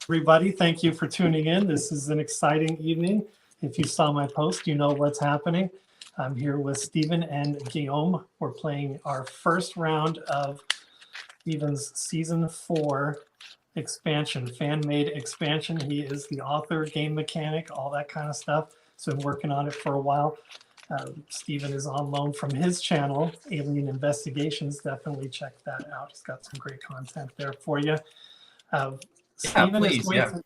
everybody. Thank you for tuning in. This is an exciting evening. If you saw my post, you know what's happening. I'm here with Stephen and Guillaume. We're playing our first round of Stephen's Season 4 expansion, fan-made expansion. He is the author, game mechanic, all that kind of stuff. So been working on it for a while. Stephen is on loan from his channel, Alien Investigations. Definitely check that out. He's got some great content there for you. Stephen is going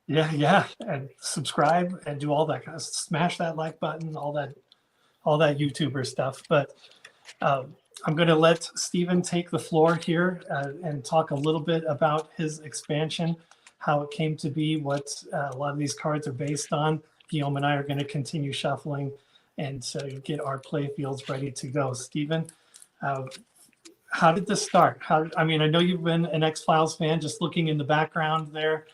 to, and subscribe and do all that kind of, smash that like button, all that YouTuber stuff. But I'm going to let Stephen take the floor here and talk a little bit about his expansion, how it came to be, what a lot of these cards are based on. Guillaume and I are going to continue shuffling and get our play fields ready to go. Stephen, how did this start? I know you've been an X-Files fan, just looking in the background there.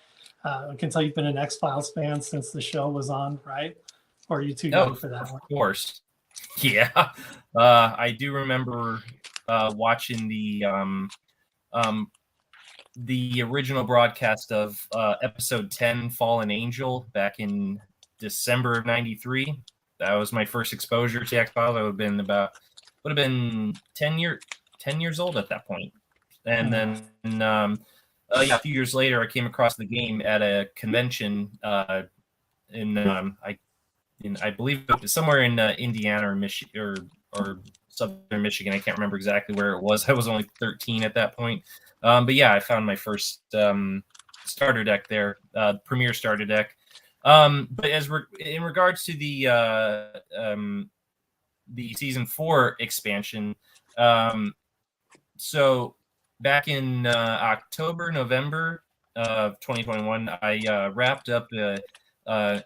I can tell you've been an X-Files fan since the show was on, right? Or are you too young for that one? Of course. Yeah. I do remember watching the original broadcast of episode 10, Fallen Angel, back in December of 93. That was my first exposure to X-Files. I would have been 10 years old at that point. And then a few years later, I came across the game at a convention I believe it was somewhere in Indiana or Michigan or southern Michigan. I can't remember exactly where it was. I was only 13 at that point. But yeah, I found my first starter deck there, Premier starter deck. But in regards to the Season 4 expansion, so back in November of 2021, I wrapped up an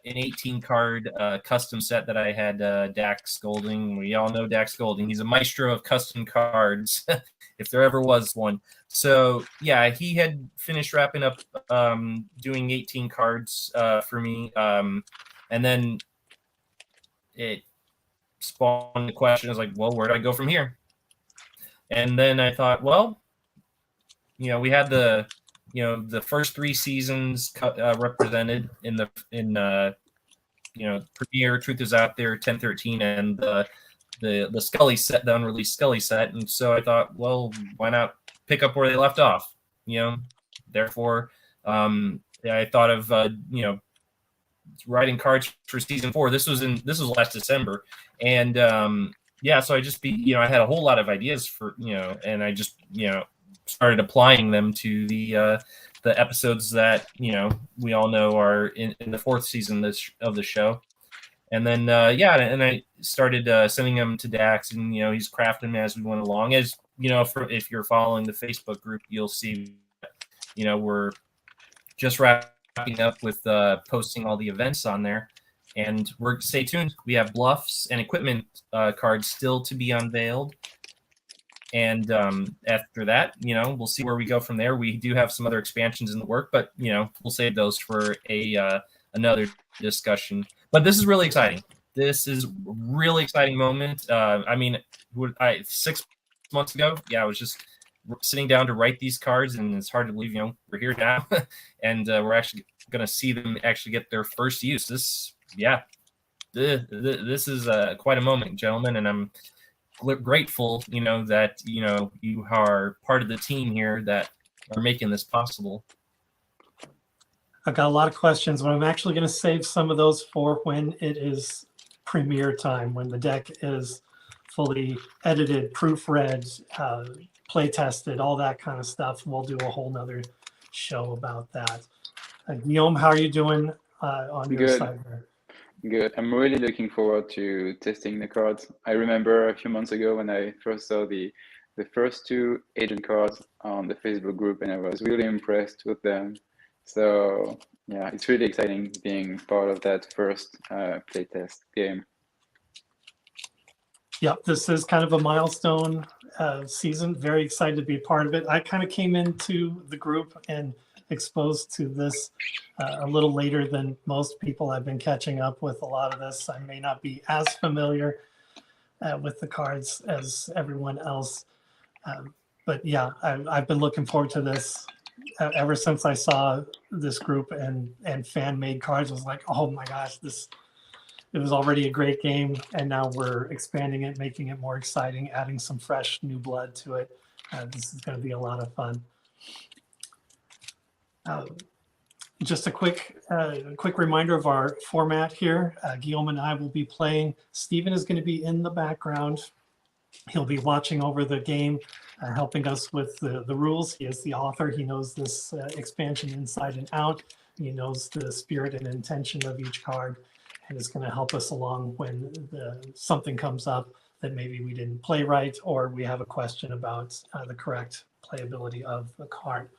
18-card custom set that I had Dax Golding. We all know Dax Golding. He's a maestro of custom cards, if there ever was one. So, yeah, he had finished wrapping up doing 18 cards for me. And then it spawned the question. I was like, well, where do I go from here? And then I thought, well, we had the first 3 seasons represented in Premier, Truth Is Out There, 1013, and the Scully set, the unreleased Scully set. And so I thought, well, why not pick up where they left off? Therefore, I thought of writing cards for Season 4. This was last December, and so I just I had a whole lot of ideas for and I just started applying them to the episodes that we all know are in the 4th season of the show. And then and I started sending them to Dax, and he's crafting them as we went along. As if you're following the Facebook group, you'll see we're just wrapping up with posting all the events on there, and stay tuned. We have bluffs and equipment cards still to be unveiled. And after that, we'll see where we go from there. We do have some other expansions in the work, but we'll save those for another discussion. But this is really exciting. This is a really exciting moment. 6 months ago, I was just sitting down to write these cards, and it's hard to believe, we're here now, and we're actually going to see them actually get their first use. This is quite a moment, gentlemen, and I'm grateful, that you are part of the team here that are making this possible. I've got a lot of questions, but I'm actually going to save some of those for when it is premiere time, when the deck is fully edited, proofread, play tested, all that kind of stuff. We'll do a whole nother show about that. Guillaume, how are you doing on your side there? Good. I'm really looking forward to testing the cards. I remember a few months ago when I first saw the first 2 agent cards on the Facebook group, and I was really impressed with them. So yeah, it's really exciting being part of that first playtest game. Yeah, this is kind of a milestone season. Very excited to be part of it. I kind of came into the group and exposed to this a little later than most people. I've been catching up with a lot of this. I may not be as familiar with the cards as everyone else. But yeah, I've been looking forward to this ever since I saw this group and fan made cards, I was like, oh my gosh, it was already a great game, and now we're expanding it, making it more exciting, adding some fresh new blood to it. This is going to be a lot of fun. Just a quick reminder of our format here. Guillaume and I will be playing. Stephen is going to be in the background. He'll be watching over the game, helping us with the rules. He is the author. He knows this expansion inside and out. He knows the spirit and intention of each card, and is going to help us along when something comes up that maybe we didn't play right, or we have a question about the correct playability of the card.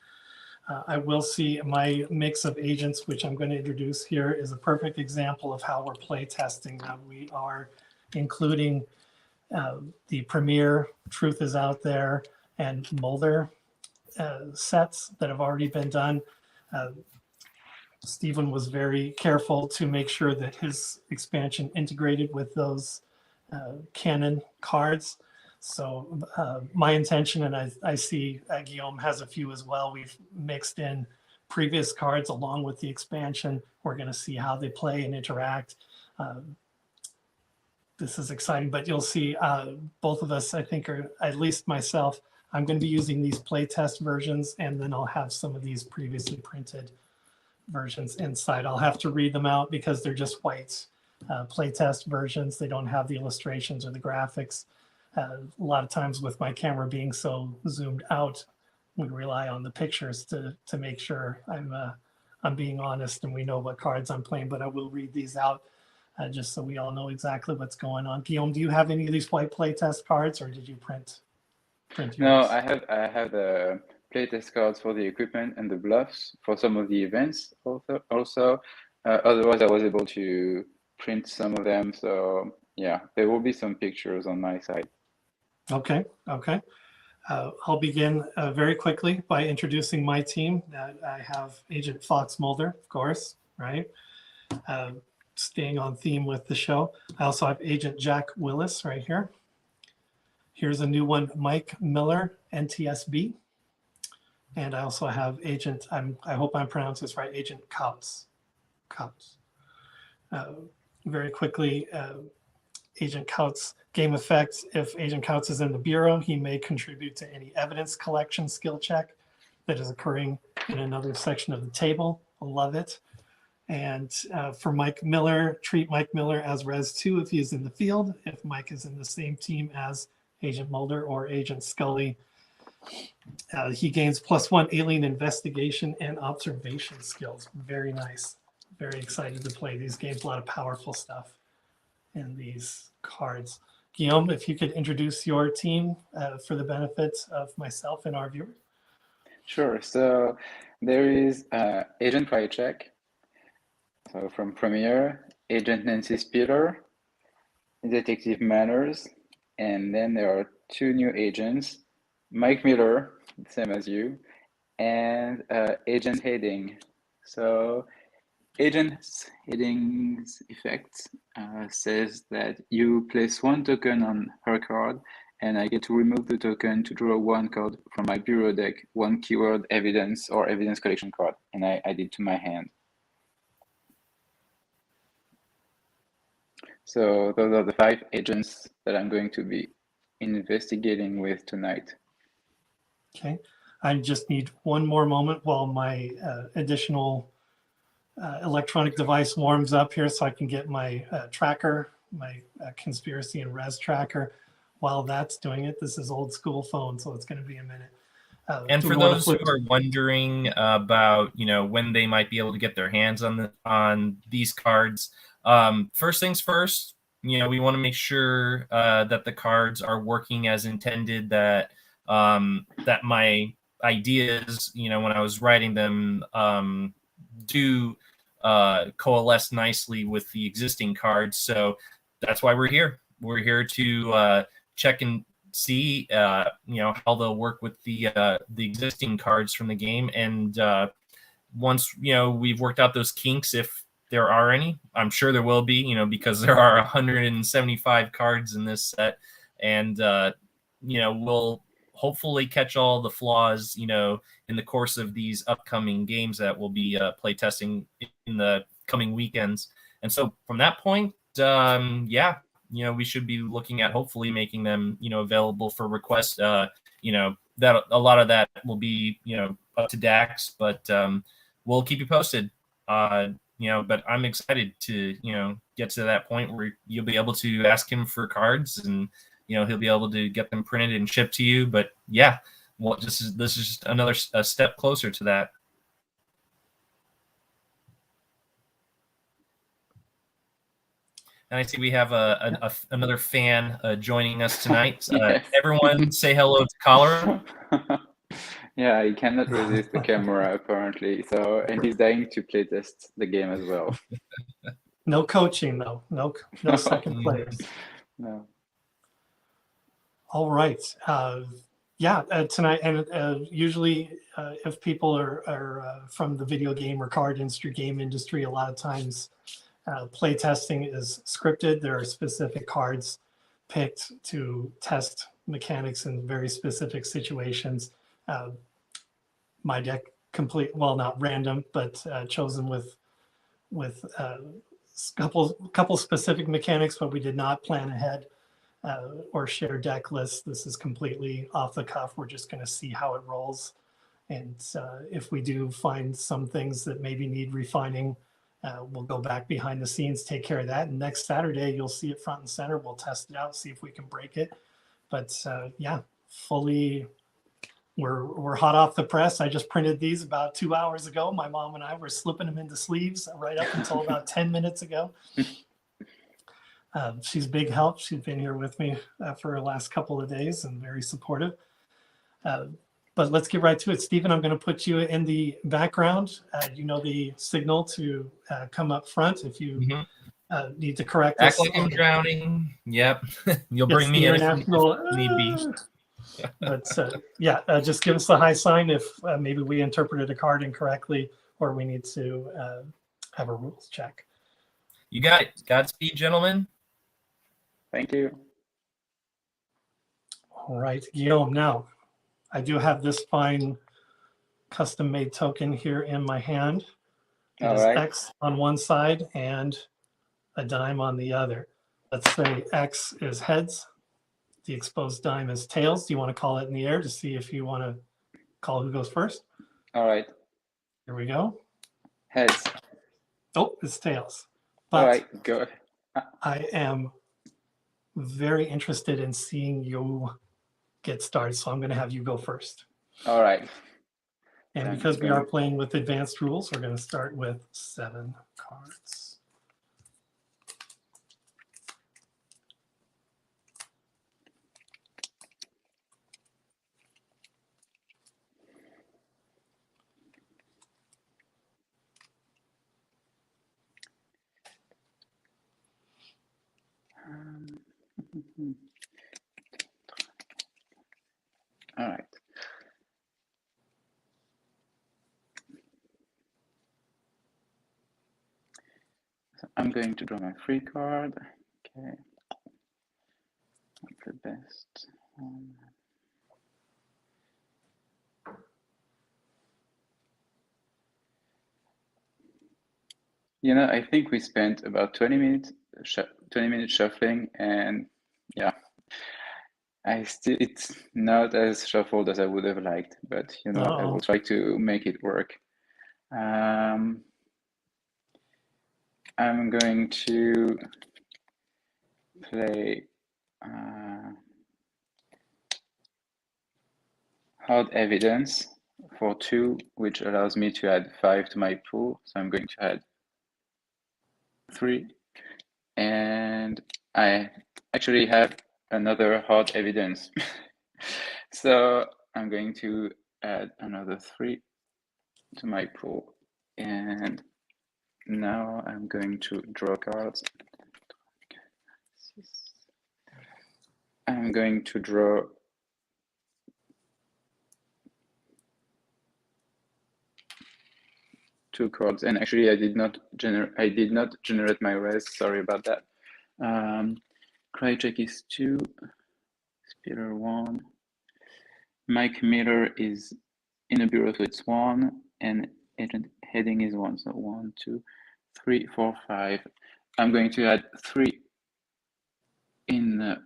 I will see my mix of agents, which I'm going to introduce here, is a perfect example of how we're play testing. We are including the Premier, Truth is Out There, and Mulder sets that have already been done. Stephen was very careful to make sure that his expansion integrated with those canon cards. So my intention, and I see Guillaume has a few as well, we've mixed in previous cards along with the expansion. We're going to see how they play and interact. This is exciting, but you'll see both of us, I think, or at least myself, I'm going to be using these playtest versions, and then I'll have some of these previously printed versions inside. I'll have to read them out because they're just white playtest versions. They don't have the illustrations or the graphics. A lot of times with my camera being so zoomed out, we rely on the pictures to make sure I'm being honest and we know what cards I'm playing, but I will read these out just so we all know exactly what's going on. Guillaume, do you have any of these white playtest cards, or did you print yours? No, I have the playtest cards for the equipment and the bluffs for some of the events also. Otherwise, I was able to print some of them. So yeah, there will be some pictures on my side. Okay. I'll begin very quickly by introducing my team. I have Agent Fox Mulder, of course, right? Staying on theme with the show. I also have Agent Jack Willis right here. Here's a new one, Mike Miller, NTSB. And I also have Agent, I hope I'm pronouncing this right, Agent Kautz. Very quickly, Agent Kautz game effects. If Agent Kautz is in the bureau, he may contribute to any evidence collection skill check that is occurring in another section of the table. I love it. And for Mike Miller, treat Mike Miller as Res 2 if he is in the field. If Mike is in the same team as Agent Mulder or Agent Scully, he gains +1 alien investigation and observation skills. Very nice. Very excited to play these games. A lot of powerful stuff in these cards. Guillaume, if you could introduce your team for the benefit of myself and our viewers. Sure. So there is Agent Krychek, so from Premier, Agent Nancy Spiller, Detective Manners, and then there are two new agents, Mike Miller, same as you, and Agent Heading. So Agent Heading's effect says that you place one token on her card, and I get to remove the token to draw one card from my bureau deck, one keyword, evidence, or evidence collection card, and I add it to my hand. So those are the 5 agents that I'm going to be investigating with tonight. Okay, I just need one more moment while my additional electronic device warms up here so I can get my tracker, my conspiracy and res tracker. While that's doing it, this is old school phone, so it's going to be a minute. And for those who are wondering about, when they might be able to get their hands on these cards, first things first, we want to make sure that the cards are working as intended, that my ideas, when I was writing them, do coalesce nicely with the existing cards. So that's why we're here. We're here to check and see, how they'll work with the existing cards from the game. And once, we've worked out those kinks, if there are any, I'm sure there will be, because there are 175 cards in this set. And, we'll hopefully catch all the flaws, you know, in the course of these upcoming games that we'll be playtesting in the coming weekends. And so from that point, yeah, you know, we should be looking at hopefully making them, you know, available for request. You know, that a lot of that will be, you know, up to Dax, but we'll keep you posted. You know, but I'm excited to, you know, get to that point where you'll be able to ask him for cards, and you know, he'll be able to get them printed and shipped to you. But yeah, well, this is just another step closer to that. And I see we have another fan joining us tonight. Yes. Everyone say hello to Cholera. Yeah, he cannot resist the camera apparently. So, and he's dying to playtest the game as well. No coaching though. No second players. No. All right. Yeah, tonight, and usually if people are from the video game or card industry, game industry, a lot of times playtesting is scripted. There are specific cards picked to test mechanics in very specific situations. My deck well, not random, but chosen with couple specific mechanics, but we did not plan ahead or share deck lists. This is completely off the cuff. We're just going to see how it rolls. And if we do find some things that maybe need refining, we'll go back behind the scenes, take care of that. And next Saturday, you'll see it front and center. We'll test it out, see if we can break it. But yeah, fully, we're hot off the press. I just printed these about 2 hours ago. My mom and I were slipping them into sleeves right up until about 10 minutes ago. She's a big help. She's been here with me for the last couple of days and very supportive. But let's get right to it. Stephen, I'm going to put you in the background. You know the signal to come up front if you need to correct Act us. like I'm drowning. Yep. You'll bring me in if need be. But yeah, just give us the high sign if maybe we interpreted a card incorrectly or we need to have a rules check. You got it. Godspeed, gentlemen. Thank you. All right, Guillaume, now I do have this fine custom-made token here in my hand. It is X on one side and a dime on the other. Let's say X is heads. The exposed dime is tails. Do you want to call it in the air to see if you want to call who goes first? All right. Here we go. Heads. Oh, it's tails. But all right, go. I am very interested in seeing you get started, so I'm going to have you go first. All right. And because we are playing with advanced rules, we're going to start with 7 cards. All right. So I'm going to draw my free card. Okay. What's the best one? You know, I think we spent about 20 minutes shuffling, and yeah, it's not as shuffled as I would have liked, but you know, I will try to make it work. I'm going to play hard evidence for 2, which allows me to add 5 to my pool. So I'm going to add 3, and I actually have another hard evidence. So I'm going to add another 3 to my pool, and now I'm going to draw cards. I'm going to draw two cards, and actually I did not generate my res. Sorry about that. Cry check is 2, Speeder 1, my commuter is in a bureau, so it's 1, and agent heading is 1. So 1, 2, 3, 4, 5. I'm going to add 3 in the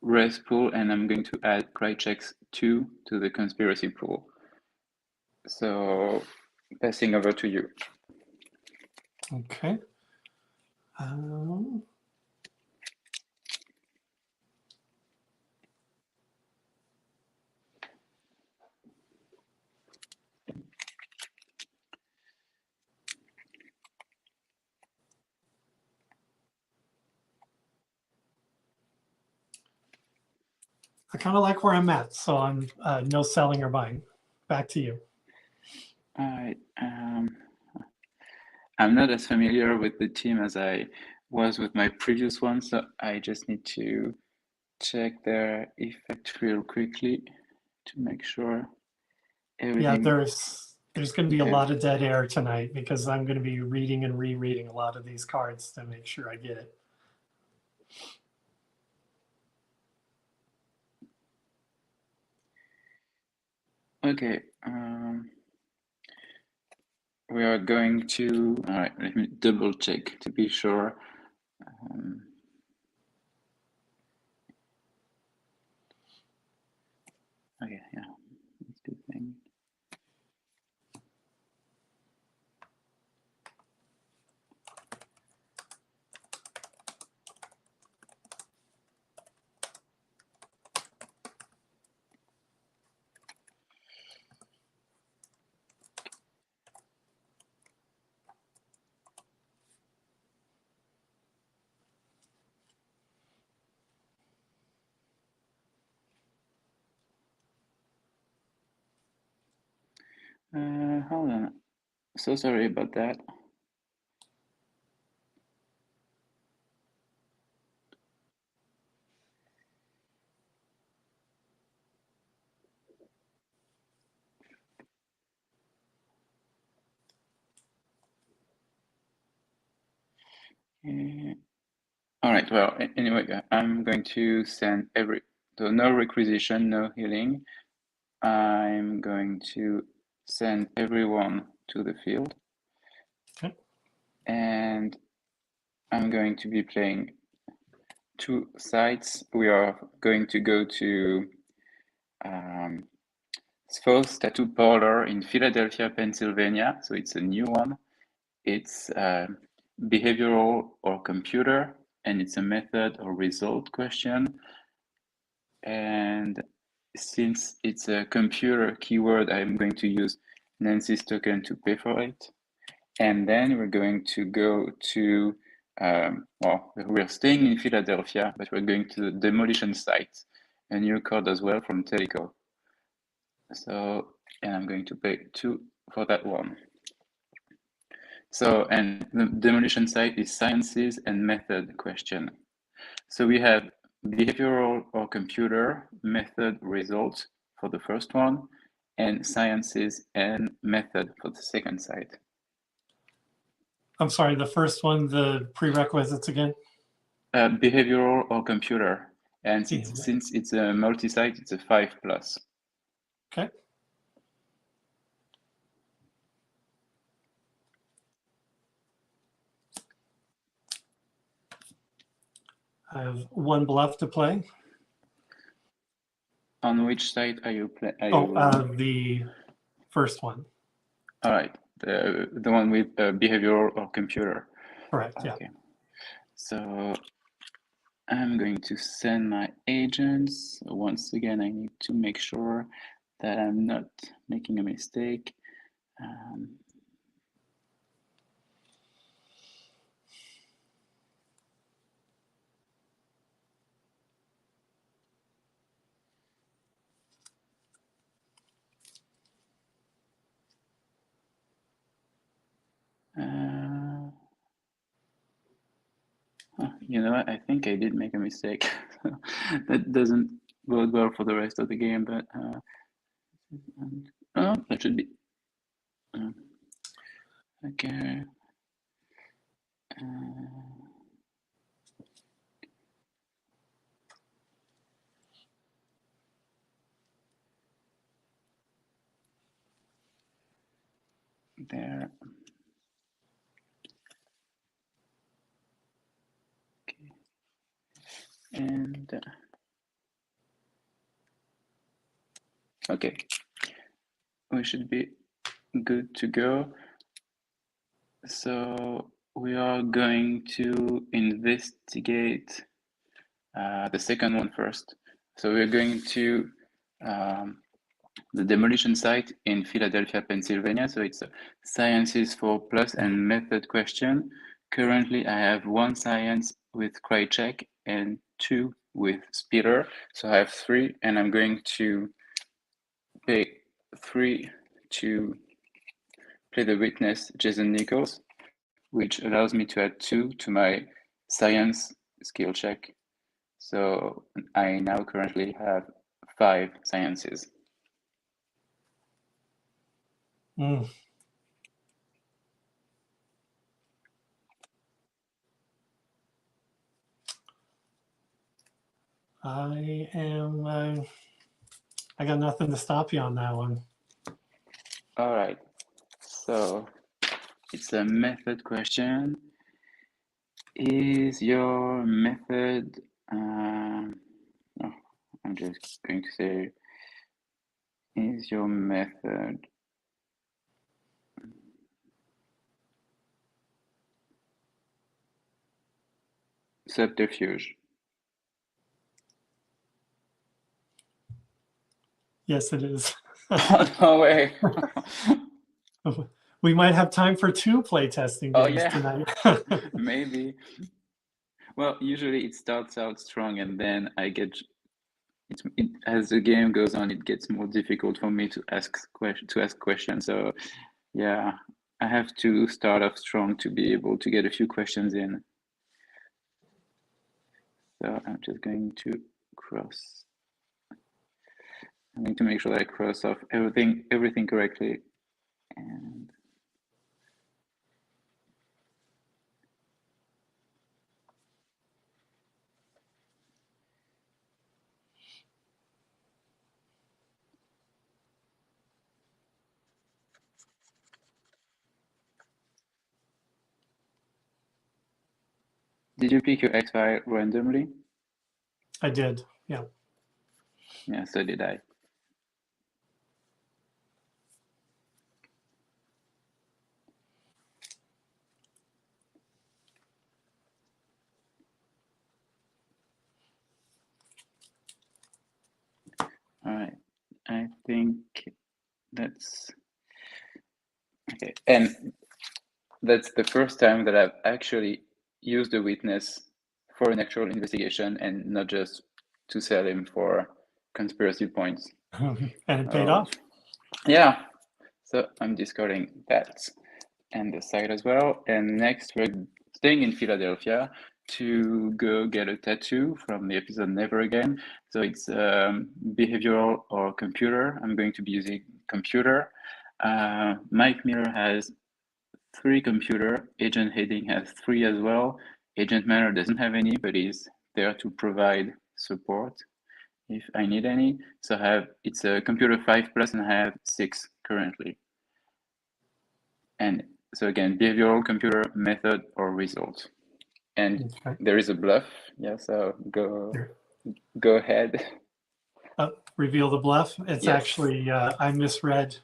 res pool, and I'm going to add cry checks 2 to the conspiracy pool. So passing over to you. Okay. I kind of like where I'm at, so I'm no selling or buying. Back to you. All right. I'm not as familiar with the team as I was with my previous one, so I just need to check their effect real quickly to make sure everything. Yeah, there's going to be a Okay. lot of dead air tonight because I'm going to be reading and rereading a lot of these cards to make sure I get it. Okay. We are going to, all right, let me double check to be sure. Okay, yeah, that's a good thing. Hold on. So sorry about that. All right, well, anyway, I'm going to send so no requisition, no healing. I'm going to send everyone to the field. Okay. And I'm going to be playing 2 sites. We are going to go to Sphos Tattoo Parlor in Philadelphia, Pennsylvania. So it's a new one. It's behavioral or computer, and it's a method or result question. And since it's a computer keyword, I'm going to use Nancy's token to pay for it. And then we're going to go to, well, we're staying in Philadelphia, but we're going to the demolition site, a new card as well from Teleco. So, and I'm going to pay 2 for that one. So, and the demolition site is sciences and method question. So we have behavioral or computer method results for the first one, and sciences and method for the second site. I'm sorry, the first one, the prerequisites again? Behavioral or computer. And since it's a multi-site, it's a 5+. Okay. I have 1 bluff to play. On which site are you playing? The first one. All right, the one with behavioral or computer. Correct, yeah. Okay. So I'm going to send my agents. Once again, I need to make sure that I'm not making a mistake. You know what? I think I did make a mistake. That doesn't bode well for the rest of the game, but oh, that should be okay. there. Okay. And okay, we should be good to go. So we are going to investigate the second one first. So we're going to the demolition site in Philadelphia, Pennsylvania. So it's a Sciences 4+ and method question. Currently, I have 1 science with Krychek and 2 with Spiller. So I have 3, and I'm going to pick 3 to play the witness, Jason Nichols, which allows me to add 2 to my science skill check. So I now currently have 5 sciences. Mm. I got nothing to stop you on that one. All right. So it's a method question. Is your method, oh, I'm just going to say, is your method subterfuge? Yes, it is. Oh, no way. We might have time for 2 playtesting Oh, games yeah. tonight. Maybe. Well, usually it starts out strong and then I get as the game goes on, it gets more difficult for me to ask questions. So yeah, I have to start off strong to be able to get a few questions in. So I'm just going to cross. I'm going to make sure that I cross off everything correctly. And did you pick your X file randomly? I did, yeah. Yeah, so did I. All right, I think that's okay. And that's the first time that I've actually used a witness for an actual investigation and not just to sell him for conspiracy points. And it paid off. Yeah, so I'm discarding that and the site as well. And next, we're staying in Philadelphia to go get a tattoo from the episode Never Again. So it's behavioral or computer. I'm going to be using computer. Mike Miller has 3 computer. Agent Heading has 3 as well. Agent Manor doesn't have any, but is there to provide support if I need any. So it's a computer 5+, and I have 6 currently. And so again, behavioral, computer, method, or result. And Okay. there is a bluff. Yeah, so go ahead. Reveal the bluff. It's Yes. actually, I misread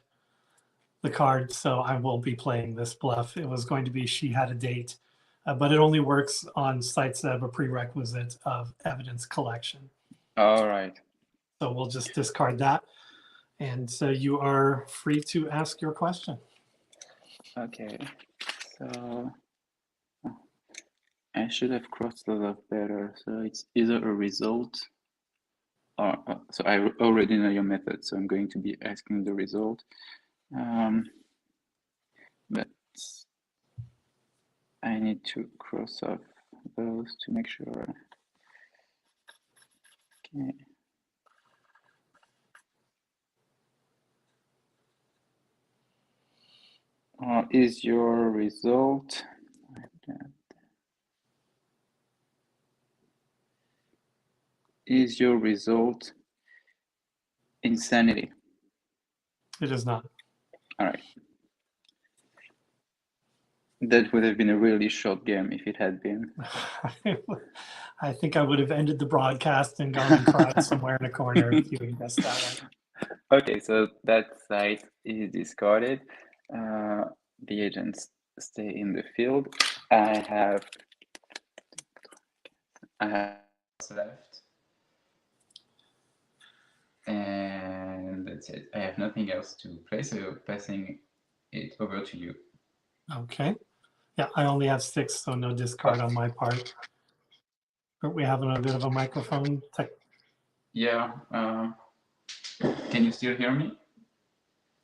the card, so I won't be playing this bluff. It was going to be she had a date, but it only works on sites that have a prerequisite of evidence collection. All right. So we'll just discard that. And so you are free to ask your question. Okay. So I should have crossed that off better. So it's either a result or so I already know your method, so I'm going to be asking the result. But I need to cross off those to make sure. Okay. Is your result? Is your result insanity? It is not. All right. That would have been a really short game if it had been. I think I would have ended the broadcast and gone and cried somewhere in a corner if you had guessed that one. Okay, so that site is discarded. The agents stay in the field. I have left, and that's it. I have nothing else to play, so passing it over to you. Okay. Yeah, I only have 6, so no discard on my part. But we having a bit of a microphone tech. Yeah. Can you still hear me?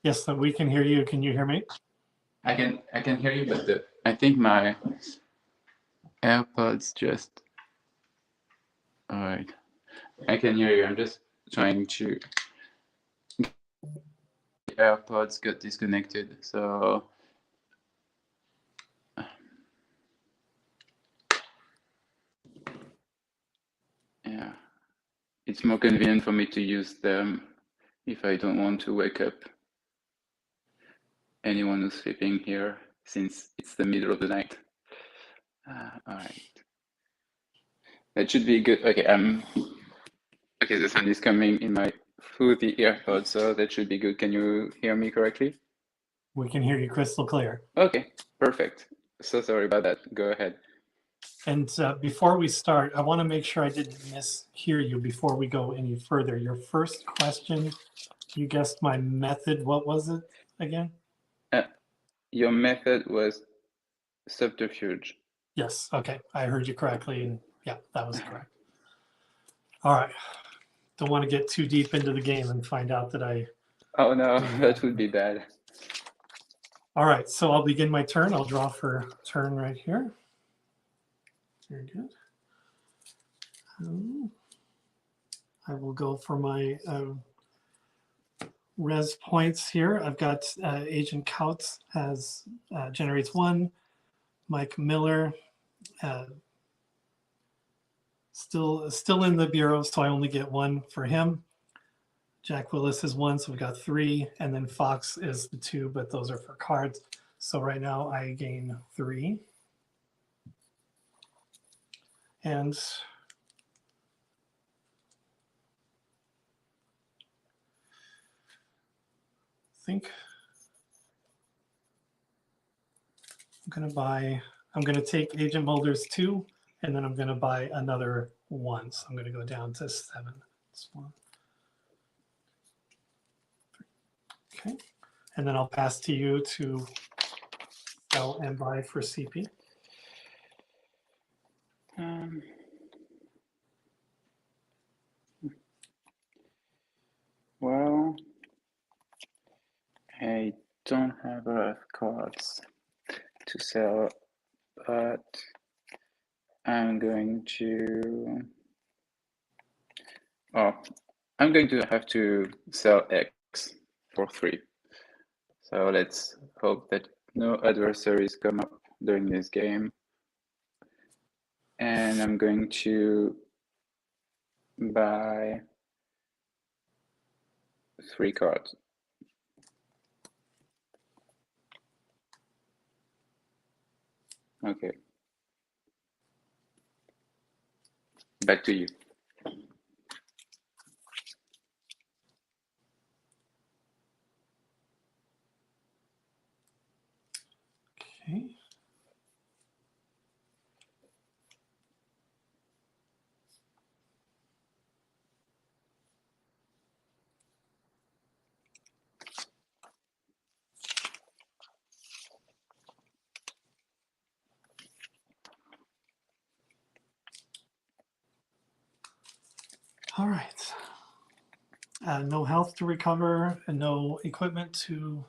Yes, so we can hear you. Can you hear me? I can hear you, but I think my AirPods just. All right. I can hear you. I'm just trying to. AirPods got disconnected, so. Yeah, it's more convenient for me to use them if I don't want to wake up anyone who's sleeping here, since it's the middle of the night. All right. That should be good. Okay, okay, the sound is coming in through the earpods, so that should be good. Can you hear me correctly? We can hear you crystal clear. Okay, perfect. So sorry about that. Go ahead. And before we start, I want to make sure I didn't mishear you before we go any further. Your first question, you guessed my method. What was it again? Your method was subterfuge. Yes. Okay. I heard you correctly. And yeah, that was correct. All right. Don't want to get too deep into the game and find out that I. Oh no, that would be bad. All right. So I'll begin my turn. I'll draw for turn right here. Very good. I will go for my res points here. I've got Agent Kautz has generates 1. Mike Miller still in the bureau, so I only get 1 for him. Jack Willis is 1, so we got 3, and then Fox is the 2, but those are for cards. So right now I gain 3. And I think I'm gonna take Agent Mulder's 2, and then I'm gonna buy another 1. So I'm gonna go down to 7. That's 1. Okay, and then I'll pass to you to sell and buy for CP. Well, I don't have a lot of cards to sell, but I'm going to. Oh, I'm going to have to sell X for 3. So let's hope that no adversaries come up during this game. And I'm going to buy 3 cards. Okay. Back to you. Okay. All right. No health to recover and no equipment to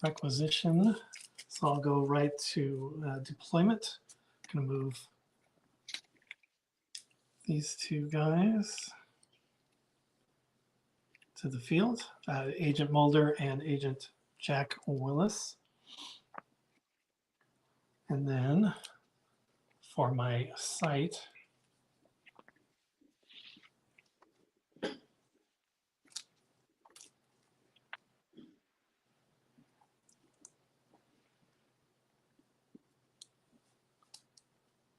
requisition. So I'll go right to deployment. I'm gonna move these 2 guys to the field, Agent Mulder and Agent Jack Willis. And then for my site,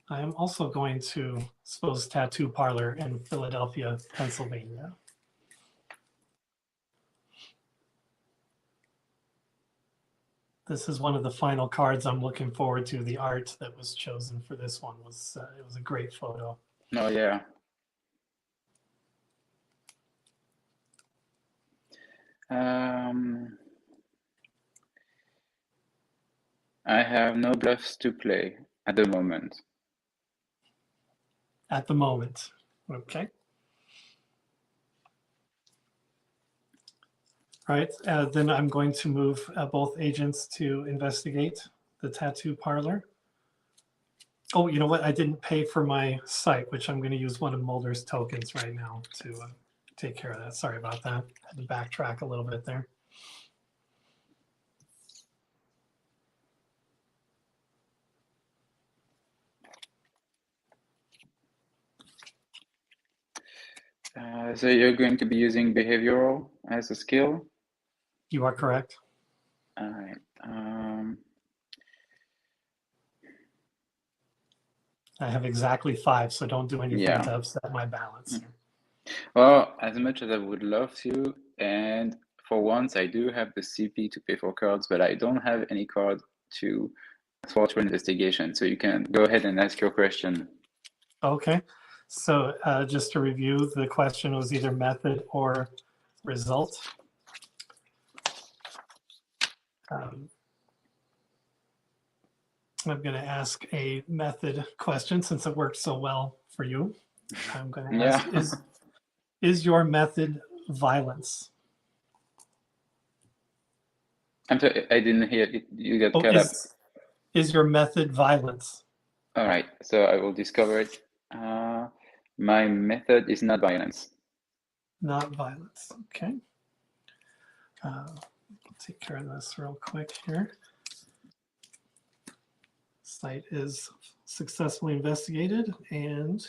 I am also going to Spo's Tattoo Parlor in Philadelphia, Pennsylvania. This is one of the final cards I'm looking forward to. The art that was chosen for this one was it was a great photo. Oh yeah. I have no bluffs to play at the moment. At the moment, okay. All right, then I'm going to move both agents to investigate the tattoo parlor. Oh, you know what? I didn't pay for my site, which I'm going to use one of Mulder's tokens right now to take care of that. Sorry about that. I had to backtrack a little bit there. So you're going to be using behavioral as a skill? You are correct. All right. I have exactly 5, so don't do anything Yeah. to upset my balance. Well, as much as I would love to, and for once I do have the CP to pay for cards, but I don't have any card to thwart your investigation. So you can go ahead and ask your question. Okay, so just to review, the question was either method or result. I'm going to ask a method question since it worked so well for you. I'm going to ask, is your method violence? I'm sorry, I didn't hear it. You got cut up. Is your method violence? All right, so I will discover it. My method is not violence. Not violence. Okay. I'll take care of this real quick here. Site is successfully investigated, and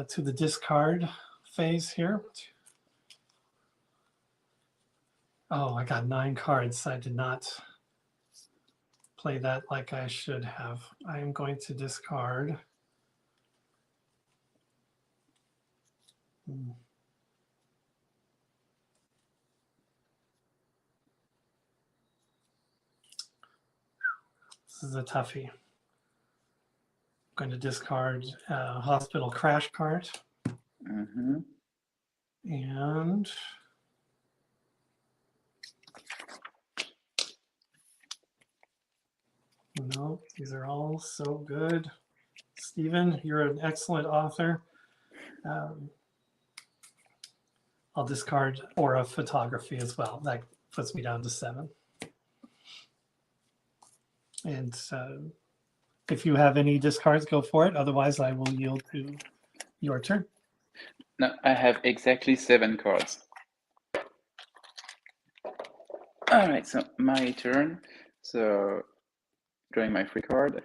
to the discard phase here. Oh, I got 9 cards. I did not play that like I should have. I am going to discard. This is a toughie. I'm going to discard hospital crash card. Mm-hmm. And no, these are all so good. Stephen, you're an excellent author. I'll discard aura photography as well. That puts me down to 7. And if you have any discards, go for it. Otherwise, I will yield to your turn. No, I have exactly 7 cards. All right, so my turn. So drawing my free card.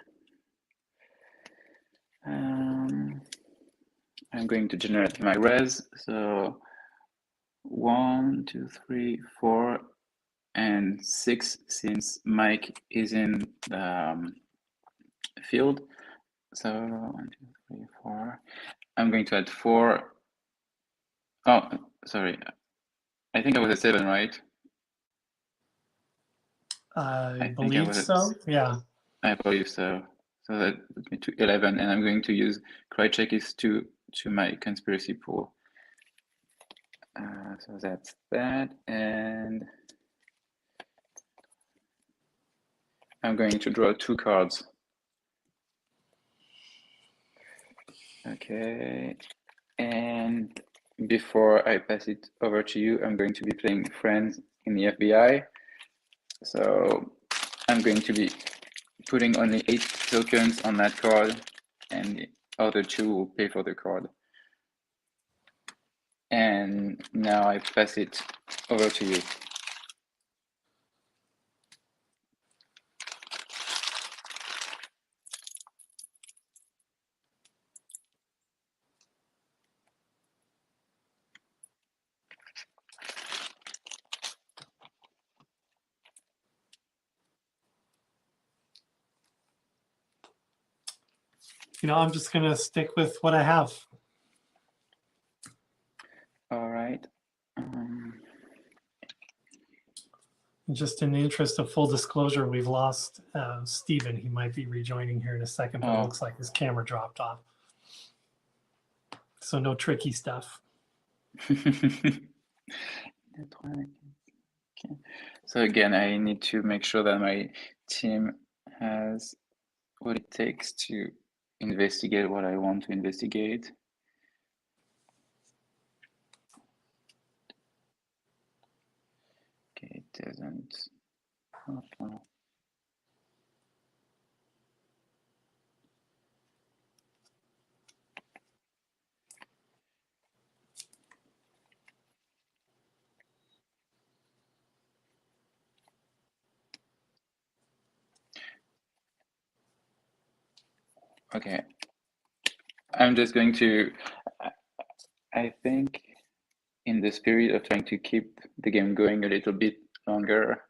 I'm going to generate my res. So 1, 2, 3, 4, and 6 since Mike is in the field. So 1, 2, 3, 4. I'm going to add 4. Oh, sorry. I think I was at 7, right? I believe so. Yeah. I believe so. So that puts me to 11, and I'm going to use cry check is to my conspiracy pool. So that's that, and I'm going to draw 2 cards. Okay, and before I pass it over to you, I'm going to be playing Friends in the FBI. So I'm going to be putting only 8 tokens on that card, and the other 2 will pay for the card. And now I pass it over to you. I'm just going to stick with what I have. All right. Just in the interest of full disclosure, we've lost Stephen. He might be rejoining here in a second, but it looks like his camera dropped off. So no tricky stuff. Okay. So again, I need to make sure that my team has what it takes to investigate what I want to investigate. Okay, it doesn't. Okay. Okay, I'm just going to, I think in the spirit of trying to keep the game going a little bit longer,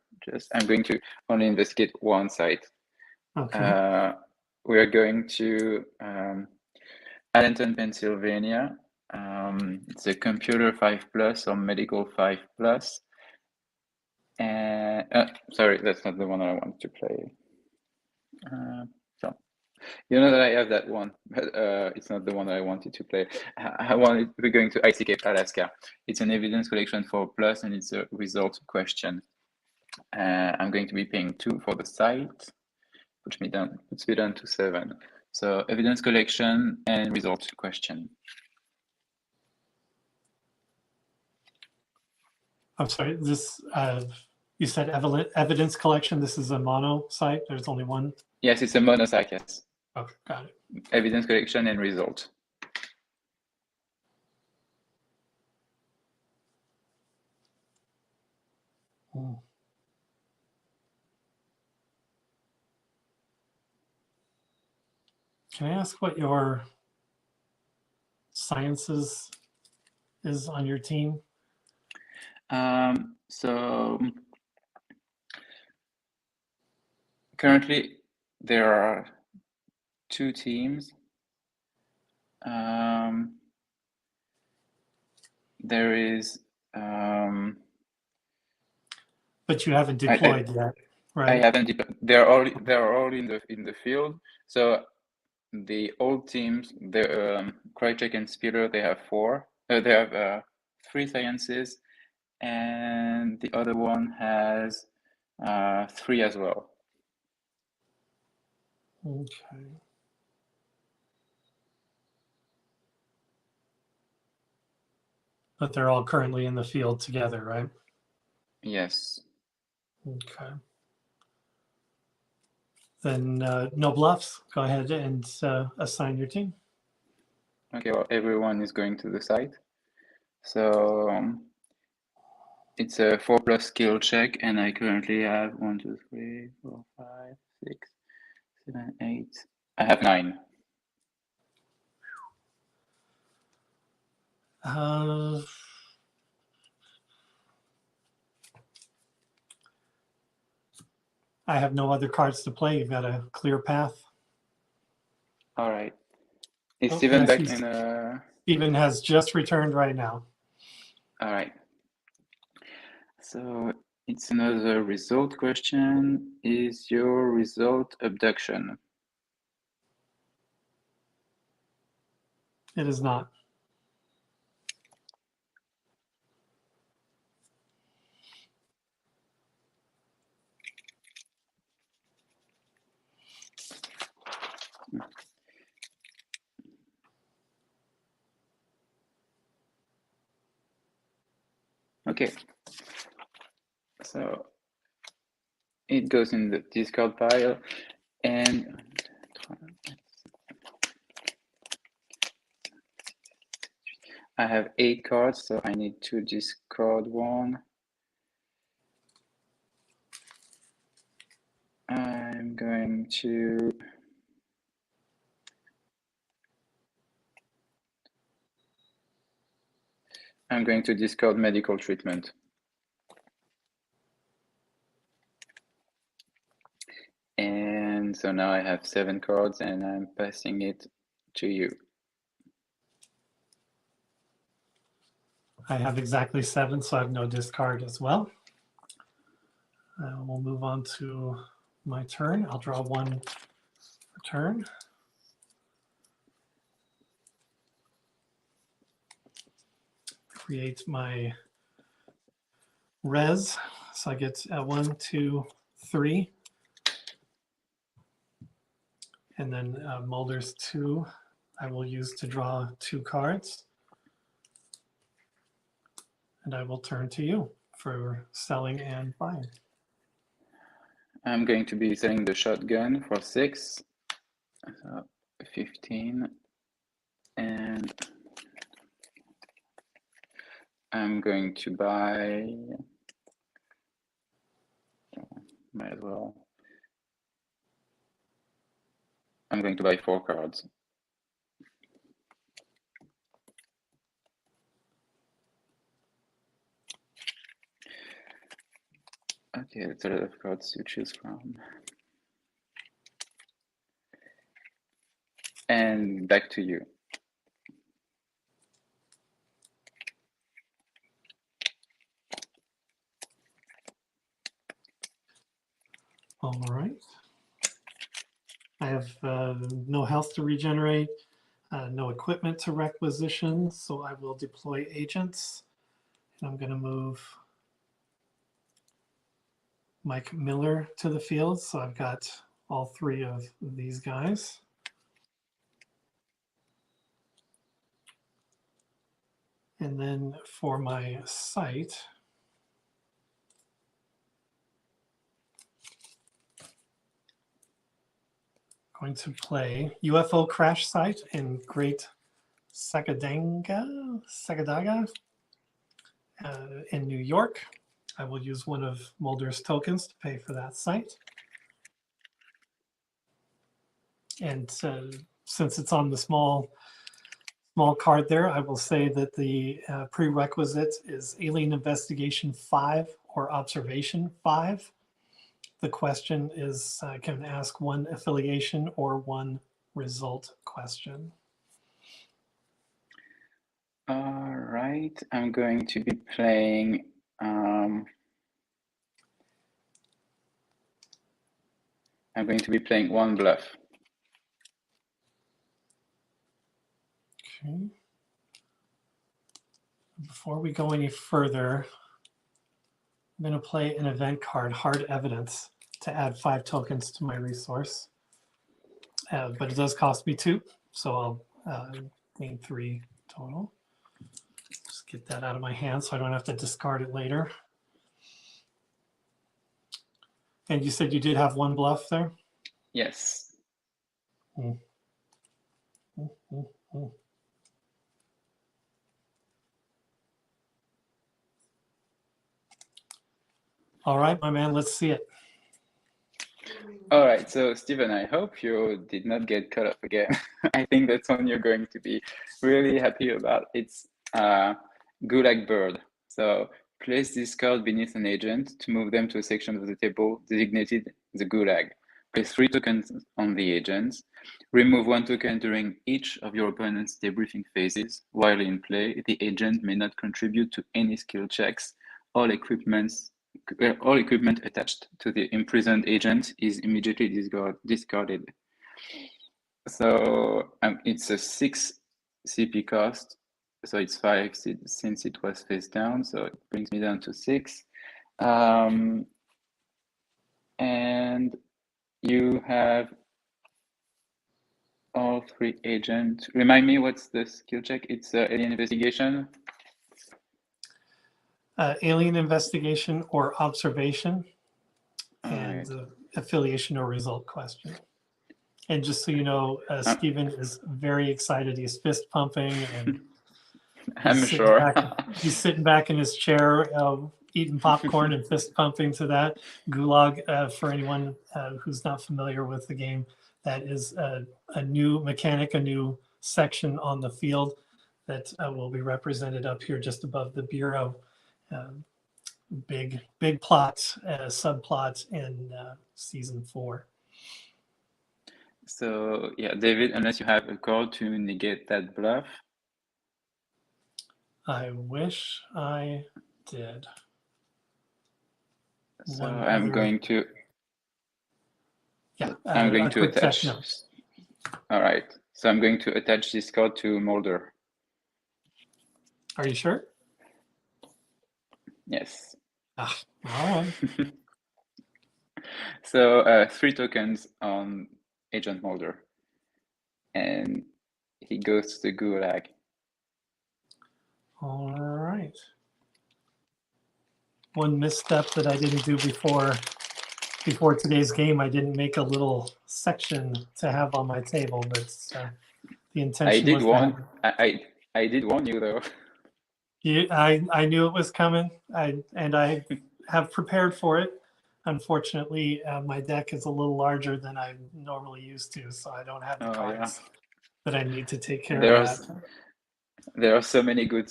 I'm going to only investigate one site. Okay. We are going to Allenton, Pennsylvania. It's a computer 5+ or medical 5+. And sorry, that's not the one I want to play. So you know that I have that one, but it's not the one I wanted to play. We're going to Icy Cape, Alaska. It's an evidence collection for plus, and it's a result question. I'm going to be paying 2 for the site, puts me down to 7. So evidence collection and result question. I'm sorry, this, you said evidence collection. This is a mono site. There's only one. Yes, it's a mono site, yes. Okay, got it. Evidence collection and result. Hmm. Can I ask what your sciences is on your team? So currently there are 2 teams. There is But you haven't deployed yet, right? I haven't. They're all in the field. So the old teams, the Krychek and Spiller, they have 4. They have 3 sciences, and the other one has 3 as well. Okay. But they're all currently in the field together, right? Yes. Okay. Then no bluffs. Go ahead and assign your team. Okay. Well, everyone is going to the site. So it's a 4+ skill check, and I currently have 1, 2, 3, 4, 5, 6, 7, 8. I have 9. I have no other cards to play. You've got a clear path. All right. Is Oh, Stephen yes, back in? Stephen has just returned right now. All right. So it's another result question. Is your result abduction? It is not. Okay. So it goes in the discard pile, and I have 8 cards, so I need to discard 1. I'm going to discard medical treatment. And so now I have 7 cards, and I'm passing it to you. I have exactly 7, so I have no discard as well. We'll move on to my turn. I'll draw 1 per turn. Create my res. So I get 1, 2, 3. And then Mulder's 2, I will use to draw 2 cards. And I will turn to you for selling and buying. I'm going to be selling the shotgun for 6, so 15, and I'm going to buy, might as well, I'm going to buy 4 cards. Okay, that's a lot of cards to choose from. And back to you. All right. I have no health to regenerate, no equipment to requisition, so I will deploy agents. And I'm going to move Mike Miller to the field. So I've got all 3 of these guys. And then for my site, going to play UFO Crash Site in Great Sagadaga in New York. I will use one of Mulder's tokens to pay for that site. And since it's on the small card there, I will say that the prerequisite is Alien Investigation 5 or Observation 5. The question is, I can ask 1 affiliation or 1 result question. All right, I'm going to be playing I'm going to be playing 1 bluff. Okay. Before we go any further, I'm going to play an event card, Hard Evidence, to add 5 tokens to my resource. But it does cost me 2, so I'll gain 3 total. Just get that out of my hand so I don't have to discard it later. And you said you did have 1 bluff there? Yes. All right, my man, let's see it. All right, so Stephen, I hope you did not get cut off again. I think that's one you're going to be really happy about. It's Gulag Bird. So place this card beneath an agent to move them to a section of the table designated the Gulag. Place 3 tokens on the agents. Remove 1 token during each of your opponent's debriefing phases. While in play, the agent may not contribute to any skill checks. All equipment attached to the imprisoned agent is immediately discarded. So it's a 6 CP cost. So it's 5 since it was face down. So it brings me down to 6. And you have all 3 agents. Remind me, what's the skill check? It's Alien Investigation. Alien Investigation or Observation, and Right. affiliation or result question. And just so you know, Stephen is very excited. He's fist pumping, and I'm sure. He's sitting back in his chair, eating popcorn and fist pumping to that. Gulag, for anyone who's not familiar with the game, that is a new mechanic, a new section on the field that will be represented up here just above the bureau. Big plot, subplot in season 4. So yeah, David, unless you have a card to negate that bluff. I wish I did. So One I'm other- going to Yeah, I'm going a to quick check. attach. No. All right. So I'm going to attach this card to Molder. Are you sure? Yes. Ah, all right. So 3 tokens on Agent Molder, and he goes to the gulag. All right. One misstep that I didn't do before today's game, I didn't make a little section to have on my table, but the intention I did was warn. I did warn you though. I knew it was coming. I have prepared for it. Unfortunately, my deck is a little larger than I'm normally used to, so I don't have the Oh yeah. cards that I need to take care There's of that. there are so many good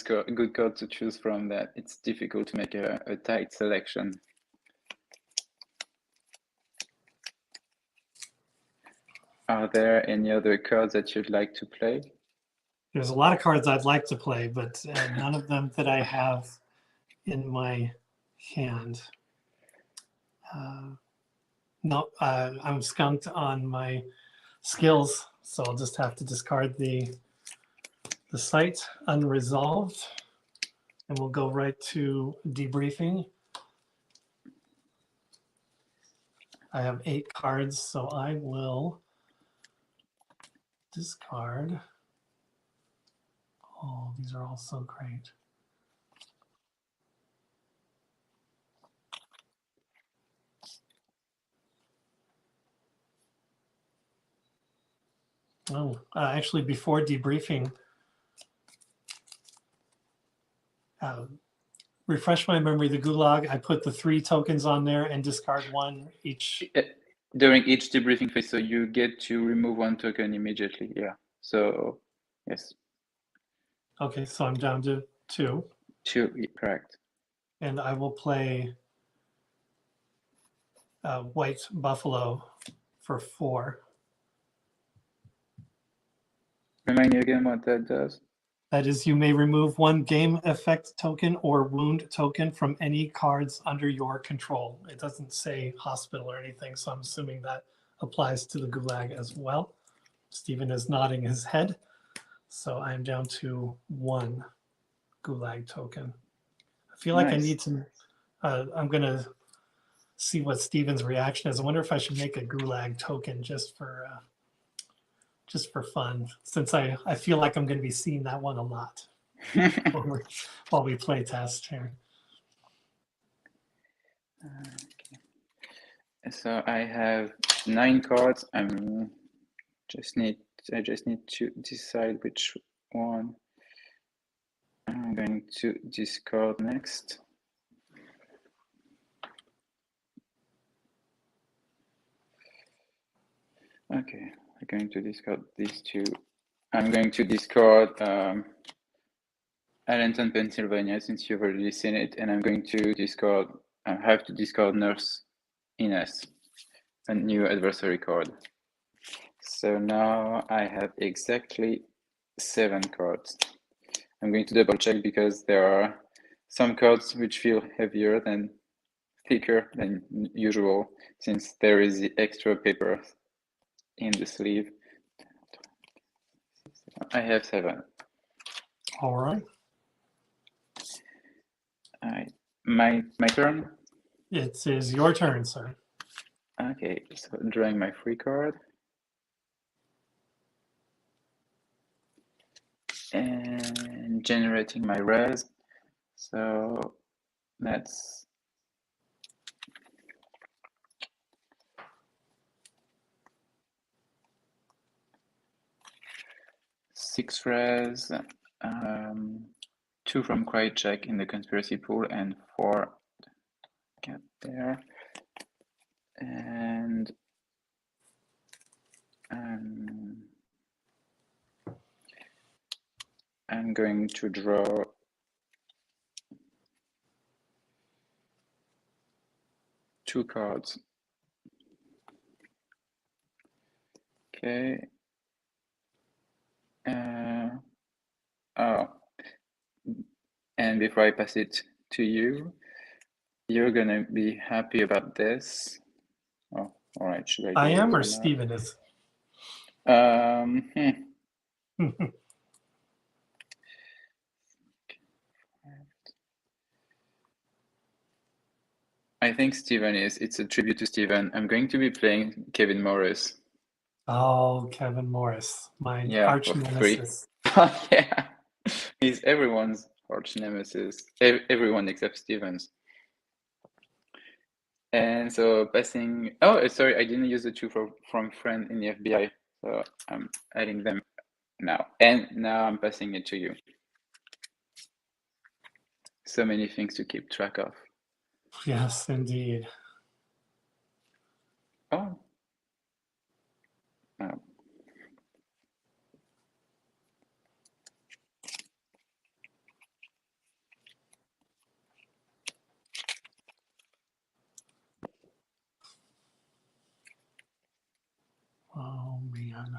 cards to choose from that it's difficult to make a tight selection. Are there any other cards that you'd like to play? There's a lot of cards I'd like to play, but none of them that I have in my hand. No, I'm skunked on my skills, so I'll just have to discard the site unresolved, and we'll go right to debriefing. I have 8 cards, so I will discard. Oh, these are all so great. Oh, actually, before debriefing, refresh my memory. The gulag, I put the 3 tokens on there and discard 1 each. During each debriefing phase, so you get to remove 1 token immediately. Yeah. So yes. Okay, so I'm down to 2. 2, correct. And I will play White Buffalo for 4. Remind me again what that does. That is, you may remove 1 game effect token or wound token from any cards under your control. It doesn't say hospital or anything, so I'm assuming that applies to the gulag as well. Stephen is nodding his head. So I'm down to 1 gulag token. I feel like I Nice. need to, I'm going to see what Stephen's reaction is. I wonder if I should make a gulag token just for fun, since I feel like I'm going to be seeing that one a lot while we play test here. Okay. So I have 9 cards. I just need to decide which one I'm going to discard next. Okay, I'm going to discard these 2. I'm going to discard Allentown, Pennsylvania, since you've already seen it, and I'm going to discard. I have to discard Nurse Ines, a new adversary card. So now I have exactly 7 cards. I'm going to double check because there are some cards which feel heavier than thicker than usual, since there is the extra paper in the sleeve. I have 7. All right. All right, my turn. It is your turn, sir. Okay, so drawing my free card. And generating my res. So that's six res, 2 from Quiet Check in the conspiracy pool, and 4 get there. And I'm going to draw 2 cards. Okay. Oh, and before I pass it to you, you're gonna be happy about this. Oh, all right. Should I do I it am, or or not? Stephen is? I think Stephen is. It's a tribute to Stephen. I'm going to be playing Kevin Morris. Oh, Kevin Morris, my Yeah, arch for free. nemesis. Yeah, he's everyone's arch nemesis. Everyone except Stephen's. And so passing. Oh, sorry, I didn't use the two from friend in the FBI. So I'm adding them now. And now I'm passing it to you. So many things to keep track of. Yes, indeed. Oh. Oh. Oh man.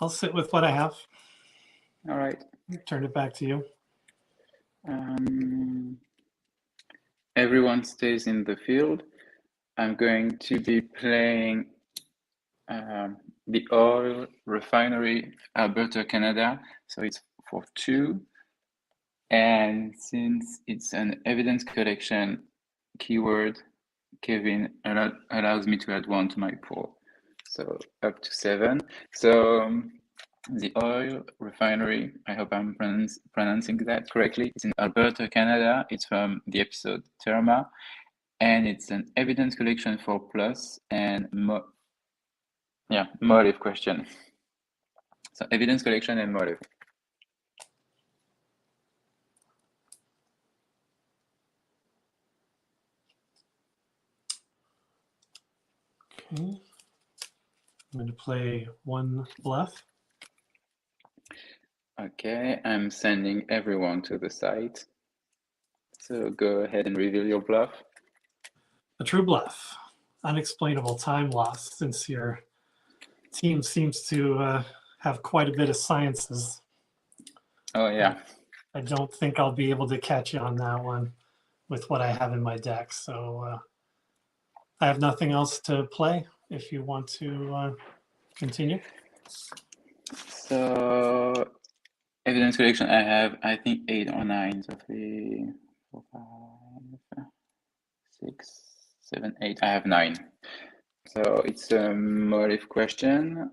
I'll sit with what I have. All right. Turn it back to you. Everyone stays in the field. I'm going to be playing the oil refinery, Alberta, Canada. So it's for 2. And since it's an evidence collection keyword, Kevin allows me to add 1 to my pool. So up to 7. So the oil refinery, I hope I'm pronouncing that correctly. It's in Alberta, Canada. It's from the episode Terma. And it's an evidence collection for plus and motive question. So evidence collection and motive. Okay. I'm going to play 1 bluff. Okay, I'm sending everyone to the site. So go ahead and reveal your bluff. A true bluff. Unexplainable time loss, since your team seems to have quite a bit of sciences. Oh yeah. I don't think I'll be able to catch you on that one with what I have in my deck. So I have nothing else to play if you want to continue. So evidence collection, I have, I think, 8 or 9. So 3, 4, 5, 6, 7, 8. I have 9. So it's a motive question.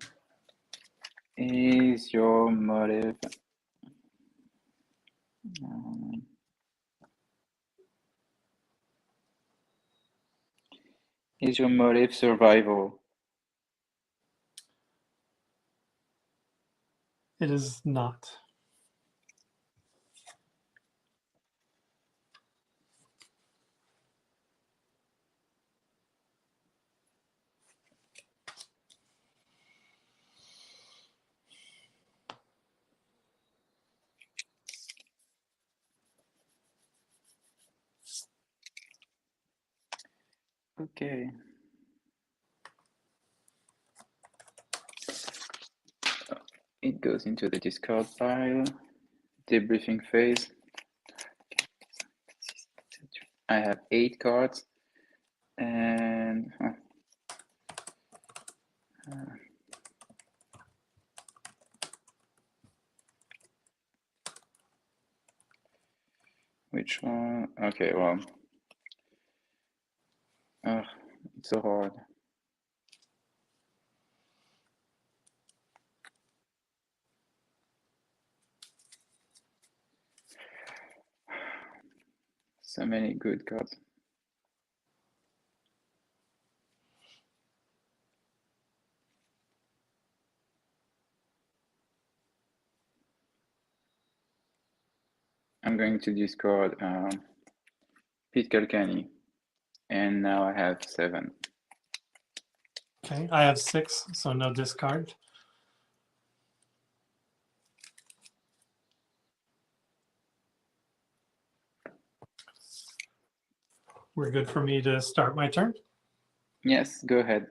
Is your motive survival? It is not. Okay. It goes into the discard pile. Debriefing phase. I have 8 cards. And which one? Okay, well, it's so hard. So many good cards. I'm going to discard Pete Calcani, and now I have 7. Okay, I have 6, so no discard. we're good for me to start my turn. Yes, go ahead.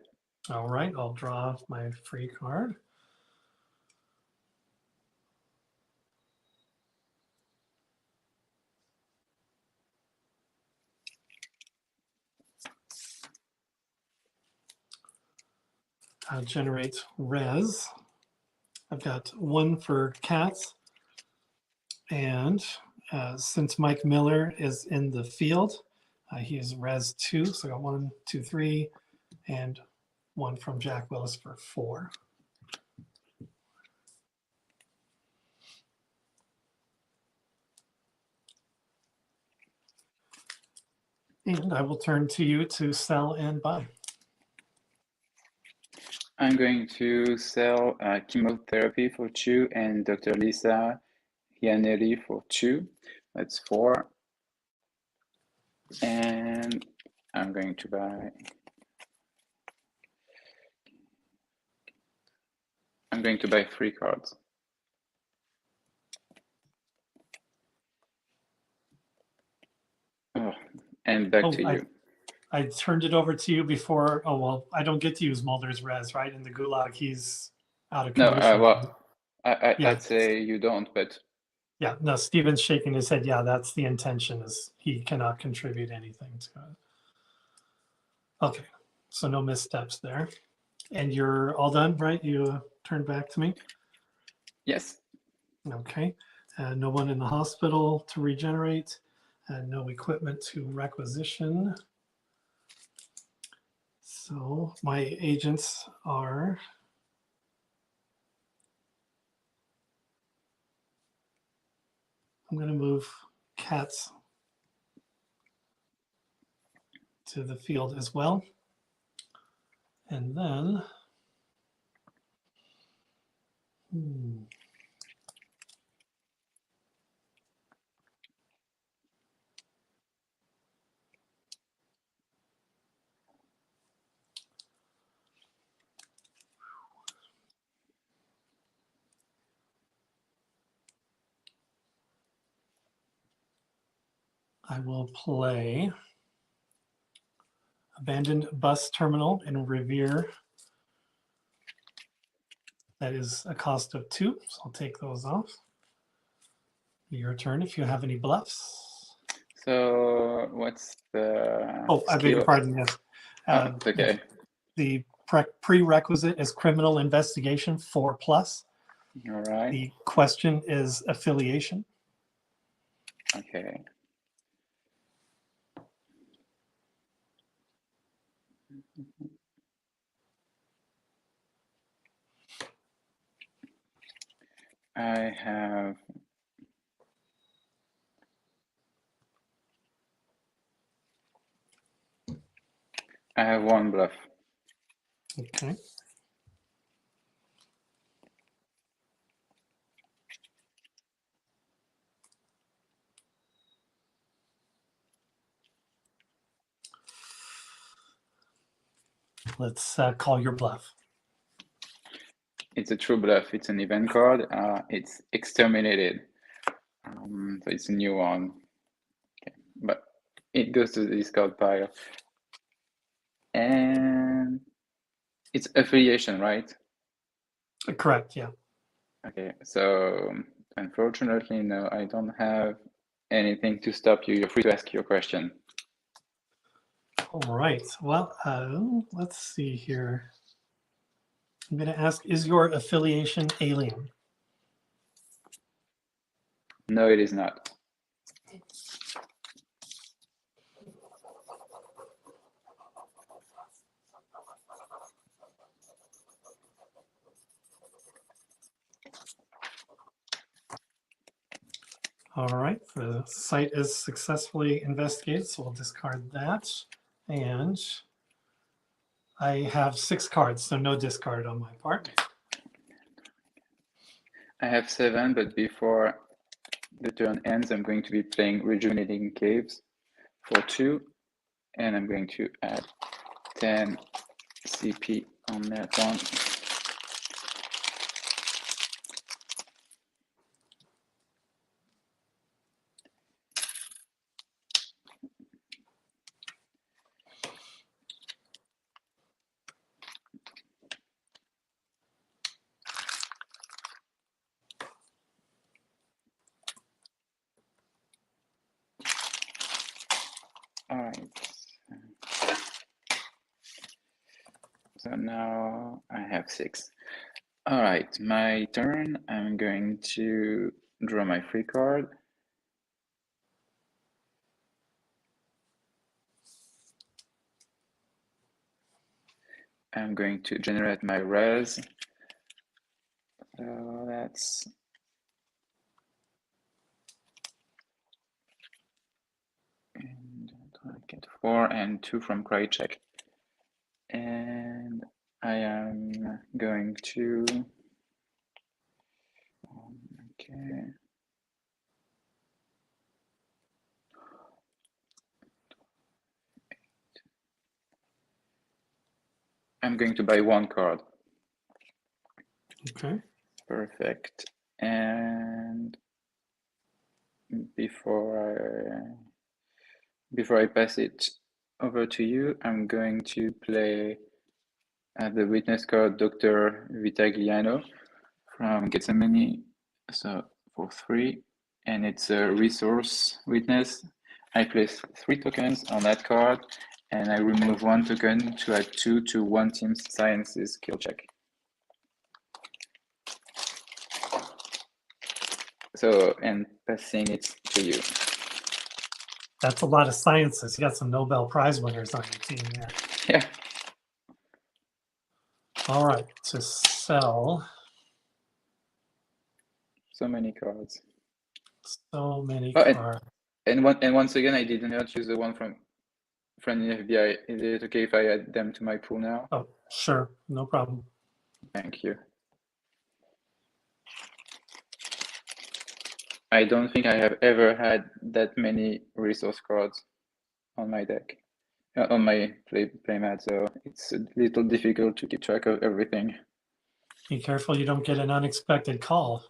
All right, I'll draw my free card. I'll generate res. I've got one for cats. And since Mike Miller is in the field, he is res 2. So I got 1, 2, 3, and one from Jack Willis for 4. And I will turn to you to sell and buy. I'm going to sell chemotherapy for 2 and Dr. Lisa Iannelli for 2. That's 4. And I'm going to buy. I'm going to buy 3 cards. Oh, and back to you. I turned it over to you before. Oh, well, I don't get to use Mulder's res, right? In the gulag, he's out of No, commission. well, Yeah. I'd say you don't, but Yeah, no, Steven's shaking his head. Yeah, that's the intention, is he cannot contribute anything to it. Okay, so no missteps there. And you're all done, right? You turned back to me? yes. Okay. No one in the hospital to regenerate. No equipment to requisition. So my agents are I'm going to move cats to the field as well. And then I will play Abandoned Bus Terminal in Revere. That is a cost of 2, so I'll take those off. Your turn if you have any bluffs. So what's the Oh, I beg your pardon, yes. it's okay. The prerequisite is criminal investigation 4+. All right. The question is affiliation. Okay. I have 1 bluff. Okay. Let's call your bluff. It's a true bluff. It's an event card. It's exterminated. So it's a new one. Okay. But it goes to the discard pile. And it's affiliation, right? Correct, yeah. Okay, so unfortunately, no, I don't have anything to stop you. You're free to ask your question. All right. Well, let's see here. I'm going to ask, is your affiliation alien? No, it is not. All right. The site is successfully investigated, so we'll discard that. And I have 6 cards, so no discard on my part. I have 7, but before the turn ends, I'm going to be playing Rejuvenating Caves for 2, and I'm going to add 10 CP on that one. All right. So now I have 6. All right, my turn. I'm going to draw my free card. I'm going to generate my res. So that's and I get 4 and 2 from Krychek. And I am going to okay. I'm going to buy 1 card. Okay. Perfect. And before I pass it over to you, I'm going to play the witness card Dr. Vitagliano from Gethsemane. So for 3, and it's a resource witness. I place 3 tokens on that card, and I remove 1 token to add 2 to one team's sciences skill check. So, and passing it to you. That's a lot of sciences. You got some Nobel Prize winners on your team there. Yeah. All right, to sell. So many cards. So many Oh, cards. And once again, I did not choose the one from the FBI. Is it okay if I add them to my pool now? Oh, sure, no problem. Thank you. I don't think I have ever had that many resource cards on my deck, on my playmat, so it's a little difficult to keep track of everything. Be careful you don't get an unexpected call.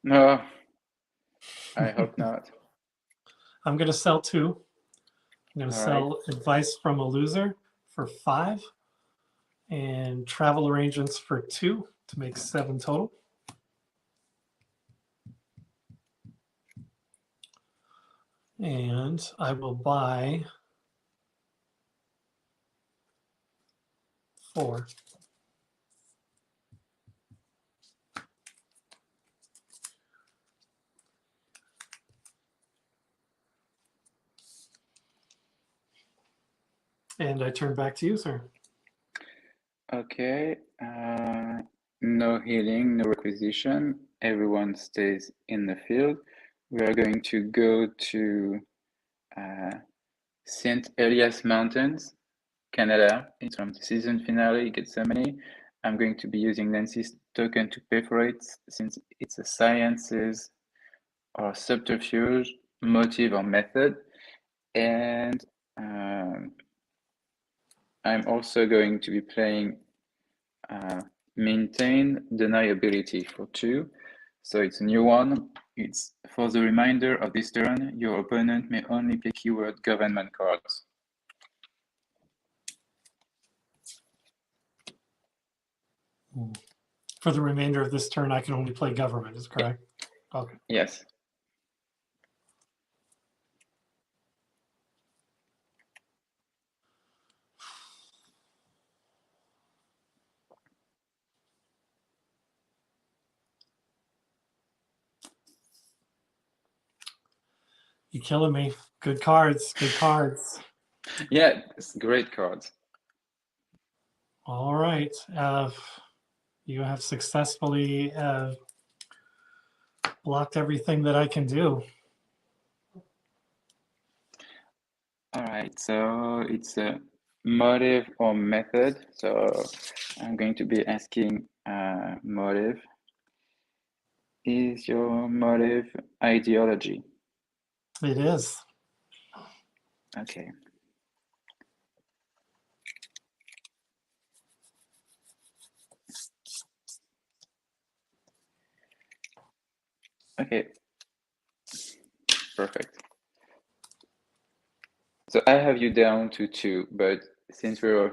No, I hope not. I'm going to sell 2. I'm going to All sell Advice from a Loser for 5 and Travel Arrangements for 2 to make 7 total. And I will buy 4. And I turn back to you, sir. Okay. No healing, no requisition. Everyone stays in the field. We are going to go to St. Elias Mountains, Canada. It's from the season finale, Gethsemane. I'm going to be using Nancy's token to pay for it since it's a sciences or subterfuge, motive or method. And I'm also going to be playing Maintain Deniability for 2. So it's a new one. It's for the remainder of this turn, your opponent may only play keyword government cards. For the remainder of this turn, I can only play government, is correct? Okay. Yes. You're killing me. Good cards, good cards. Yeah, it's great cards. All right. You have successfully blocked everything that I can do. All right, so it's a motive or method. So I'm going to be asking motive. Is your motive ideology? It is. Okay. Okay. Perfect. So I have you down to 2, but since we're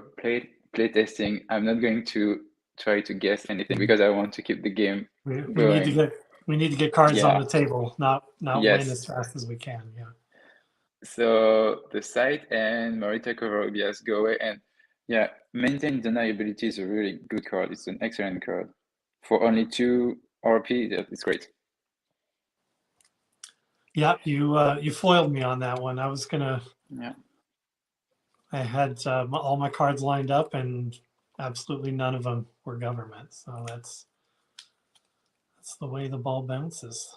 playtesting, I'm not going to try to guess anything because I want to keep the game We going. need to get cards Yeah. on the table, not Yes. win as fast as we can. Yeah. So the site and Morita Covarrubias go away, and yeah, maintain deniability is a really good card. It's an excellent card for only 2 RP. It's great. Yeah, you foiled me on that one. I was gonna. Yeah. I had all my cards lined up, and absolutely none of them were government. So that's the way the ball bounces.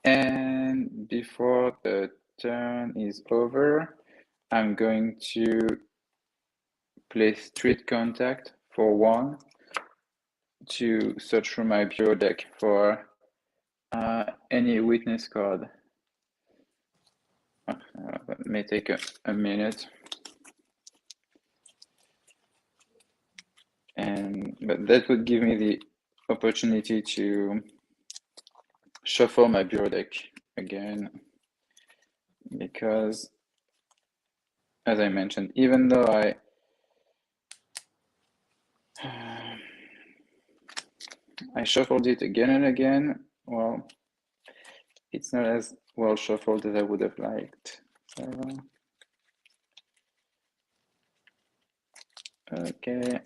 And before the turn is over, I'm going to play Street Contact for 1 to search through my bureau deck for any witness card. That may take a minute. But that would give me the opportunity to shuffle my bureau deck again, because as I mentioned, even though I shuffled it again and again, well, it's not as well shuffled as I would have liked. So, okay,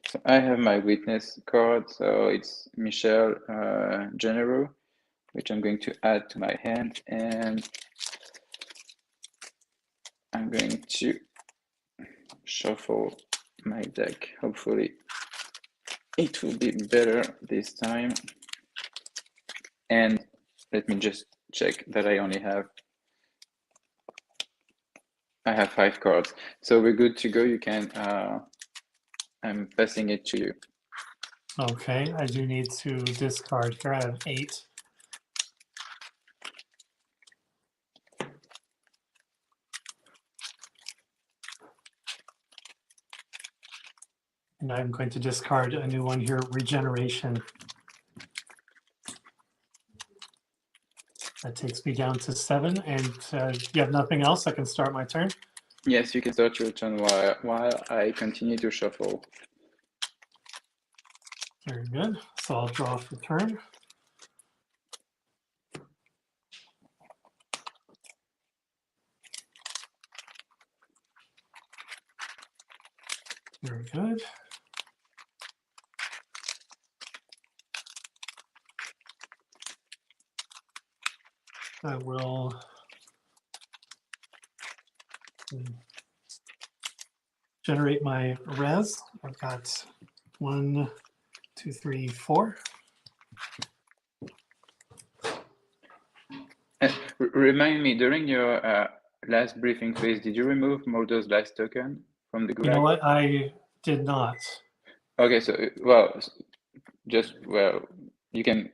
so I have my witness card, so it's Michel Genero, which I'm going to add to my hand, and I'm going to shuffle my deck. Hopefully it will be better this time. And let me just check that I have 5 cards. So we're good to go. You can, I'm passing it to you. Okay, I do need to discard here. I have 8. And I'm going to discard a new one here, Regeneration. That takes me down to 7, and you have nothing else? I can start my turn? Yes, you can start your turn while I continue to shuffle. Very good. So I'll draw for turn. Very good. I will generate my res. I've got 1, 2, 3, 4. Remind me, during your last briefing phase, did you remove Mulder's last token from the gulag? You know what? I did not. Okay, so, well, you can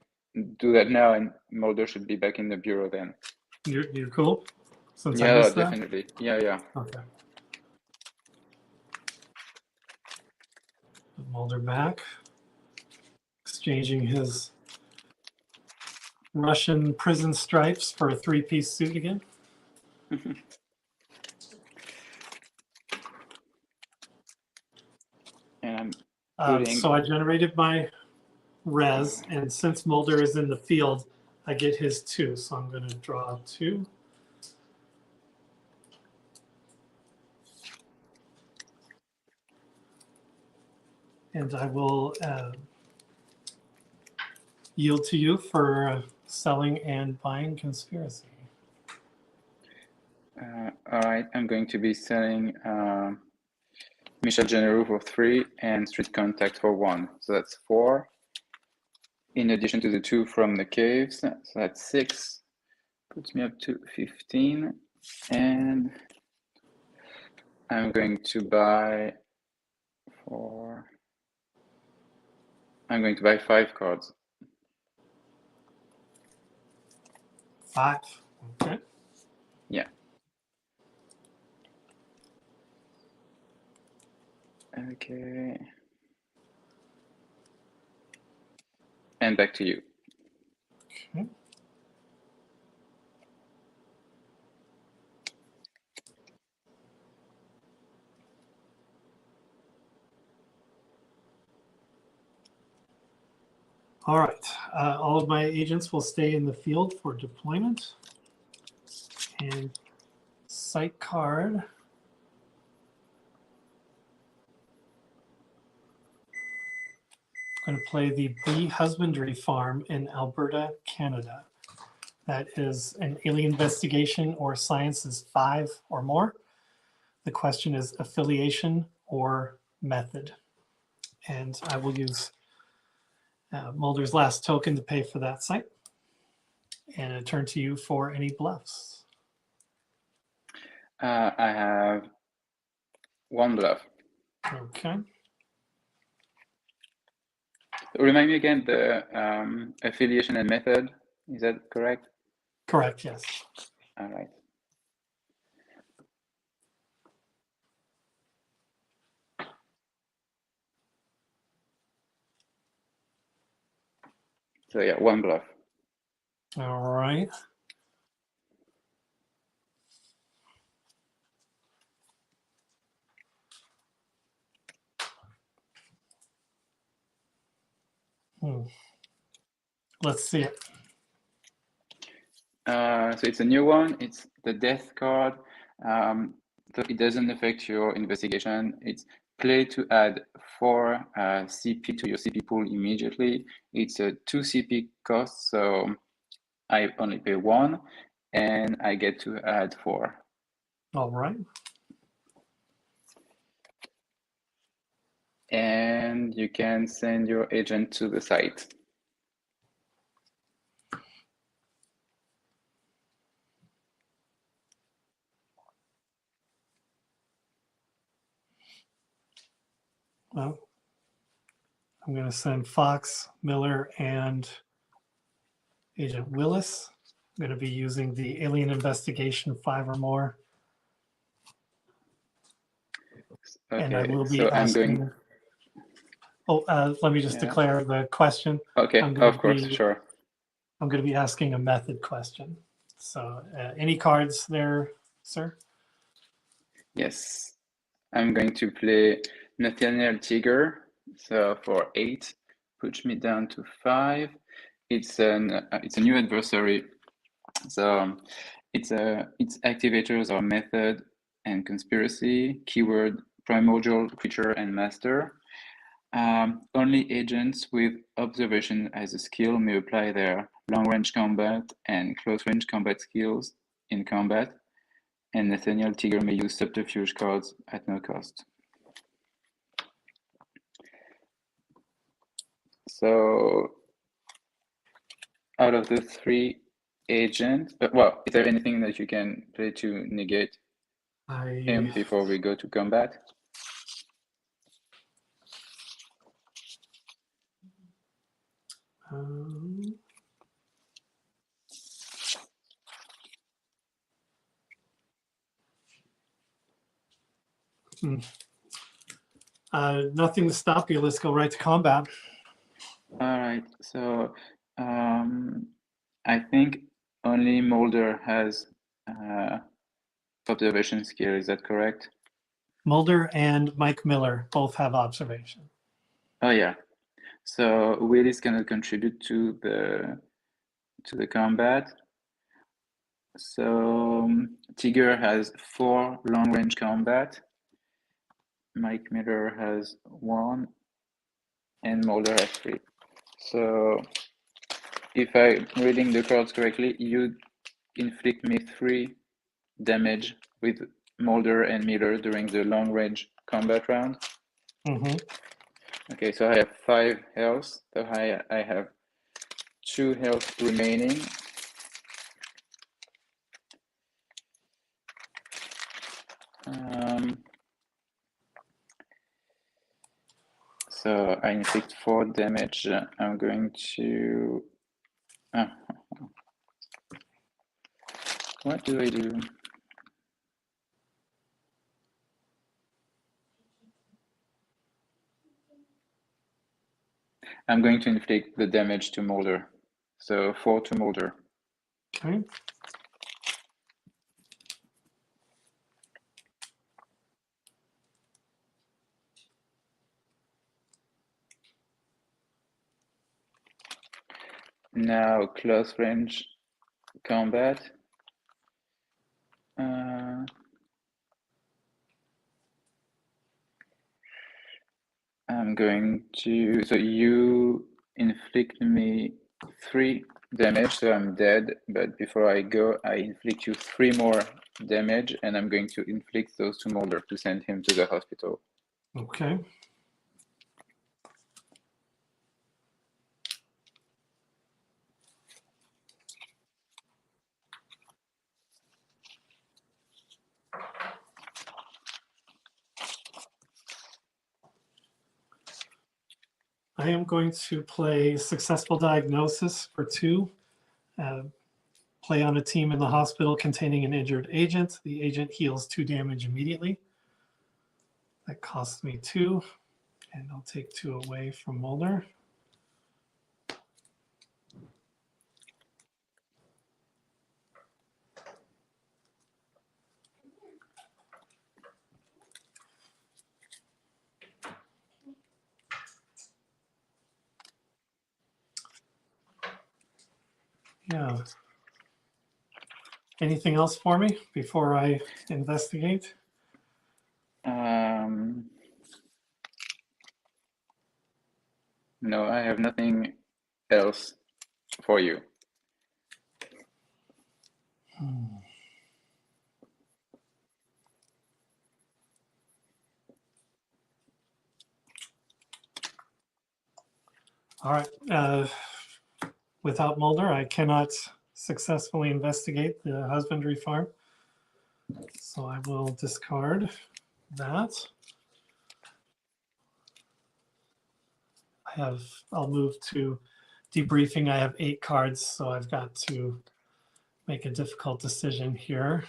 do that now, and Mulder should be back in the bureau then. You're cool? Since I Yeah, missed that? definitely. Yeah. Okay. Put Mulder back. Exchanging his Russian prison stripes for a 3-piece suit again. And I'm putting... So I generated my res, and since Mulder is in the field, I get his 2. So I'm going to draw 2. And I will yield to you for selling and buying Conspiracy. All right, I'm going to be selling Michel Genero for 3 and Street Contact for 1. So that's 4. In addition to the 2 from the caves, so that's 6. Puts me up to 15. And I'm going to buy I'm going to buy 5 cards. 5. Okay. Yeah. Okay. And back to you. Okay. All right. All of my agents will stay in the field for deployment. And site card. I'm going to play the Bee Husbandry Farm in Alberta, Canada. That is an alien investigation or sciences 5 or more. The question is affiliation or method. And I will use Mulder's last token to pay for that site. And I turn to you for any bluffs. I have 1 bluff. Okay. Remind me again the affiliation and method. Is that correct? Correct, yes. All right. So yeah, 1 bluff. All right. Let's see it. So it's a new one. It's the death card. So it doesn't affect your investigation. It's play to add 4 CP to your CP pool immediately. It's a 2 CP cost, so I only pay 1, and I get to add 4. All right. And you can send your agent to the site. Well, I'm going to send Fox, Miller, and Agent Willis. I'm going to be using the alien investigation 5 or more. Okay, And I will be so asking. Let me just declare the question. Okay, of course, sure. I'm going to be asking a method question. So any cards there, sir? Yes. I'm going to play Nathaniel Tiger. So for 8, push me down to 5. It's a new adversary. So its activators are method and conspiracy, keyword primordial creature and master. Only agents with observation as a skill may apply their long-range combat and close-range combat skills in combat, and Nathaniel Tiger may use subterfuge cards at no cost. So, out of the 3 agents, well, is there anything that you can play to negate him before we go to combat? Nothing to stop you. Let's go right to combat. All right. So I think only Mulder has observation skill. Is that correct? Mulder and Mike Miller both have observation. Oh yeah. So Willis cannot contribute to the combat. So Tiger has 4 long-range combat. Mike Miller has 1, and Mulder has 3. So if I'm reading the cards correctly, you inflict me 3 damage with Mulder and Miller during the long-range combat round. Mm-hmm. Okay, so I have 5 health. So I have 2 health remaining. So I inflict 4 damage. I'm going to. What do I do? I'm going to inflict the damage to Mulder. So 4 to Mulder. Okay. Now close range combat. going to, so you inflict me 3 damage, so I'm dead, but before I go, I inflict you 3 more damage, and I'm going to inflict those to Mulder to send him to the hospital. Okay. I am going to play Successful Diagnosis for 2. Play on a team in the hospital containing an injured agent. The agent heals 2 damage immediately. That costs me 2, and I'll take 2 away from Mulder. Yeah. Anything else for me before I investigate? No, I have nothing else for you. All right. Without Mulder, I cannot successfully investigate the husbandry farm. So I will discard that. I'll move to debriefing. I have 8 cards, so I've got to make a difficult decision here.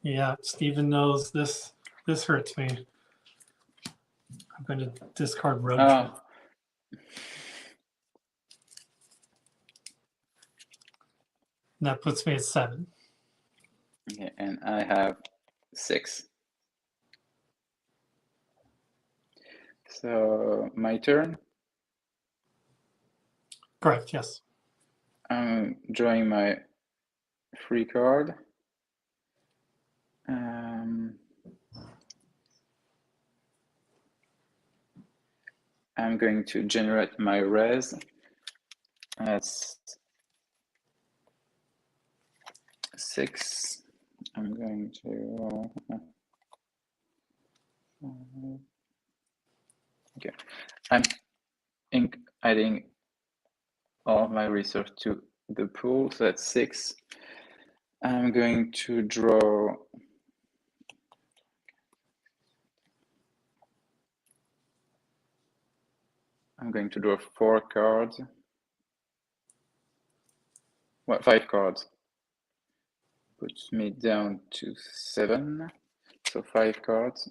Yeah, Stephen knows this. This hurts me. I'm going to discard road trip. And that puts me at 7. Okay, and I have 6. So my turn. Correct, yes. I'm drawing my free card. I'm going to generate my res. That's 6. I'm going to okay. I'm adding all my resource to the pool, so that's 6. I'm going to draw I'm going to draw 4 cards. Well, 5 cards. Puts me down to 7. So 5 cards.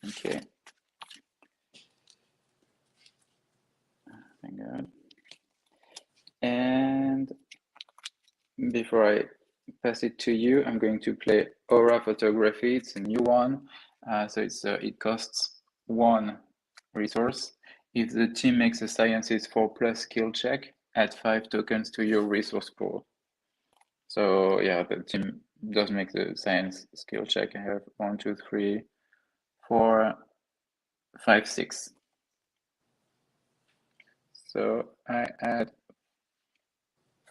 Okay. Thank God. And before I pass it to you, I'm going to play Aura Photography. It's a new one. So it costs 1 resource. If the team makes a Sciences 4+ skill check, add 5 tokens to your resource pool. So yeah, the team does make the science skill check. I have 1, 2, 3, 4, 5, 6. So I add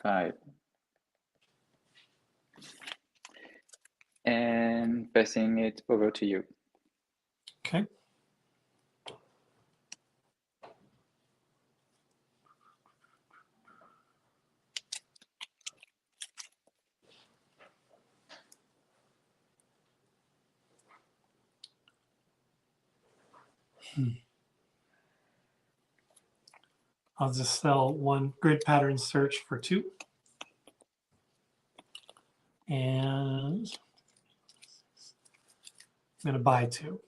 5. And passing it over to you. Okay. I'll just sell 1 grid pattern search for 2. And I'm going to buy 2.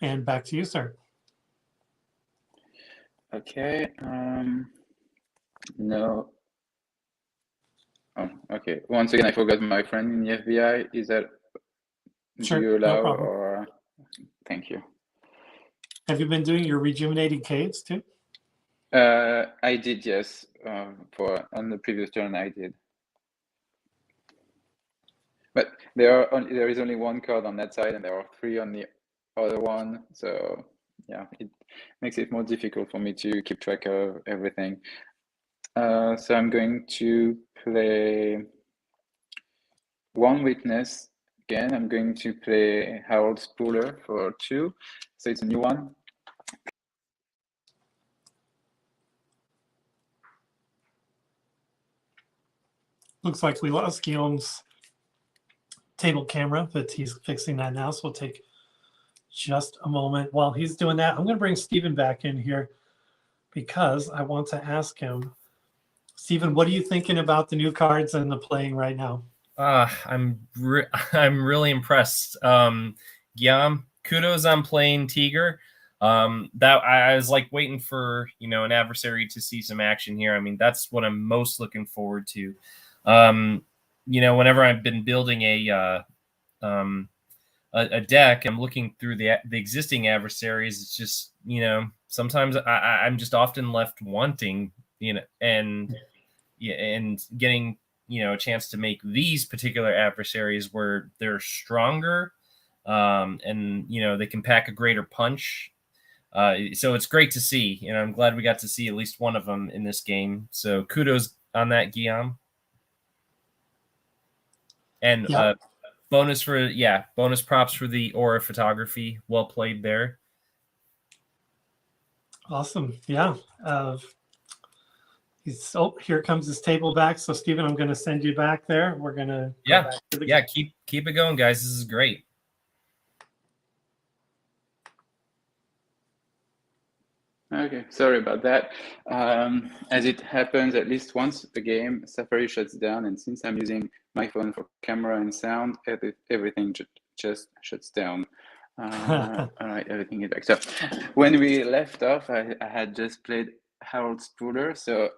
And back to you, sir. Okay. No. Oh, okay. Once again, I forgot my friend in the FBI. Is that, Sure, do you no allow problem. or? Thank you. Have you been doing your rejuvenating caves too? I did, yes. On the previous turn, I did. But there is only one card on that side, and there are 3 on the other one. So yeah, it makes it more difficult for me to keep track of everything. So I'm going to play 1 witness. Again, I'm going to play Harold Spooler for 2. So it's a new one. Looks like we lost Guillaume's table camera, but he's fixing that now. So we'll take just a moment. While he's doing that, I'm going to bring Stephen back in here because I want to ask him, Stephen, what are you thinking about the new cards and the playing right now? I'm really impressed. Guillaume, kudos on playing Tiger. That I was like waiting for an adversary to see some action here. I mean, that's what I'm most looking forward to. Whenever I've been building a deck, I'm looking through the existing adversaries. It's just sometimes I'm just often left wanting and getting a chance to make these particular adversaries where they're stronger, and they can pack a greater punch. So it's great to see, and I'm glad we got to see at least one of them in this game. So kudos on that, Guillaume. And Yep. bonus props for the aura photography. Well played there. Awesome. Yeah. Here comes his table back. So Stephen, I'm going to send you back there. We're going to go back to the game. Keep it going, guys. This is great. Okay, sorry about that. As it happens at least once a game, Safari shuts down, and since I'm using my phone for camera and sound, everything just shuts down. All right, everything is back. So when we left off, I had just played Harold Spooler, so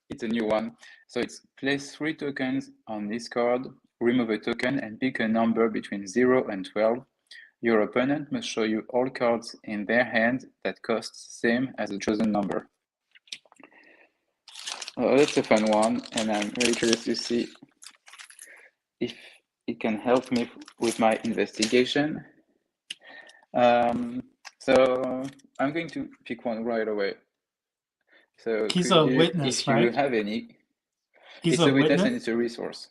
it's a new one. So it's place 3 tokens on this card, remove a token, and pick a number between 0 and 12. Your opponent must show you all cards in their hand that cost the same as the chosen number. Oh, that's a fun one, and I'm really curious to see if it can help me with my investigation. So I'm going to pick one right away. So He's a witness, if right? you have any, He's it's a a witness witness? and it's a resource.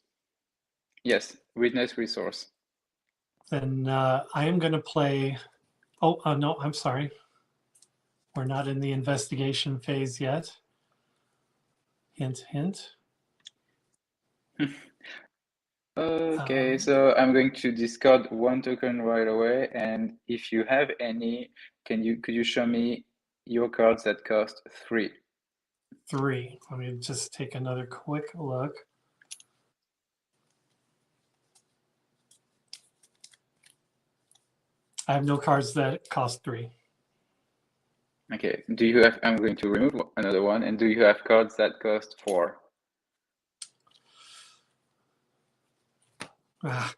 Yes, witness resource. Then I am going to play. Oh, no, I'm sorry. We're not in the investigation phase yet. Hint, hint. Okay, so I'm going to discard 1 token right away, and if you have any, could you show me your cards that cost 3? 3. Let me just take another quick look. I have no cards that cost 3. Okay, do you have? I'm going to remove another one, and do you have cards that cost 4? Yeah,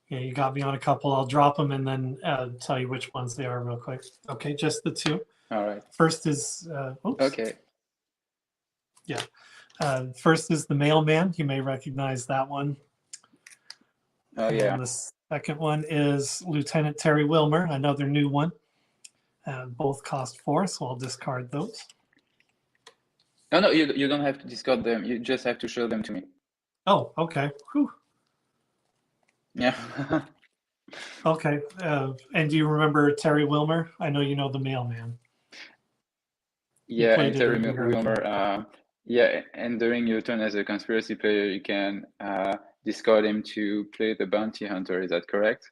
you got me on a couple. I'll drop them and then tell you which ones they are real quick. Okay, just the 2. All right. First is, oops. Okay. Yeah. First is the mailman. You may recognize that one. Oh, yeah. And the second one is Lieutenant Terry Wilmer, another new one. Both cost 4, so I'll discard those. No, you don't have to discard them. You just have to show them to me. Oh, okay. Whew. Yeah. Okay. And do you remember Terry Wilmer? I know you know the mailman. Yeah, and Terry in your Wilmer. Yeah, and during your turn as a conspiracy player, you can discard him to play the bounty hunter. Is that correct?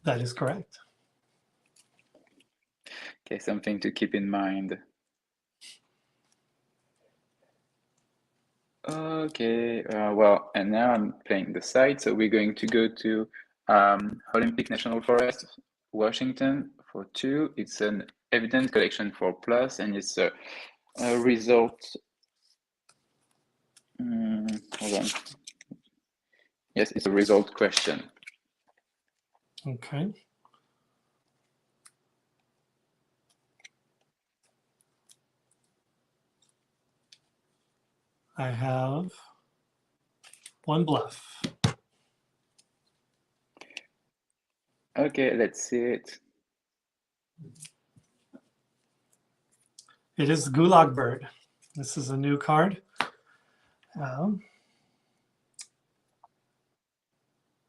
That is correct. Okay, something to keep in mind. Okay, well, and now I'm playing the site, so we're going to go to Olympic National Forest, Washington, for 2. It's an evidence collection for plus, and it's a result. Hold on. Yes, it's a result question. Okay. I have 1 bluff. Okay, let's see it. It is the Gulag Bird. This is a new card.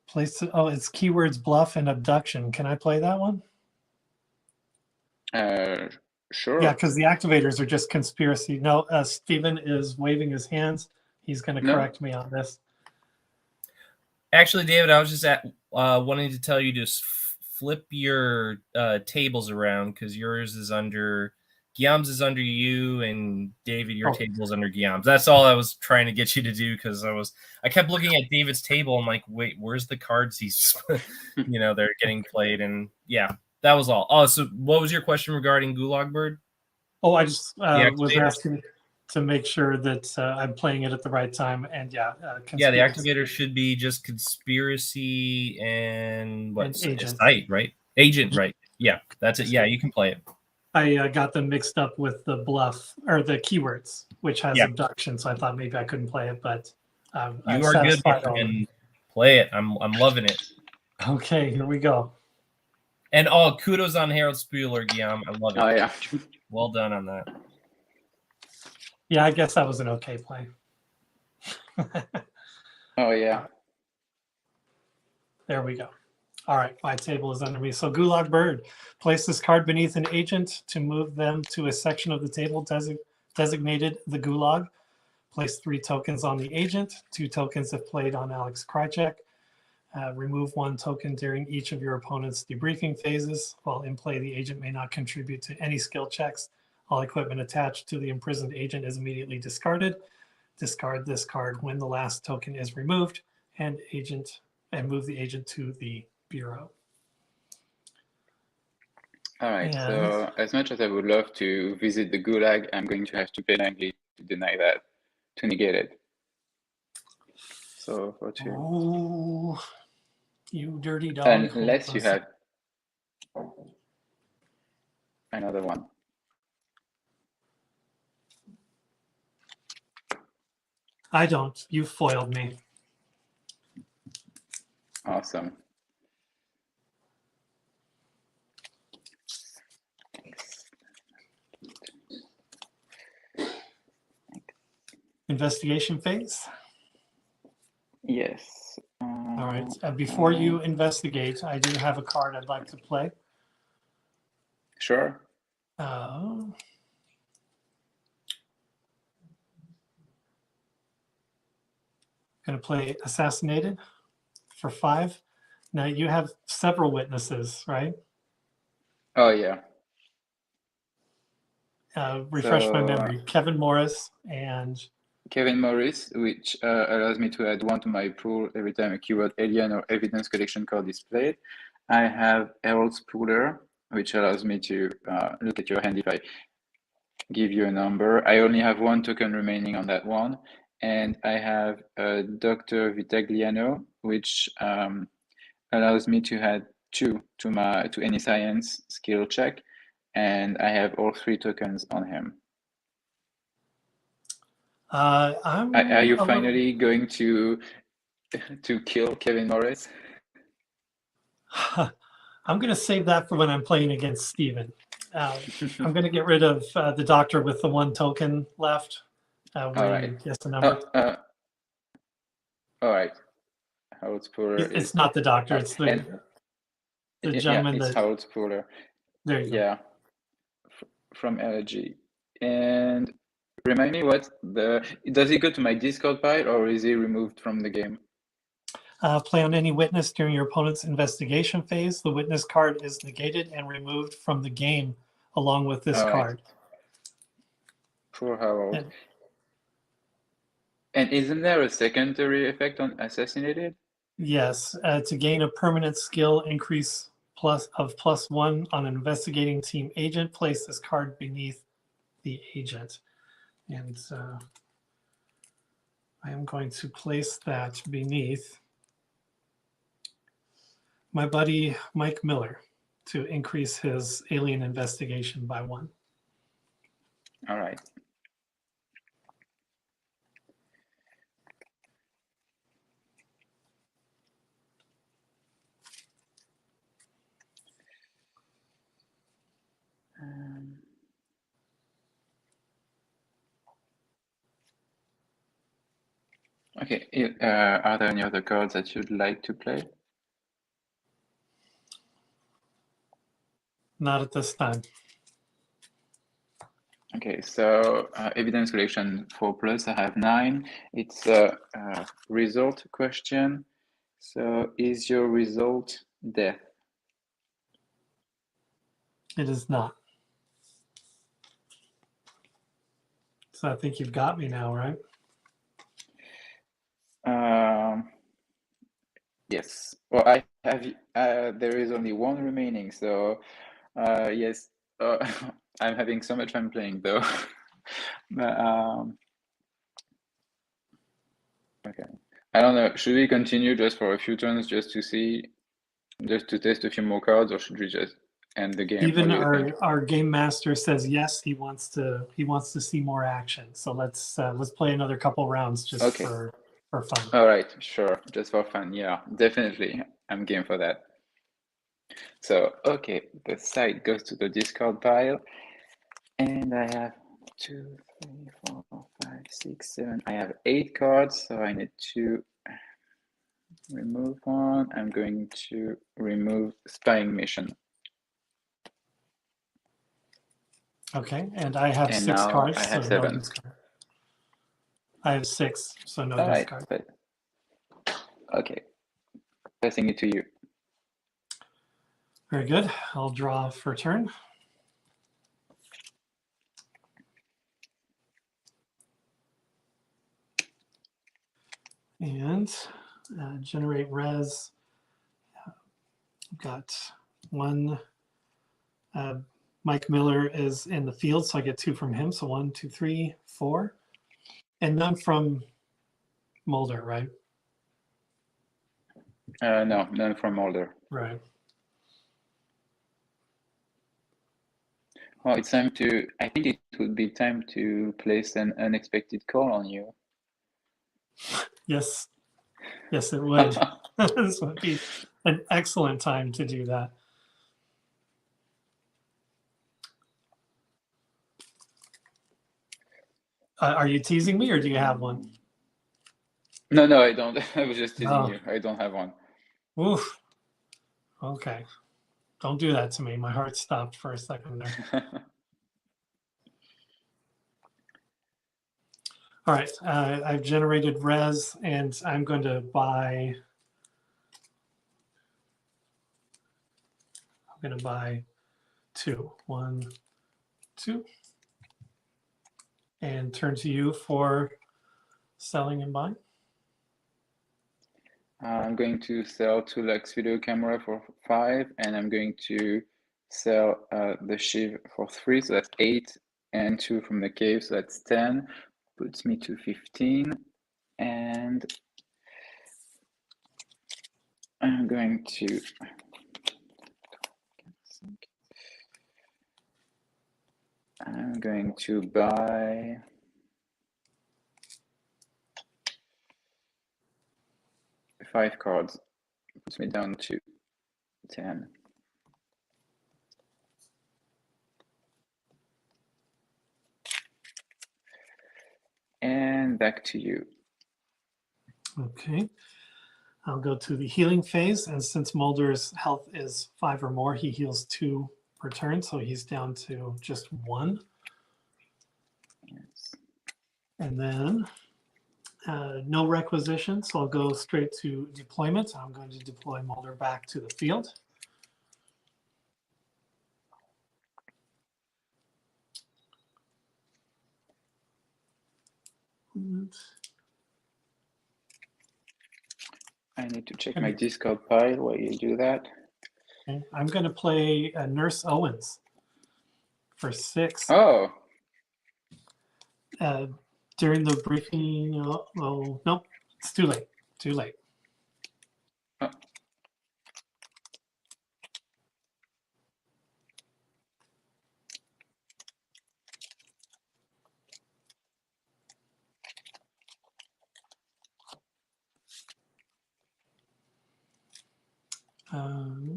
Place it, oh, it's keywords bluff and abduction. Can I play that one? Sure. Yeah, because the activators are just conspiracy. No, Stephen is waving his hands. He's going to correct me on this. Actually, David, I was just wanting to tell you to flip your tables around, because yours is under Guillaume's is under you, and David, your table is under Guillaume's. That's all I was trying to get you to do, because I kept looking at David's table. I'm like, wait, where's the cards he's they're getting played? And yeah, that was all. Oh, so what was your question regarding Gulag Bird? Oh, I just was asking to make sure that I'm playing it at the right time. And yeah, the activator should be just conspiracy and what's site, right? Agent, right? Yeah, that's it. Yeah, you can play it. I got them mixed up with the bluff or the keywords, which has abduction. So I thought maybe I couldn't play it, but you are good, and play it. I'm loving it. Okay, here we go. And kudos on Harold Spuler, Guillaume. I love it. Oh yeah, well done on that. Yeah, I guess that was an okay play. Oh yeah. There we go. All right, my table is under me. So Gulag Bird, place this card beneath an agent to move them to a section of the table designated the Gulag. Place 3 tokens on the agent, 2 tokens if played on Alex Krychek. Remove 1 token during each of your opponent's debriefing phases. While in play, the agent may not contribute to any skill checks. All equipment attached to the imprisoned agent is immediately discarded. Discard this card when the last token is removed, and move the agent to the bureau. All right. So as much as I would love to visit the Gulag, I'm going to have to penally deny that, to negate it. So for 2. Oh, you dirty dog. Unless you have another one. I don't. You foiled me. Awesome. Investigation phase? Yes. All right. Before you investigate, I do have a card I'd like to play. Sure. Going to play Assassinated for 5. Now you have several witnesses, right? Oh yeah. Refresh my memory. Kevin Morris and Kevin Morris, which allows me to add 1 to my pool every time a keyword alien or evidence collection card is played. I have Harold Spuler, which allows me to look at your hand if I give you a number. I only have 1 token remaining on that one. And I have Dr. Vitagliano, which allows me to add 2 to any science skill check. And I have all 3 tokens on him. Are you finally going to kill Kevin Morris? I'm going to save that for when I'm playing against Stephen. I'm going to get rid of the doctor with the 1 token left. All right. Guess the number. All right. Harold Spuler. It's not the doctor. It's the gentleman. Yeah, it's Harold Spuler. There you go. Yeah. From LG. And remind me does he go to my Discord pile or is he removed from the game? Play on any witness during your opponent's investigation phase. The witness card is negated and removed from the game along with this card. Poor Harold. And isn't there a secondary effect on Assassinated? Yes. To gain a permanent skill, increase +1 on an investigating team agent. Place this card beneath the agent. And I am going to place that beneath my buddy Mike Miller to increase his alien investigation by 1. All right. Okay. Are there any other cards that you'd like to play? Not at this time. Okay, so evidence collection 4+, I have 9. It's a result question. So is your result death? It is not. So I think you've got me now, right? Yes. Well, I have. There is only 1 remaining, so yes. I'm having so much fun playing though. But, okay. I don't know. Should we continue just for a few turns just to see, just to test a few more cards, or should we just end the game? Even What do you think? our game master says yes. He wants to see more action. So let's play another couple rounds just Okay. for fun. All right, sure. Just for fun. Yeah, definitely. I'm game for that. So, okay, the side goes to the discard pile. And I have 2, 3, 4, 5, 6, 7. I have 8 cards, so I need to remove 1. I'm going to remove Spying Mission. Okay, and I have And 6 now cards, I have so 7. no discard. I have 6, so no All right, discard. but okay. Passing it to you. Very good. I'll draw for turn. And generate res. I've got 1. Mike Miller is in the field, so I get 2 from him. So 1, 2, 3, 4. And none from Mulder, right? No, none from Mulder. Right. Well, it's time to, I think it would be time to place an unexpected call on you. Yes. Yes, it would. This would be an excellent time to do that. Are you teasing me, or do you have one? No, I don't. I was just teasing Oh. you. I don't have one. Oof. Okay. Don't do that to me. My heart stopped for a second there. All right. I've generated res, and I'm going to buy. I'm going to buy 2. 1, 2. And turn to you for selling and buying. I'm going to sell 2 Lux video camera for 5, and I'm going to sell the Shiv for 3, so that's 8, and 2 from the cave, so that's 10, puts me to 15, and I'm going to buy 5 cards, puts me down to 10. And back to you. Okay. I'll go to the healing phase, and since Mulder's health is 5 or more, he heals 2 per turn, so he's down to just 1. Yes. And then no requisition, so I'll go straight to deployment. I'm going to deploy Mulder back to the field. I need to check my discard pile while you do that. Okay. I'm going to play Nurse Owens for 6. Oh, During the briefing, oh, nope, it's too late. Too late. oh.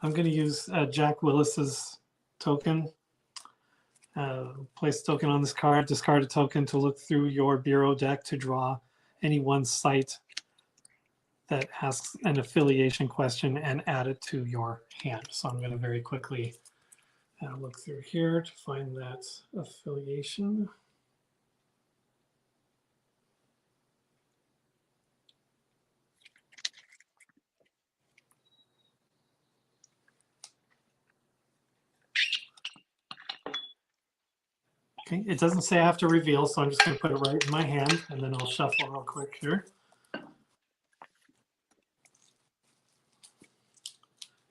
I'm going to use Jack Willis's token. Place a token on this card, discard a token to look through your bureau deck to draw any one site that asks an affiliation question and add it to your hand. So I'm going to very quickly look through here to find that affiliation. Okay, it doesn't say I have to reveal, so I'm just going to put it right in my hand, and then I'll shuffle real quick here.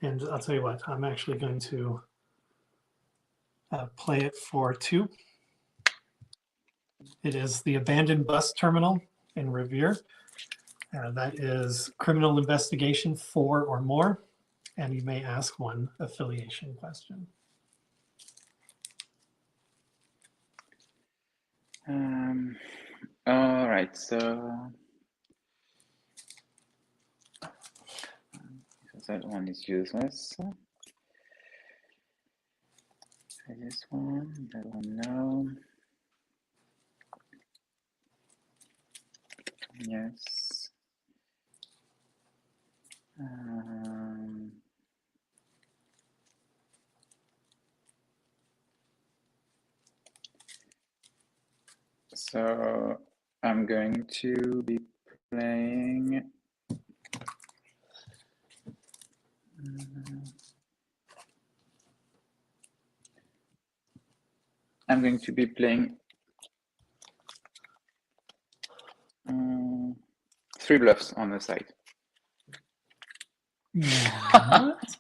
And I'll tell you what, I'm actually going to play it for 2. It is the abandoned bus terminal in Revere. That is criminal investigation 4 or more, and you may ask one affiliation question. All right, so that one is useless. This one, that one, no. Yes. So I'm going to be playing. I'm going to be playing 3 bluffs on the side. What?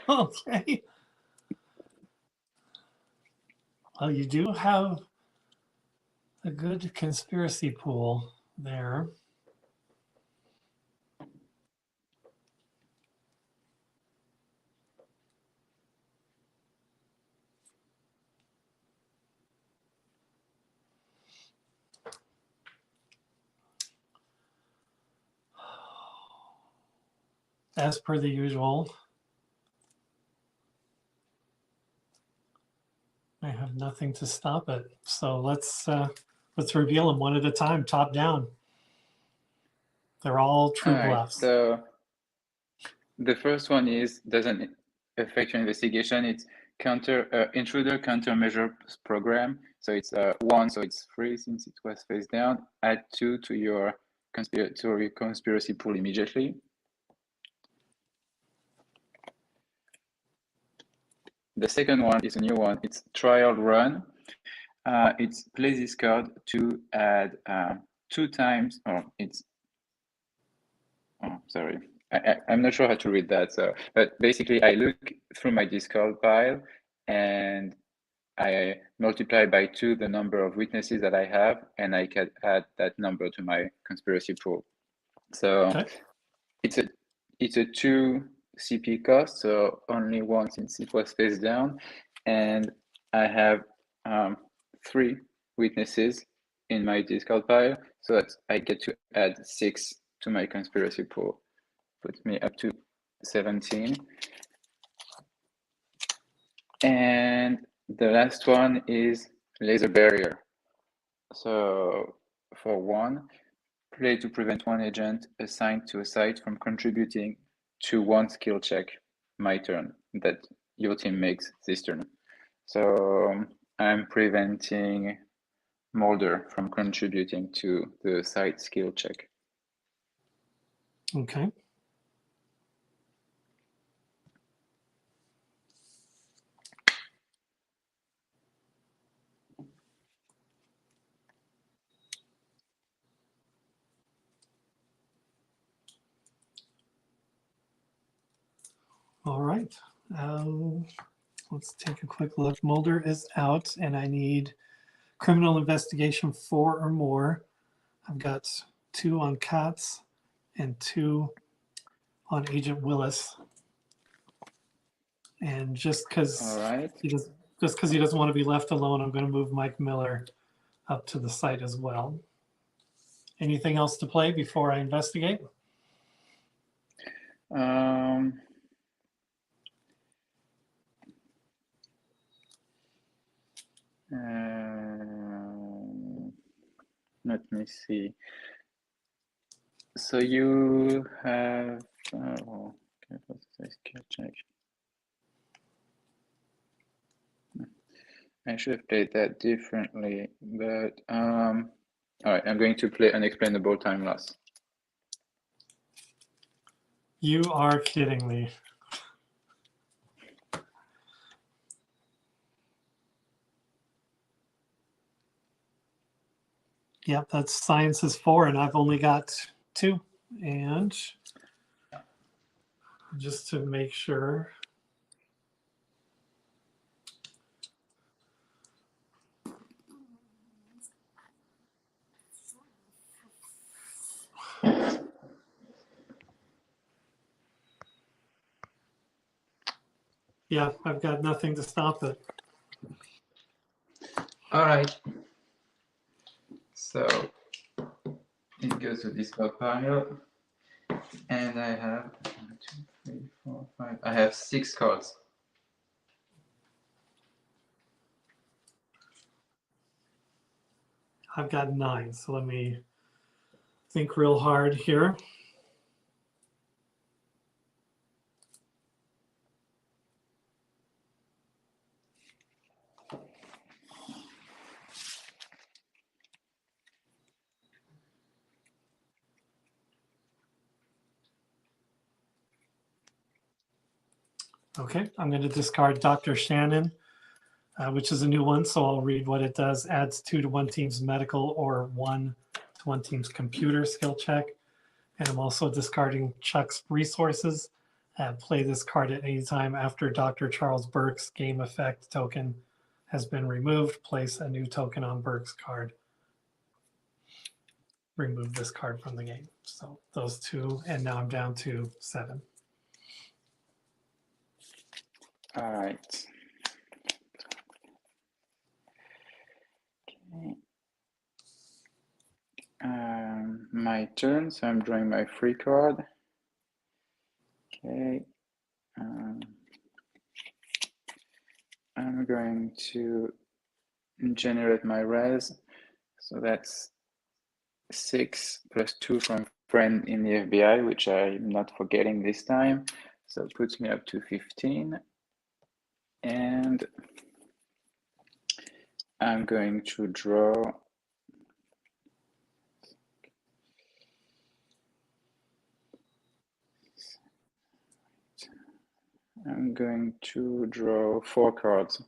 Okay. Well, you do have a good conspiracy pool there. As per the usual, I have nothing to stop it. So let's reveal them one at a time, top down. They're all true All right, bluffs. so the first one doesn't affect your investigation. It's intruder countermeasure program. So it's 1, so it's free since it was face down. Add 2 to your conspiracy pool immediately. The second one is a new one. It's trial run. It's play this card to add 2 times. Sorry. I'm not sure how to read that. So, but basically, I look through my discard pile and I multiply by 2 the number of witnesses that I have, and I can add that number to my conspiracy pool. So Okay. it's a 2 CP cost, so only 1 since it was face down, and I have 3 witnesses in my discard pile, so that I get to add 6 to my conspiracy pool. Puts me up to 17. And the last one is laser barrier. So for 1, play to prevent 1 agent assigned to a site from contributing to 1 skill check, my turn, that your team makes this turn. So I'm preventing Mulder from contributing to the site skill check. Okay. All right. Let's take a quick look. Mulder is out, and I need criminal investigation 4 or more. I've got 2 on Katz and 2 on Agent Willis. And just because All right. he doesn't want to be left alone, I'm going to move Mike Miller up to the site as well. Anything else to play before I investigate? Let me see. So you have. Okay, what's this? Check. I should have played that differently, but all right. I'm going to play unexplainable time loss. You are kidding me. Yep, that's science is 4, and I've only got 2. And just to make sure. Yeah, I've got nothing to stop it. All right. So it goes to this pile, and I have 1, 2, 3, 4, 5. I have 6 cards. I've got 9, so let me think real hard here. Okay, I'm going to discard Dr. Shannon, which is a new one, so I'll read what it does. Adds 2 to one team's medical or 1 to one team's computer skill check. And I'm also discarding Chuck's resources. Play this card at any time after Dr. Charles Burke's game effect token has been removed. Place a new token on Burke's card. Remove this card from the game. So those 2, and now I'm down to 7. All right. Okay. My turn, so I'm drawing my free card. Okay. I'm going to generate my res. So that's 6 plus 2 from friend in the FBI, which I'm not forgetting this time. So it puts me up to 15. And I'm going to draw I'm going to draw 4 cards.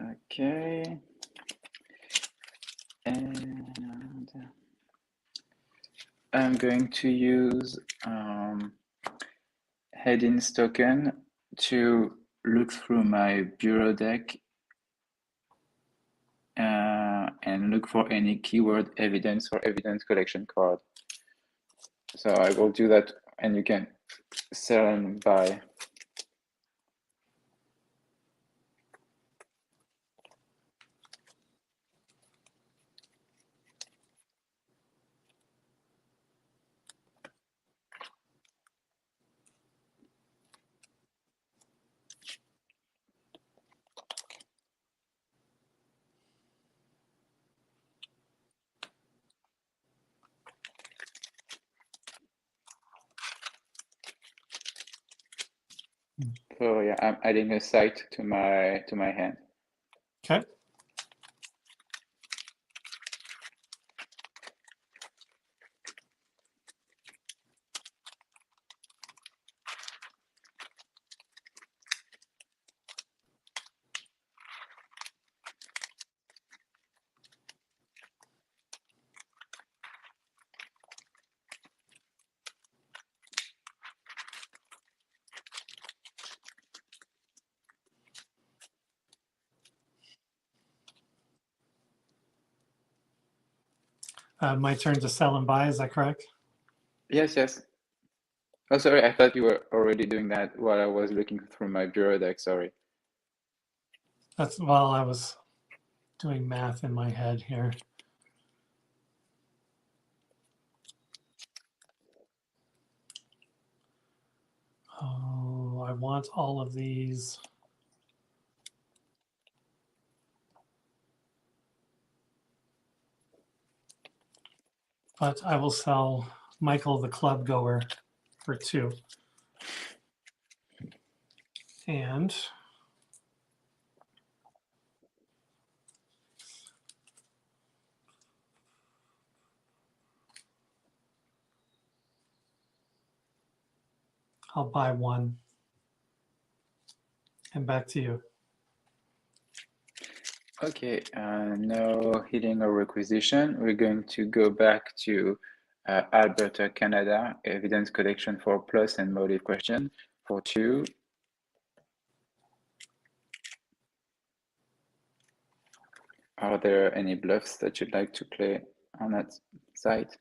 Okay. And I'm going to use Heading's token to look through my bureau deck and look for any keyword evidence or evidence collection card. So I will do that, and you can sell and buy. So yeah, I'm adding a site to my hand. Okay. My turn to sell and buy, is that correct? Yes, yes. Oh, sorry, I thought you were already doing that while I was looking through my bureau deck. Sorry. That's while I was doing math in my head here. Oh, I want all of these. But I will sell Michael the club goer for 2. And I'll buy 1. And back to you. Okay, no hitting or requisition. We're going to go back to Alberta, Canada, evidence collection for plus and motive question for 2. Are there any bluffs that you'd like to play on that site?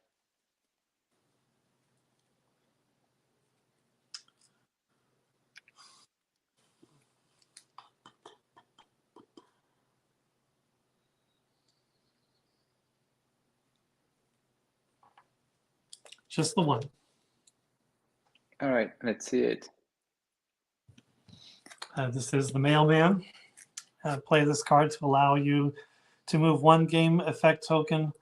Just the 1. All right, let's see it. This is the mailman. Play this card to allow you to move 1 game effect token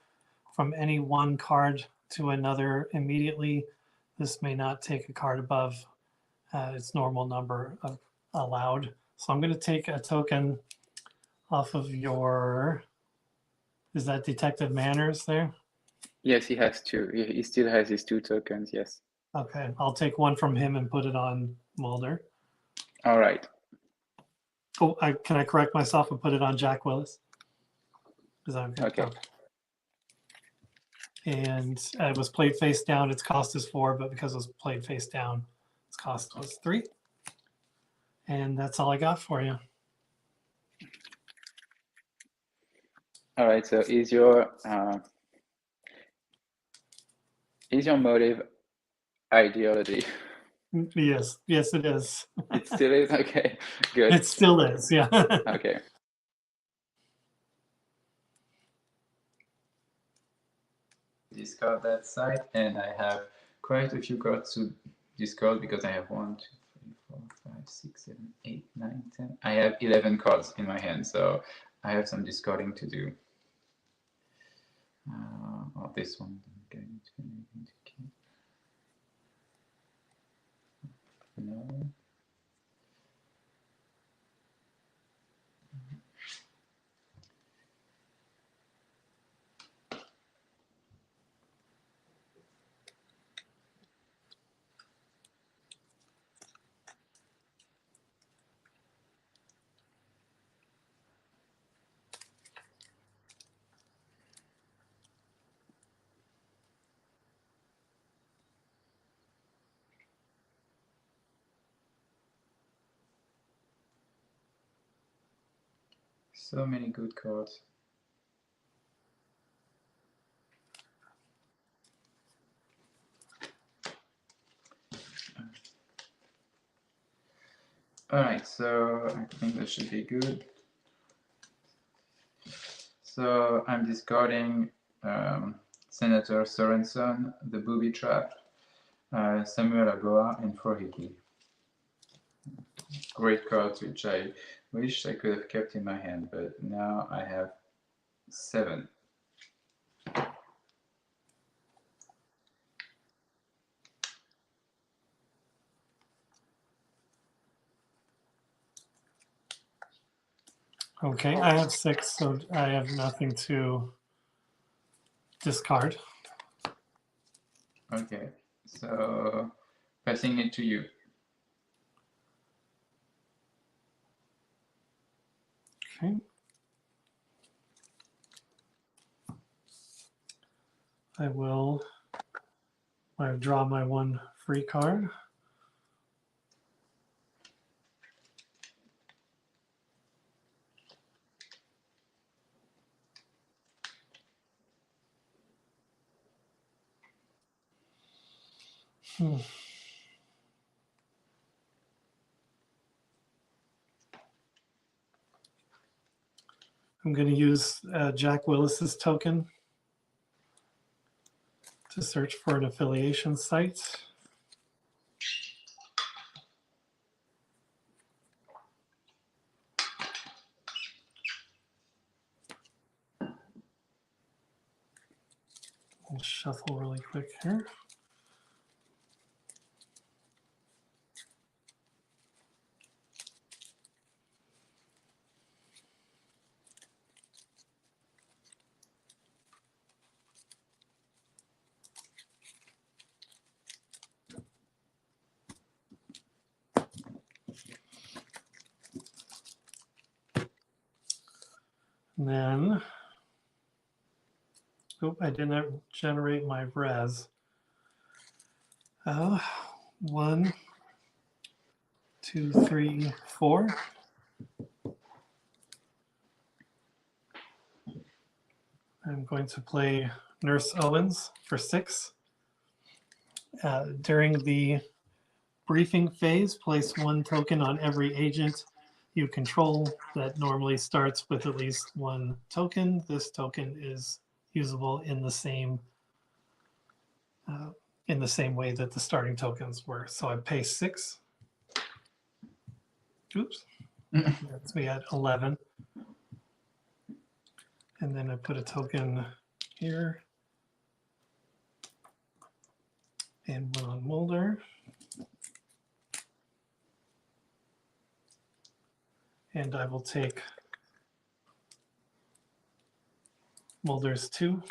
from any 1 card to another immediately. This may not take a card above its normal number of allowed. So I'm going to take a token off of your, is that Detective Manners there? Yes, he has 2. He still has his 2 tokens, yes. Okay, I'll take 1 from him and put it on Mulder. All right. Oh, can I correct myself and put it on Jack Willis? Is that okay? Okay. And it was played face down. Its cost is 4, but because it was played face down, its cost was 3. And that's all I got for you. All right, so is your motive ideology? Yes, it is. It still is? Okay, good. It still is, yeah. Okay. Discard that site, and I have quite a few cards to discard because I have 1, 2, 3, 4, 5, 6, 7, 8, 9, 10. I have 11 cards in my hand, so I have some discarding to do. Oh, this one I'm going to keep. No. So many good cards. Alright, so I think that should be good. So I'm discarding Senator Sorensen, the Booby Trap, Samuel Agoa, and Frohiki. Great cards, which I wish I could have kept in my hand, but now I have 7. Okay, I have 6, so I have nothing to discard. Okay, so passing it to you. Okay. I draw my 1 free card. Hmm. I'm going to use Jack Willis's token to search for an affiliation site. I'll shuffle really quick here. And then, oh, I didn't generate my res. 1, 2, 3, 4. I'm going to play Nurse Owens for 6. During the briefing phase, place 1 token on every agent you control that normally starts with at least 1 token. This token is usable in the same way that the starting tokens were. So I pay 6. Oops. That's me at 11. And then I put a token here and 1 on Mulder. And I will take Mulder's 2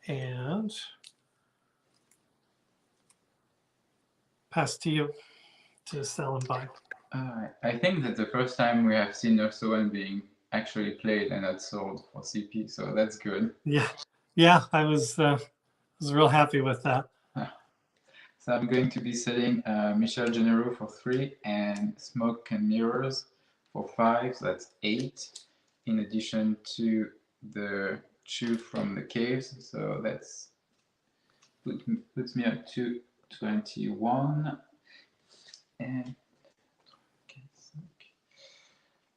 and pass to you to sell and buy. I think that's the first time we have seen Nurse Owen being actually played and not sold for CP, so that's good. Yeah, I was real happy with that. So I'm going to be selling Michel Genero for 3 and Smoke and Mirrors for 5, so that's 8, in addition to the Chew from the Caves, so that's puts me up to 21. And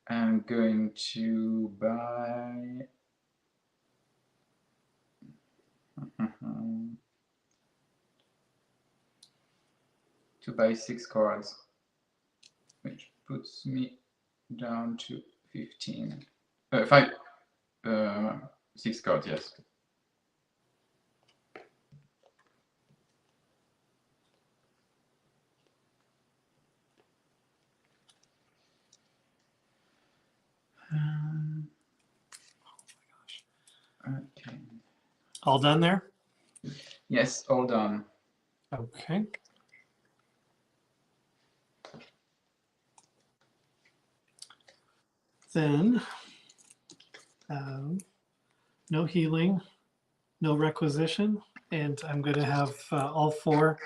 I'm going to buy to buy 6 cards, which puts me down to 15. 5, 6 cards, yes. Okay. All done there? Yes, all done. Okay. Then, no healing, no requisition, and I'm going to have all 4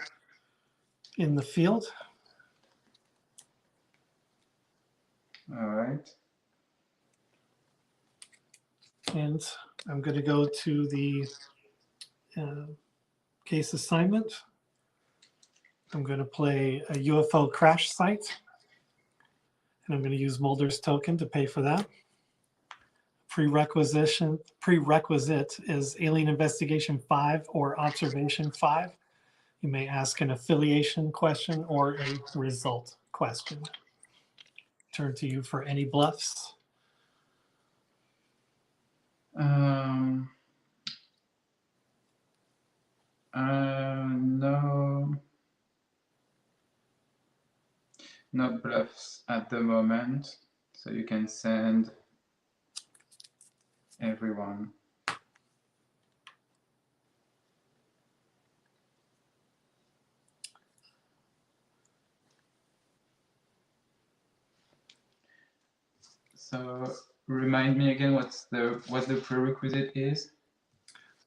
in the field. All right. And I'm going to go to the case assignment. I'm going to play a UFO crash site. And I'm going to use Mulder's token to pay for that. Prerequisite is Alien Investigation 5 or Observation 5. You may ask an affiliation question or a result question. Turn to you for any bluffs. No bluffs at the moment, so you can send everyone. So remind me again what the prerequisite is.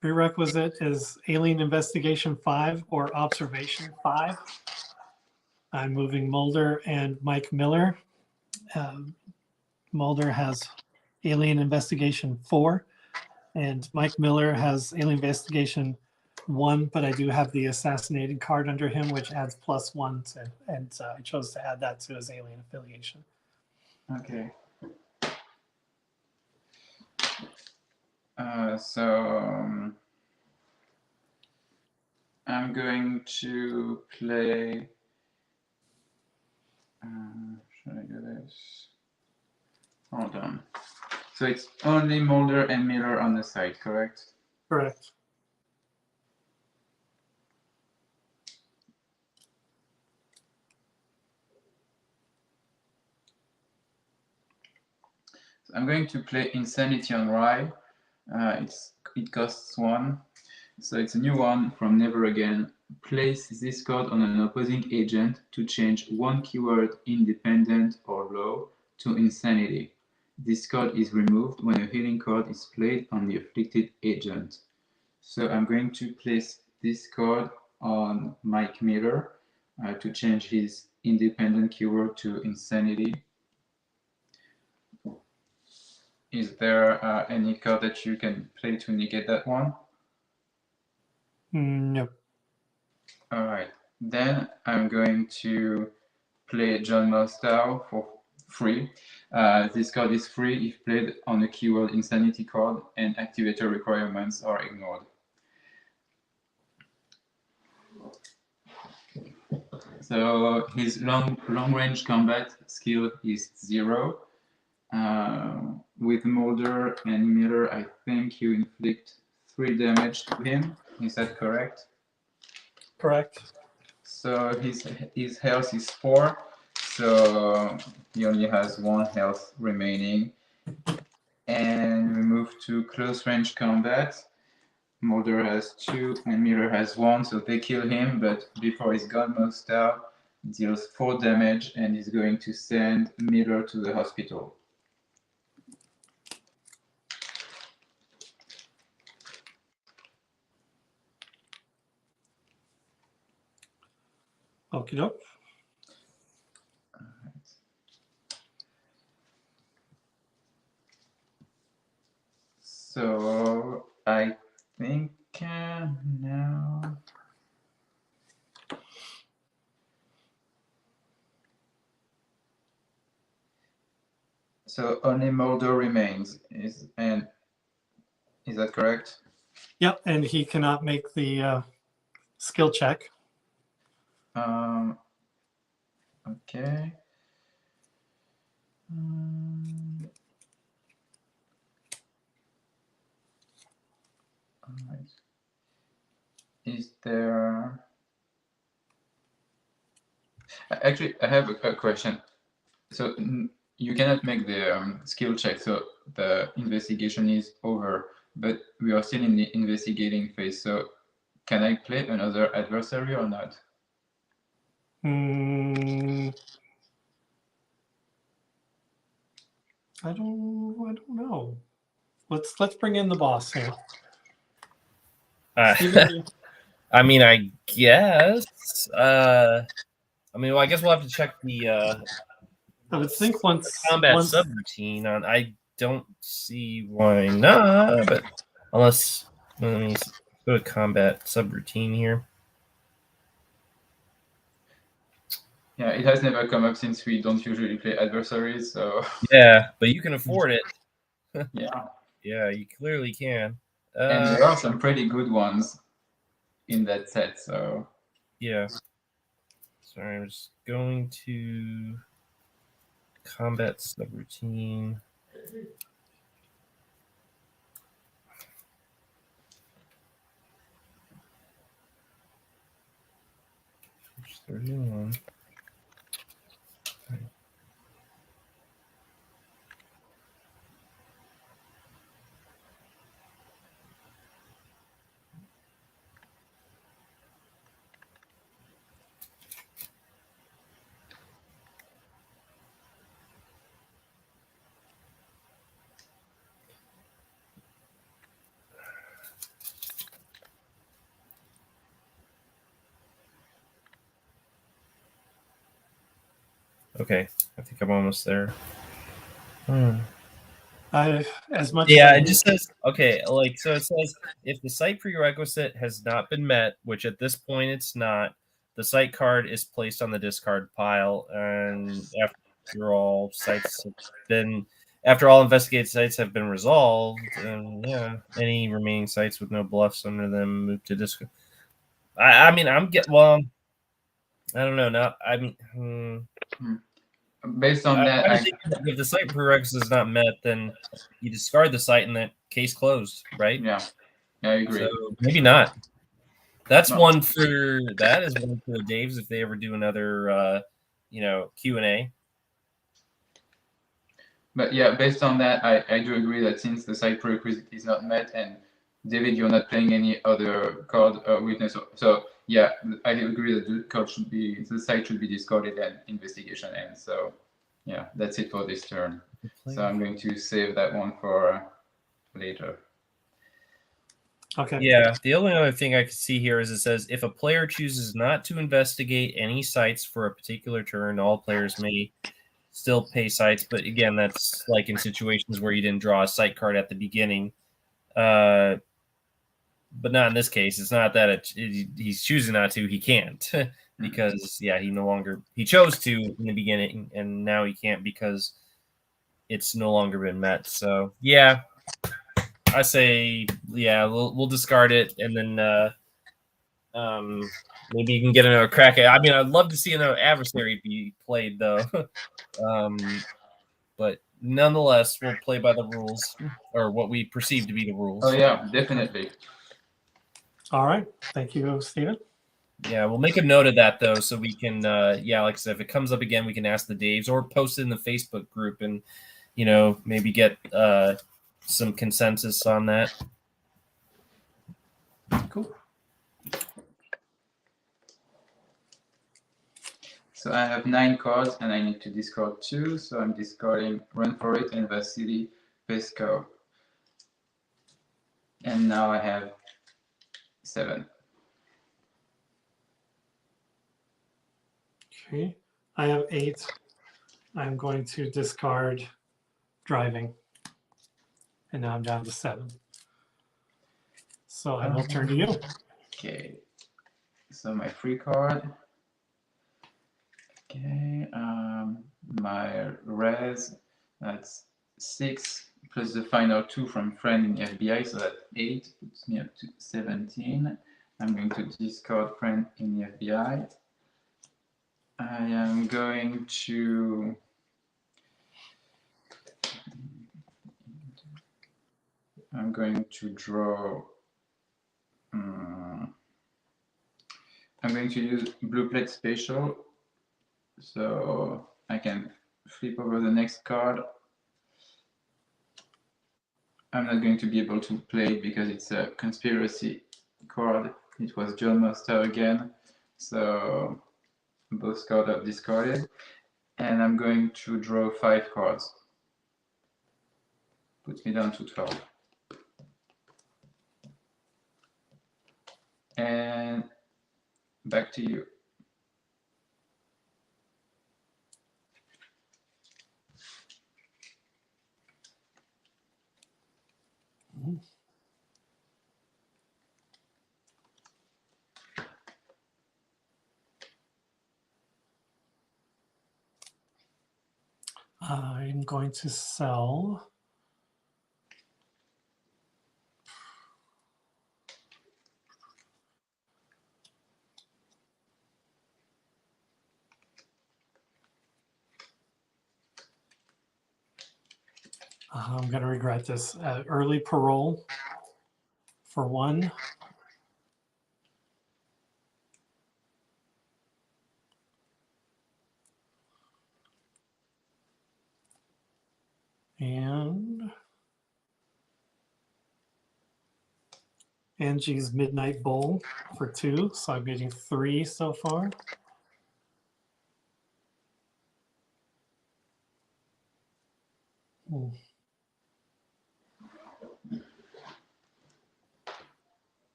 Prerequisite is Alien Investigation 5 or Observation 5. I'm moving Mulder and Mike Miller. Mulder has Alien Investigation 4, and Mike Miller has Alien Investigation 1, but I do have the assassinated card under him, which adds +1 to, and I chose to add that to his alien affiliation. Okay. So I'm going to play. Should I do this? Hold on. So it's only Mulder and Miller on the side, correct? Correct. So I'm going to play Insanity on Rye. It costs 1. So it's a new one from Never Again. Place this card on an opposing agent to change one keyword independent or low to Insanity. This card is removed when a healing card is played on the afflicted agent. So I'm going to place this card on Mike Miller to change his independent keyword to Insanity. Is there any card that you can play to negate that one? No. All right. Then I'm going to play John Mostow for free. This card is free if played on a keyword Insanity card and activator requirements are ignored. So his long range combat skill is 0. With Mulder and Miller, I think you inflict 3 damage to him. Is that correct? Correct. So his health is 4, so he only has 1 health remaining. And we move to close range combat. Mulder has 2 and Miller has 1, so they kill him, but before he's gone, Mostow deals 4 damage and is going to send Miller to the hospital. Okie doke. So I think now. So only Mulder remains. Is that correct? Yep, and he cannot make the skill check. Okay. All right. Is there? Actually, I have a question. So you cannot make the skill check, so the investigation is over, but we are still in the investigating phase. So can I play another adversary or not? I don't know. Let's bring in the boss here. Stephen, I mean, I guess. I mean, well, I guess we'll have to check the I would think once combat subroutine on. I don't see why not, but unless let me go to combat subroutine here. Yeah, it has never come up since we don't usually play adversaries, so Yeah, but you can afford it. yeah. Yeah, you clearly can. And there are some pretty good ones in that set, so yeah. Sorry, I'm just going to combat subroutine. Page 31. Okay, I think I'm almost there. As much as Yeah, I it just says okay. Like so, it says if the site prerequisite has not been met, which at this point it's not, the site card is placed on the discard pile, and after all investigated sites have been resolved, and yeah, any remaining sites with no bluffs under them move to discard. I mean, well, I don't know. Now, I mean, Based on that, I think if the site prerequisite is not met, then you discard the site, and that case closed, right? yeah, I agree. So maybe not. That's No. one for the Daves if they ever do another, Q&A. But yeah, based on that, I do agree that since the site prerequisite is not met, and David, you're not playing any other card witness, so yeah, I agree that the site should be discarded and investigation ends. So yeah, that's it for this turn. So I'm going to save that one for later. Okay. Yeah, the only other thing I can see here is it says if a player chooses not to investigate any sites for a particular turn, all players may still pay sites. But again, that's like in situations where you didn't draw a site card at the beginning. But not in this case. It's not that he's choosing not to. He can't because he chose to in the beginning, and now he can't because it's no longer been met. So yeah. I say, yeah, we'll discard it, and then maybe you can get another crack at it. I mean, I'd love to see another adversary be played, though. But nonetheless, we'll play by the rules, or what we perceive to be the rules. Oh yeah, definitely. All right. Thank you, Stephen. Yeah, we'll make a note of that, though, so we can, like I said, if it comes up again, we can ask the Daves or post it in the Facebook group and, maybe get some consensus on that. Cool. So I have 9 cards and I need to discard 2. So I'm discarding Run For It and Vasily Peskov. And now I have 7. Okay. I have 8. I'm going to discard Driving. And now I'm down to 7. So I will turn to you. Okay. So my free card. Okay. My res, that's 6 plus the final 2 from friend in the FBI, so that's 8, puts me up to 17. I'm going to discard friend in the FBI. I am going to draw. I'm going to use blue plate special, so I can flip over the next card. I'm not going to be able to play it because it's a conspiracy card. It was John Monster again, so both cards are discarded. And I'm going to draw 5 cards. Puts me down to 12. And back to you. I'm going to sell. I'm going to regret this. Early parole for 1. And Angie's Midnight Bowl for 2. So I'm getting 3 so far.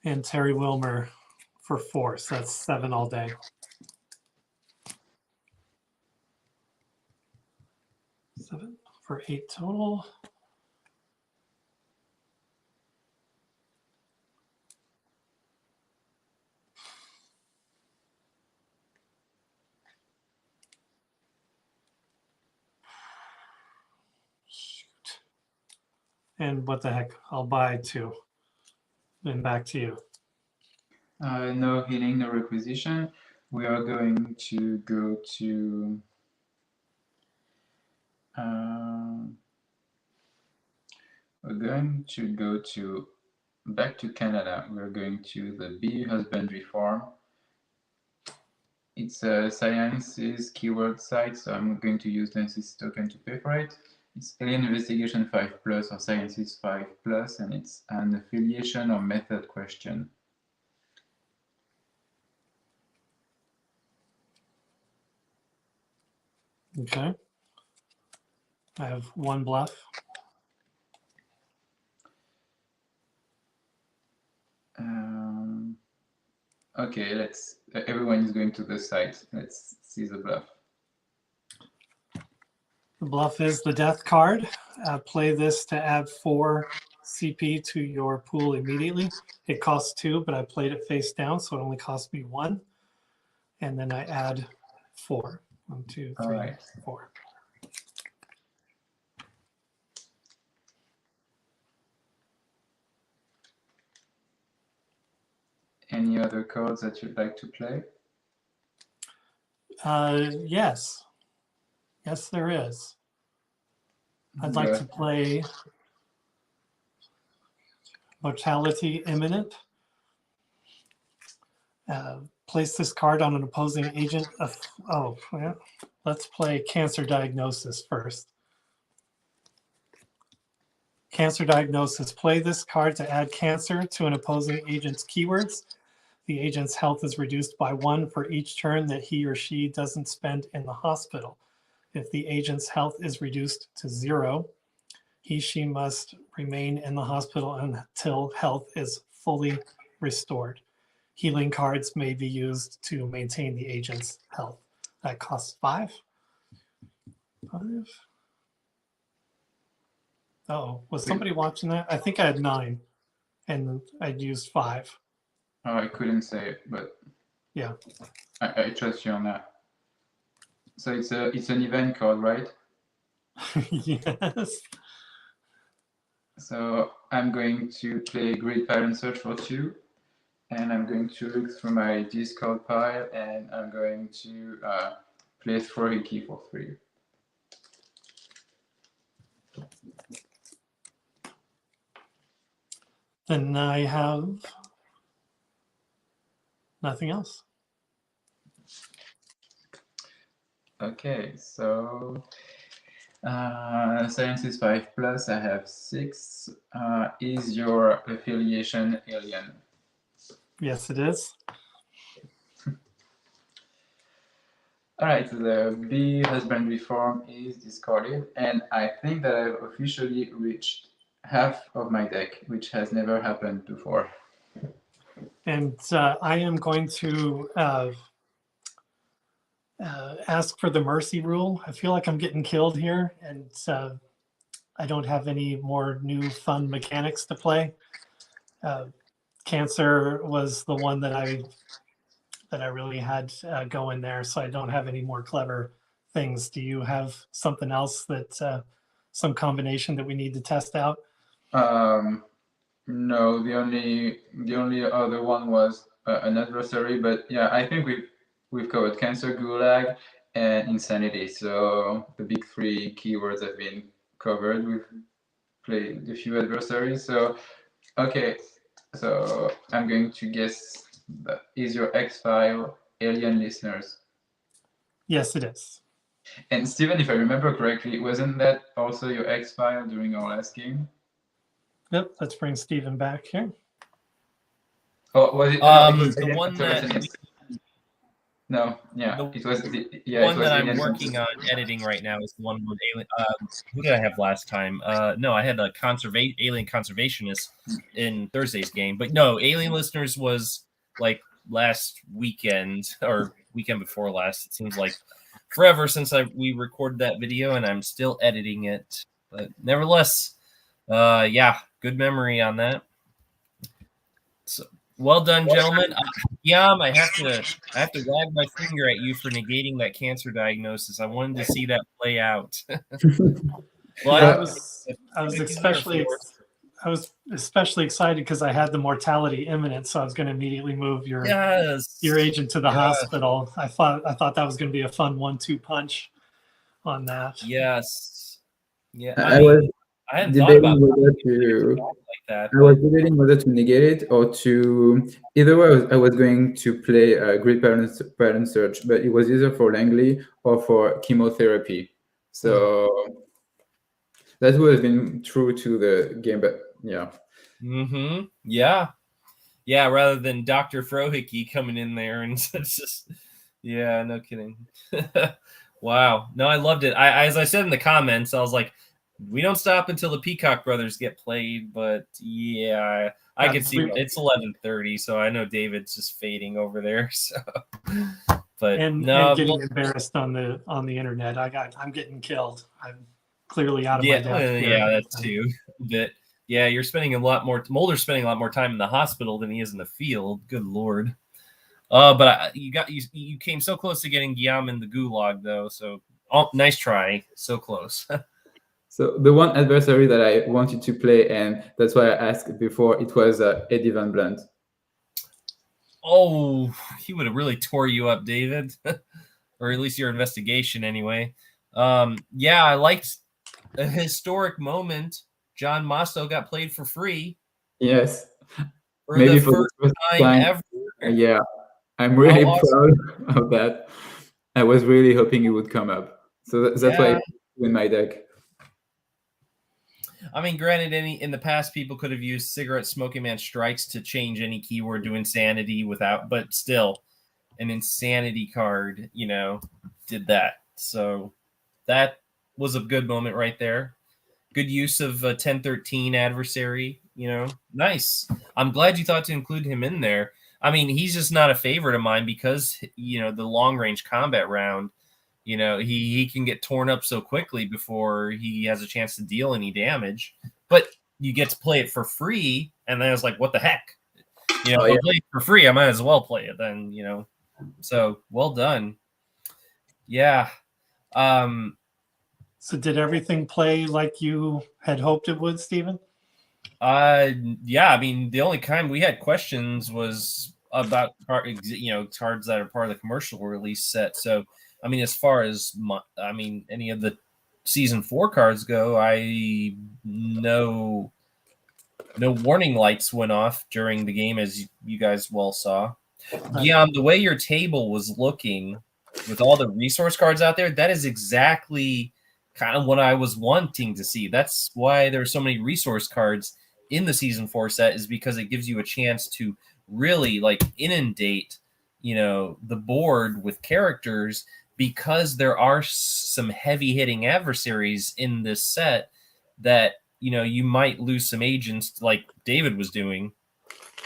And Terry Wilmer for 4. So that's 7 all day. for 8 total. Shoot. And what the heck? I'll buy 2. Then back to you. No healing, no requisition. We are going to go to back to Canada. We're going to the bee husbandry farm. It's a sciences keyword site, so I'm going to use the NCC token to pay for it. It's Alien Investigation 5+ or Sciences 5+, and it's an affiliation or method question. Okay. I have 1 bluff. Okay, everyone is going to the site. Let's see the bluff. The bluff is the death card. Play this to add 4 CP to your pool immediately. It costs 2, but I played it face down, so it only cost me 1. And then I add 4. 1, 2, 3, right. 4. Any other cards that you'd like to play? Yes. Yes, there is. I'd like to play Mortality Imminent. Place this card on an opposing agent. Let's play Cancer Diagnosis first. Cancer Diagnosis. Play this card to add cancer to an opposing agent's keywords. The agent's health is reduced by 1 for each turn that he or she doesn't spend in the hospital. If the agent's health is reduced to 0, she must remain in the hospital until health is fully restored. Healing cards may be used to maintain the agent's health. That costs 5. 5. Oh, was somebody watching that? I think I had 9 and I'd used 5. Oh, I couldn't say it, but yeah, I trust you on that. So it's an event card, right? Yes. So I'm going to play Grid Pattern Search for 2, and I'm going to look through my discard pile, and I'm going to play Throw a Key for 3. Then I have nothing else. Okay, so Sciences 5+, I have 6. Is your affiliation alien? Yes, it is. All right, the bee husbandry farm is discarded, and I think that I've officially reached half of my deck, which has never happened before. And I am going to ask for the mercy rule. I feel like I'm getting killed here, and I don't have any more new fun mechanics to play. Cancer was the one that I really had going there, so I don't have any more clever things. Do you have something else that some combination that we need to test out? No, the only other one was an adversary, but yeah, I think we've covered Cancer, Gulag, and Insanity. So the big 3 keywords have been covered. We've played a few adversaries. So okay, so I'm going to guess that is your X-File Alien Listeners. Yes, it is. And Stephen, if I remember correctly, wasn't that also your X-File during our last game? Yep, let's bring Stephen back here. Oh, was it? The it was one that no, yeah, the it was one that I'm working on editing right now is the one with alien. Who did I have last time? No, I had a alien conservationist in Thursday's game, but no, Alien Listeners was like last weekend or weekend before last. It seems like forever since we recorded that video, and I'm still editing it. But nevertheless, yeah, good memory on that. So well done, gentlemen. Guillaume, I have to wag my finger at you for negating that cancer diagnosis. I wanted to see that play out. Well, Yeah, I was especially excited because I had the mortality imminent, so I was going to immediately move your agent to the hospital. I thought that was going to be a fun 1-2 punch on that. Yes. Yeah. I was I hadn't thought about whether to like that. I was debating whether to negate it or to either way. I was going to play a grid pattern search, but it was either for Langley or for chemotherapy. So that would have been true to the game, but yeah. Mm-hmm. Yeah. Yeah, rather than Dr. Frohickey coming in there and it's just, yeah, no kidding. Wow. No, I loved it. As I said in the comments, I was like, we don't stop until the Peacock brothers get played, but yeah, I could see it's 11:30, so I know David's just fading over there. So, but and getting embarrassed on the internet. I'm getting killed. I'm clearly out of my depth. Yeah, that's too. But yeah, you're spending a lot more. Mulder's spending a lot more time in the hospital than he is in the field. Good Lord. But you came so close to getting Guillaume in the gulag though. So nice try. So close. So the one adversary that I wanted to play, and that's why I asked before, it was Eddie Van Blunt. Oh, he would have really tore you up, David, or at least your investigation anyway. Yeah, I liked a historic moment. John Mosto got played for free. Yes, maybe for the first time ever. Yeah, I'm really proud of that. I was really hoping it would come up, so that's why I put it in my deck. I mean, granted, in the past, people could have used Cigarette Smoking Man Strikes to change any keyword to insanity but still, an insanity card, did that. So that was a good moment right there. Good use of 1013 adversary, nice. I'm glad you thought to include him in there. I mean, he's just not a favorite of mine because, the long range combat round, he can get torn up so quickly before he has a chance to deal any damage. But you get to play it for free, and then it's like, what the heck? If I play it for free, I might as well play it then, So well done. Yeah. So did everything play like you had hoped it would, Stephen? Yeah. I mean, the only time we had questions was about cards that are part of the commercial release set. So, I mean, as far as any of the season 4 cards go, no warning lights went off during the game, as you guys well saw. Guillaume, the way your table was looking with all the resource cards out there, that is exactly kind of what I was wanting to see. That's why there's so many resource cards in the season 4 set, is because it gives you a chance to really inundate, the board with characters, because there are some heavy hitting adversaries in this set that, you might lose some agents like David was doing.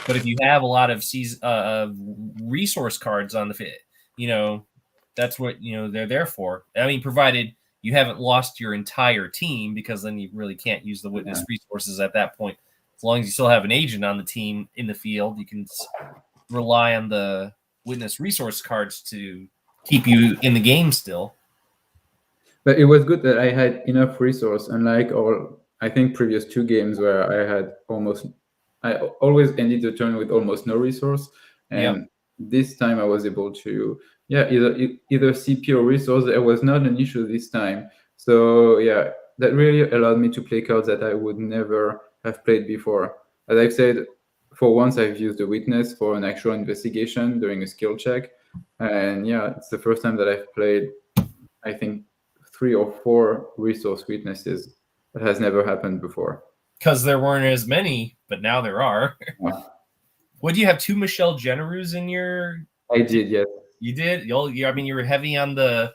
But if you have a lot of resource cards on the fit, that's what, they're there for. I mean, provided you haven't lost your entire team, because then you really can't use the witness resources at that point. As long as you still have an agent on the team in the field, you can rely on the witness resource cards to keep you in the game still. But it was good that I had enough resource, unlike I think previous 2 games where I always ended the turn with almost no resource, and this time I was able to either CP or resource. It was not an issue this time, so yeah, that really allowed me to play cards that I would never have played before. As I've said, for once I've used a witness for an actual investigation during a skill check. And yeah, it's the first time that I've played, I think, 3 or 4 resource witnesses. That has never happened before. Because there weren't as many, but now there are. Yeah. What, do you have 2 Michelle Generous in your... I did, yes. You did? I mean, you were heavy on the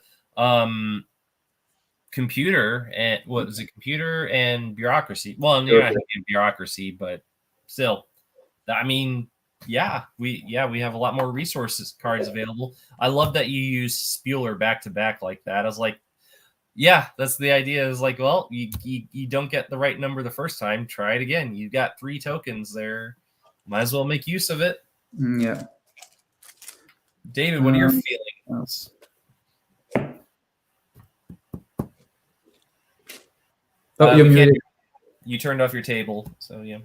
computer, and what was it? Computer and bureaucracy. Well, you're not heavy in bureaucracy, but still. I mean, yeah, we have a lot more resources cards available. I love that you use Spieler back to back like that. I was like, yeah, that's the idea. Is like, well, you don't get the right number the first time. Try it again. You've got 3 tokens there. Might as well make use of it. Yeah. David, what are your feelings? Oh, you're muted. You turned off your table, so yeah.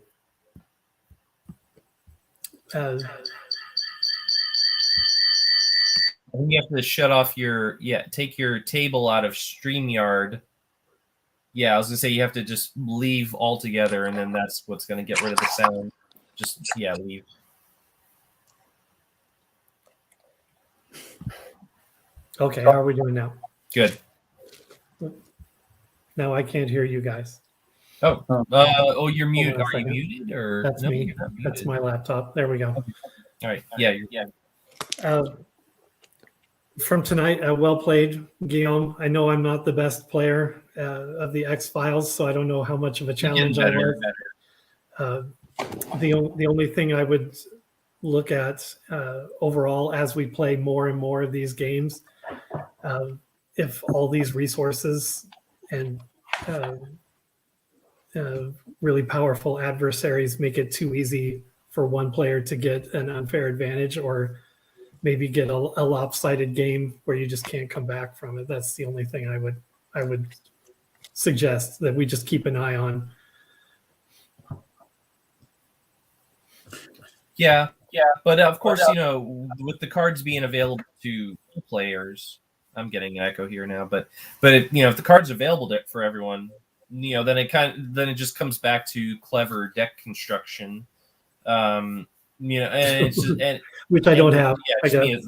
Uh, I think you have to shut off your take your table out of StreamYard. Yeah, I was gonna say you have to just leave altogether, and then that's what's gonna get rid of the sound. Just leave. okay, how are we doing now? Good. Now I can't hear you guys. Oh, you're muted. on a Are you second. muted or That's no, me. you're not That's muted. my laptop. There we go. All right. Yeah. From tonight, well played, Guillaume. I know I'm not the best player of the X-Files, so I don't know how much of a challenge I was. The only thing I would look at overall as we play more and more of these games, if all these resources and really powerful adversaries make it too easy for one player to get an unfair advantage, or maybe get a lopsided game where you just can't come back from it. That's the only thing I would suggest that we just keep an eye on. Yeah. But of course, with the cards being available to players, I'm getting an echo here now. But if the card's available for everyone, then it just comes back to clever deck construction. And it's just, which I don't have. I guess.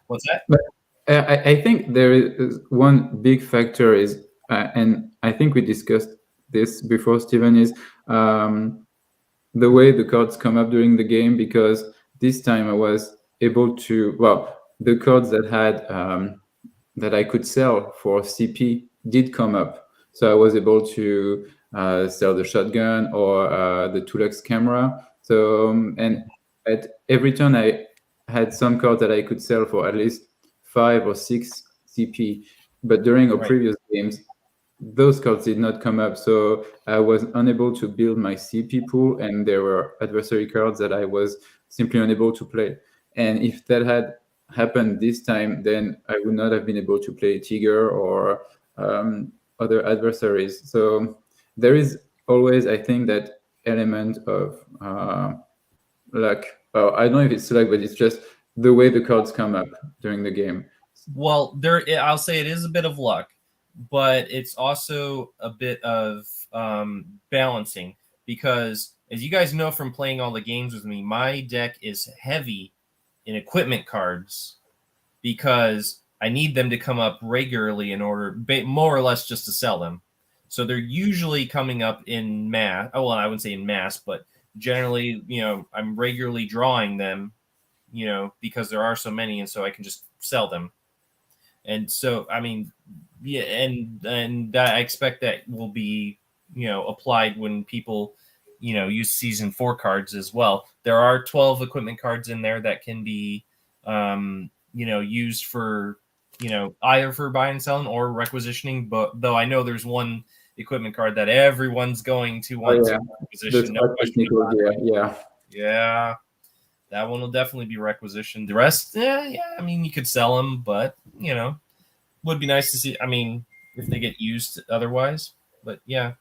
What's that? But I think there is one big factor is, and I think we discussed this before, Stephen, is the way the cards come up during the game, because this time I was able to, the cards that had that I could sell for CP did come up. So I was able to sell the shotgun or the 2-lux camera. So and at every turn I had some cards that I could sell for at least 5 or 6 CP. But during our previous games, those cards did not come up. So I was unable to build my CP pool, and there were adversary cards that I was simply unable to play. And if that had happened this time, then I would not have been able to play Tiger or other adversaries. So there is always, I think, that element of luck. Well, I don't know if it's luck, but it's just the way the cards come up during the game. Well, I'll say it is a bit of luck, but it's also a bit of balancing, because as you guys know from playing all the games with me, my deck is heavy in equipment cards because I need them to come up regularly in order, more or less, just to sell them. So they're usually coming up in mass. Oh, well, I wouldn't say in mass, but generally, I'm regularly drawing them, because there are so many, and so I can just sell them. And so, I mean, yeah, and I expect that will be, applied when people, use season 4 cards as well. There are 12 equipment cards in there that can be, used for, either for buying and selling or requisitioning. But though I know there's one equipment card that everyone's going to want to requisition. Yeah. That one will definitely be requisitioned. The rest, I mean, you could sell them, but, would be nice to see. I mean, if they get used otherwise, but yeah.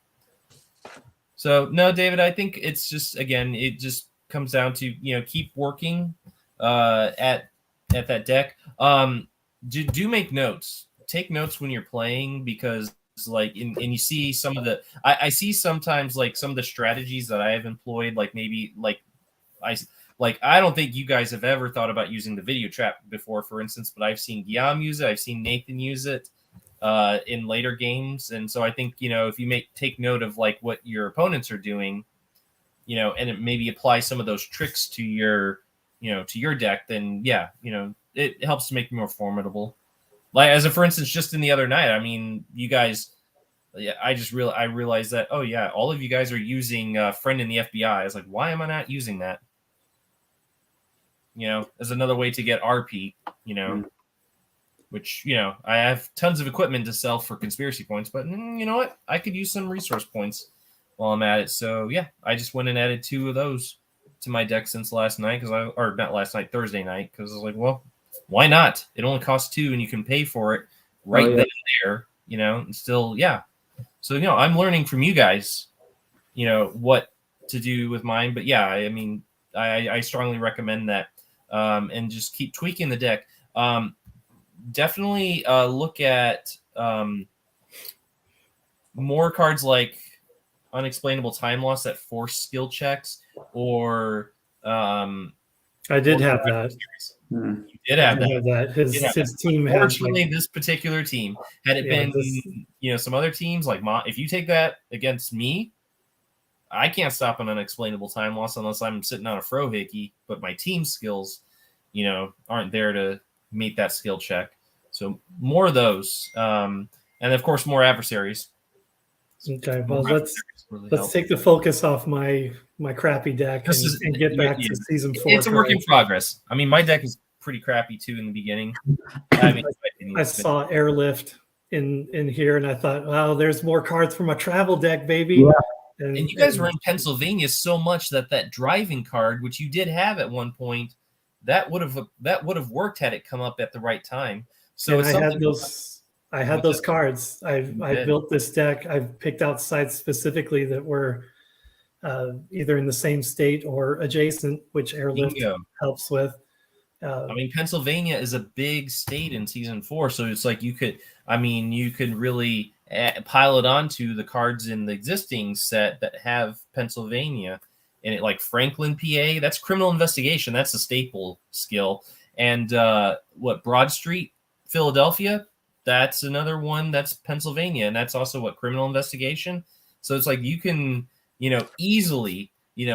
So no, David, I think it's just, again, it just comes down to, keep working at that deck. Do make notes. Take notes when you're playing, because and you see some of the, I see sometimes like some of the strategies that I have employed, like maybe I don't think you guys have ever thought about using the video trap before, for instance, but I've seen Guillaume use it. I've seen Nathan use it in later games. And so I think, if you take note of like what your opponents are doing, and it maybe apply some of those tricks to your deck, then it helps to make you more formidable. Like, for instance, just in the other night, I mean, you guys, I realized that, all of you guys are using Friend in the FBI. I was like, why am I not using that? as another way to get RP, which, I have tons of equipment to sell for conspiracy points, but you know what? I could use some resource points while I'm at it. So yeah, I just went and added 2 of those to my deck since last night, or not last night, Thursday night, because I was like, well, why not? It only costs 2 and you can pay for it right then and there, and still, yeah. So, I'm learning from you guys, what to do with mine. But yeah, I mean, I strongly recommend that, and just keep tweaking the deck. Definitely look at more cards like Unexplainable Time Loss that force skill checks, or I did have that. You did have that. His team had. Fortunately, this particular team, had it been some other teams like if you take that against me, I can't stop an Unexplainable Time Loss unless I'm sitting on a Frohickey, but my team skills, aren't there to meet that skill check. So more of those, and of course more adversaries. Okay, well let's take the focus off my crappy deck and get back to season 4. It's a work in progress. I mean, my deck is pretty crappy too in the beginning. I saw Airlift in here, and I thought, wow, there's more cards for my travel deck, baby. Yeah. And you guys were in Pennsylvania so much that driving card, which you did have at one point, that would have worked had it come up at the right time. So I had those cards. I built this deck. I picked out sites specifically that were either in the same state or adjacent, which Airlift helps with. I mean, Pennsylvania is a big state in season 4, so it's like you could really pile it onto the cards in the existing set that have Pennsylvania in it, like Franklin, PA. That's criminal investigation. That's a staple skill. And Broad Street, Philadelphia. That's another one that's Pennsylvania, and that's also criminal investigation. So it's like you can, easily,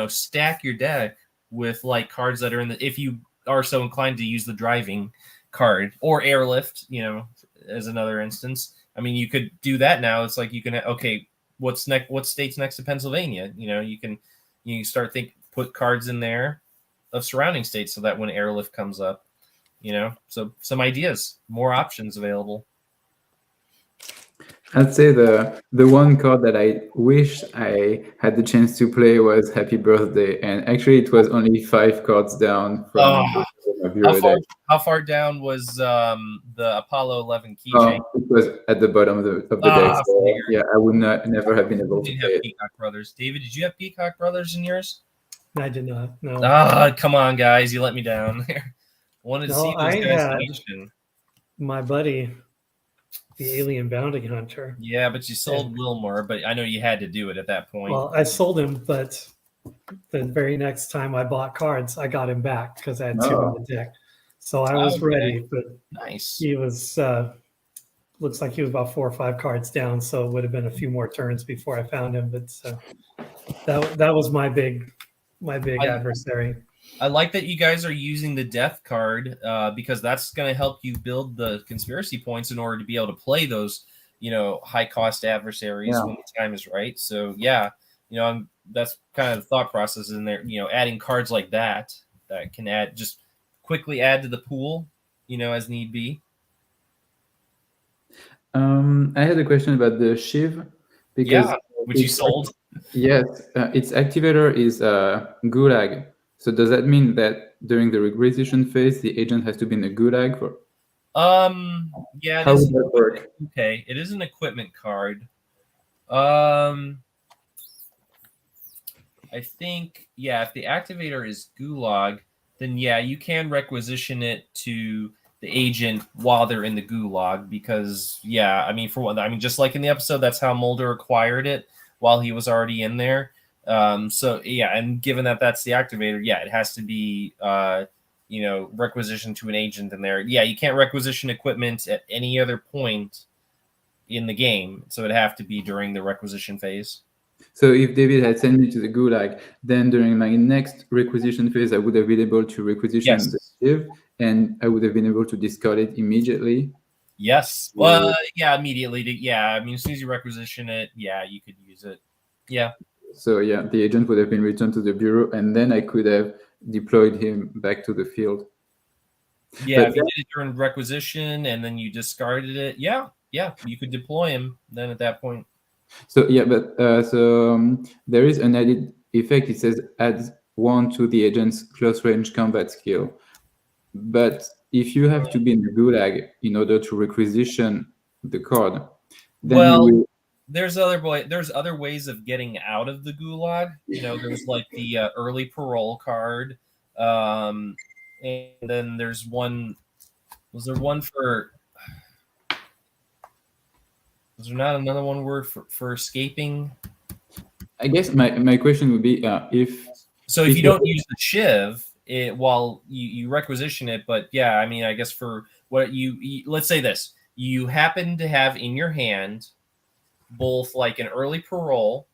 stack your deck with like cards that are if you are so inclined to use the driving card or Airlift, as another instance. I mean, you could do that now. It's like you can, what's next? What state's next to Pennsylvania? You can start put cards in there of surrounding states so that when Airlift comes up, so some ideas, more options available. I'd say the one card that I wish I had the chance to play was Happy Birthday, and actually it was only 5 cards down from how far down was the Apollo 11 keychain? It was at the bottom of the deck. So, yeah, I would never have been able to play it. Peacock Brothers. David, did you have Peacock Brothers in yours? I did not. No. Come on, guys, you let me down there. Wanted to see those guys in action. My buddy, the Alien Bounty Hunter. Yeah, but you sold Wilmore, but I know you had to do it at that point. Well, I sold him, but the very next time I bought cards, I got him back because I had 2 in the deck. So I was ready, but nice. He was looks like he was about 4 or 5 cards down, so it would have been a few more turns before I found him. But that was my big adversary. I like that you guys are using the death card because that's going to help you build the conspiracy points in order to be able to play those, high cost adversaries when the time is right. So yeah, that's kind of the thought process in there. Adding cards like that can just quickly add to the pool, as need be. I had a question about the Shiv because which you sold. Yes, its activator is Gulag. So does that mean that during the requisition phase, the agent has to be in a Gulag? Yeah. How would that work? Okay, it is an equipment card. I think, if the activator is Gulag, then you can requisition it to the agent while they're in the Gulag because, just like in the episode, that's how Mulder acquired it while he was already in there. And given that that's the activator, it has to be, requisition to an agent in there. Yeah, you can't requisition equipment at any other point in the game, so it'd have to be during the requisition phase. So if David had sent me to the Gulag, then during my next requisition phase, I would have been able to requisition the Shiv, and I would have been able to discard it immediately. Yes. Well, immediately. As soon as you requisition it, you could use it. Yeah. So yeah, the agent would have been returned to the bureau, and then I could have deployed him back to the field. Yeah, But if you did it during requisition and then you discarded it, yeah, you could deploy him then at that point. So yeah, but there is an added effect. It says adds 1 to the agent's close range combat skill. But if you have to be in the gulag in order to requisition the card, then Well, you will. there's other ways of getting out of the gulag. You know, there's like the early parole card, and then there's one. Was there one for? Was there not another one word for escaping? I guess my question would be if. So if you don't use the shiv, while you requisition it, but yeah, I mean, I guess for what you let's say this, you happen to have in your hand both like an early parole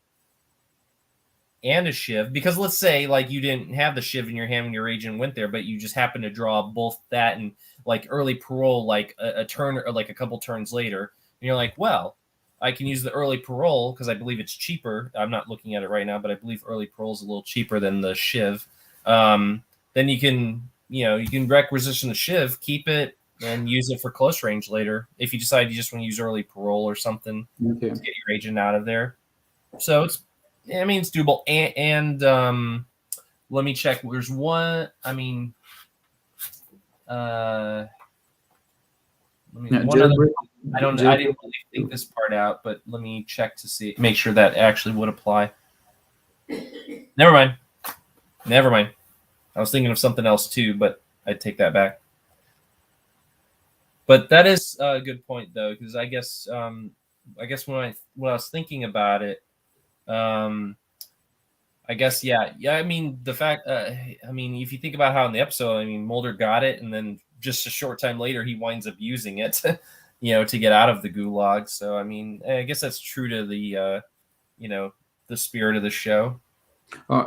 and a shiv, because let's say like you didn't have the shiv in your hand when your agent went there, but you just happen to draw both that and like early parole like a turn or like a couple turns later, and you're like, well, I can use the early parole because I believe it's cheaper. I'm not looking at it right now, but I believe early parole is a little cheaper than the shiv. Then you can requisition the shiv, keep it, and use it for close range later if you decide you just want to use early parole or something to get your agent out of there. So it's doable. And let me check. There's one. I mean, one other. I didn't really think this part out, but let me check to make sure that actually would apply. Never mind. I was thinking of something else too, but I'd take that back. But that is a good point, though, because I guess when I was thinking about it, I guess yeah. I mean, the fact, if you think about how in the episode, I mean, Mulder got it, and then just a short time later, he winds up using it, to get out of the gulag. So I mean, I guess that's true to the, the spirit of the show.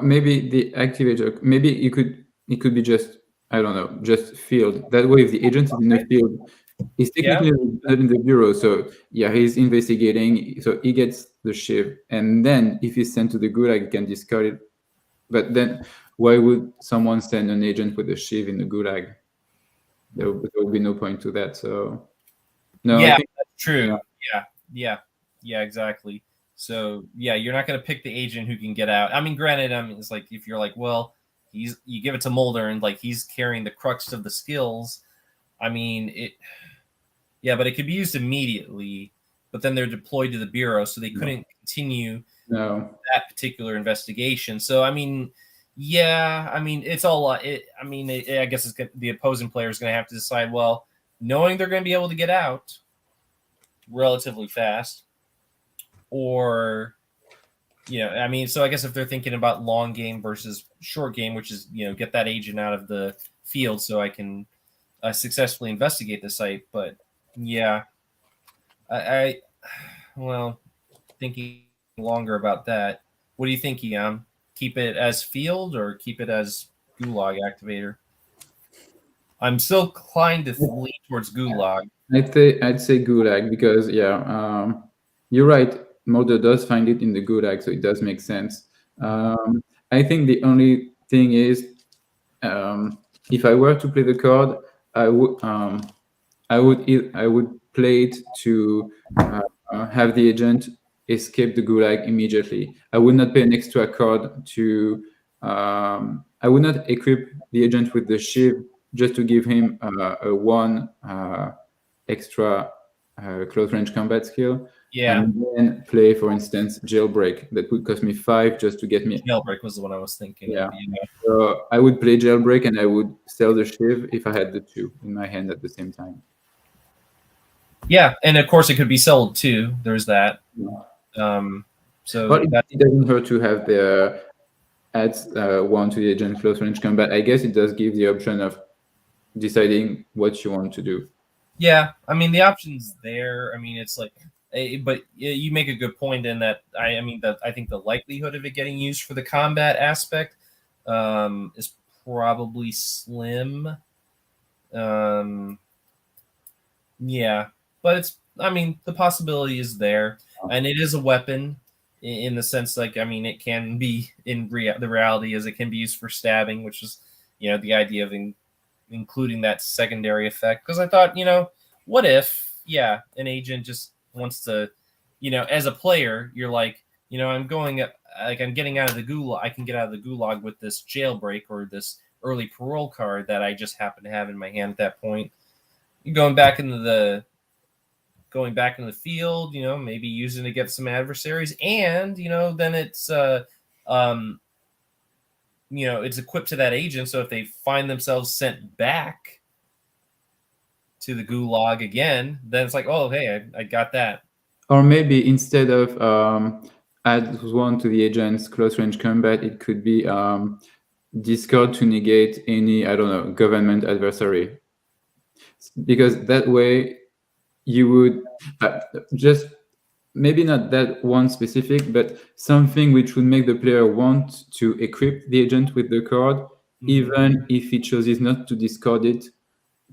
Maybe the activator. Maybe it could be just, I don't know, just field. That way, if the agent is in the field, he's technically not in the bureau. So yeah, he's investigating. So he gets the shiv, and then if he's sent to the gulag, he can discard it. But then, why would someone send an agent with a shiv in the gulag? There would be no point to that. So no, yeah, I think that's true. Yeah, exactly. So yeah, you're not going to pick the agent who can get out. I mean, granted, it's like if you're like, well, you give it to Mulder and like he's carrying the crux of the skills. I mean, but it could be used immediately, but then they're deployed to the bureau, so they couldn't continue that particular investigation. So I mean, it's all. I guess the opposing player is going to have to decide. Well, knowing they're going to be able to get out relatively fast, or so I guess if they're thinking about long game versus short game, which is get that agent out of the field so I can successfully investigate the site. But yeah, I thinking longer about that. What do you think, Guillaume? Keep it as field or keep it as gulag activator? I'm still inclined to lean towards gulag. I'd say gulag because you're right. Mulder does find it in the gulag, so it does make sense. I think the only thing is, if I were to play the card, I would play it to have the agent escape the gulag immediately. I would not pay an extra card to. I would not equip the agent with the shiv just to give him a 1 extra close range combat skill. Yeah. And then play, for instance, jailbreak. That would cost me 5 just to get me. Jailbreak was the one I was thinking. Yeah. So I would play jailbreak and I would sell the shiv if I had the 2 in my hand at the same time. Yeah, and of course it could be sold too. There's that. So but it doesn't hurt to have the adds 1 to the agent close range combat. I guess it does give the option of deciding what you want to do. Yeah, I mean the option's there. I mean it's like, but you make a good point in that. I think the likelihood of it getting used for the combat aspect is probably slim. Yeah, but the possibility is there, and it is a weapon. in the sense, like, I mean, it can be the reality is it can be used for stabbing, which is, the idea of including that secondary effect. Because I thought, what if, an agent just wants to, as a player, you're like, I'm getting out of the gulag. I can get out of the gulag with this jailbreak or this early parole card that I just happen to have in my hand at that point. You're going back into the field, maybe using it against some adversaries, and then it's it's equipped to that agent. So if they find themselves sent back to the gulag again, then it's like, oh, hey, I got that. Or maybe instead of add 1 to the agent's close range combat, it could be discard to negate any, I don't know, government adversary. Because that way you would just maybe not that one specific, but something which would make the player want to equip the agent with the card, even if he chooses not to discard it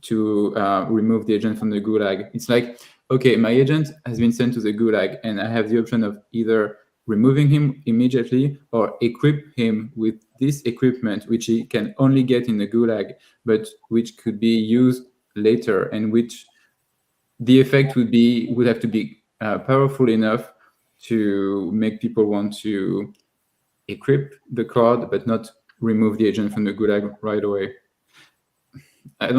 to remove the agent from the gulag. It's like, okay, my agent has been sent to the gulag, and I have the option of either removing him immediately or equip him with this equipment, which he can only get in the gulag, but which could be used later, and which the effect would have to be powerful enough to make people want to equip the card, but not remove the agent from the gulag right away. I don't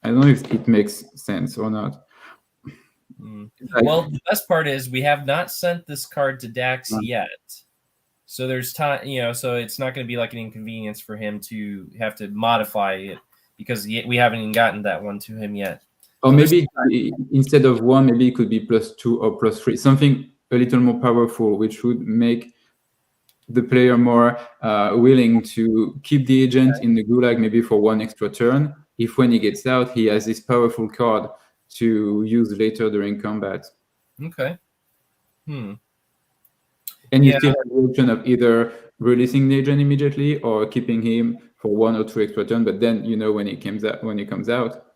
know if it makes sense or not. Well, the best part is we have not sent this card to Dax yet, so there's time. So it's not going to be like an inconvenience for him to have to modify it because we haven't even gotten that one to him yet. Or maybe instead of 1, maybe it could be +2 or +3, something a little more powerful, which would make the player more willing to keep the agent in the gulag maybe for 1 extra turn. If when he gets out, he has this powerful card to use later during combat. Okay. And you still have the option of either releasing the agent immediately or keeping him for 1 or 2 extra turn. But then when he comes out,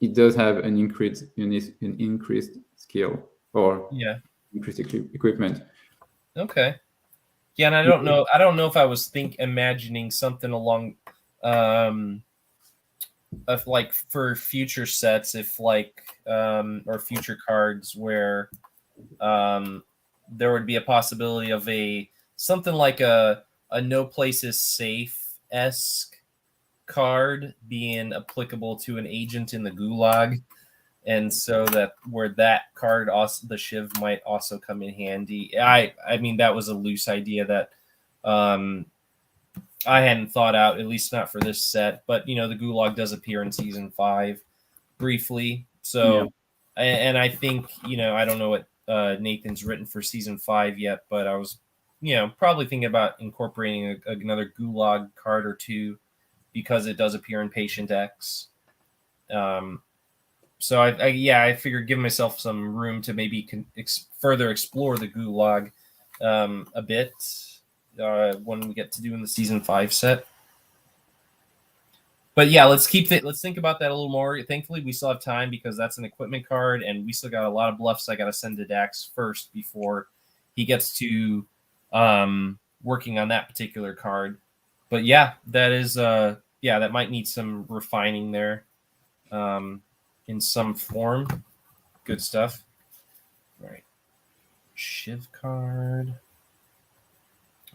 it does have an increased skill or increased equipment. Okay. Yeah, and I don't know if I was imagining something along of like for future sets, if like or future cards where there would be a possibility of something like a no place is safe-esque card being applicable to an agent in the gulag, and so that where that card also, the Shiv, might also come in handy. I mean, that was a loose idea that I hadn't thought out, at least not for this set, but the gulag does appear in season 5 briefly. So, and I think, I don't know what Nathan's written for season 5 yet, but I was, probably thinking about incorporating another gulag card or 2 because it does appear in Patient X. So I figured give myself some room to maybe further explore the gulag a bit. When we get to doing the season 5 set. But yeah, let's think about that a little more. Thankfully, we still have time because that's an equipment card, and we still got a lot of bluffs I got to send to Dax first before he gets to working on that particular card. But yeah, that is that might need some refining there in some form. Good stuff. All right. Shiv card.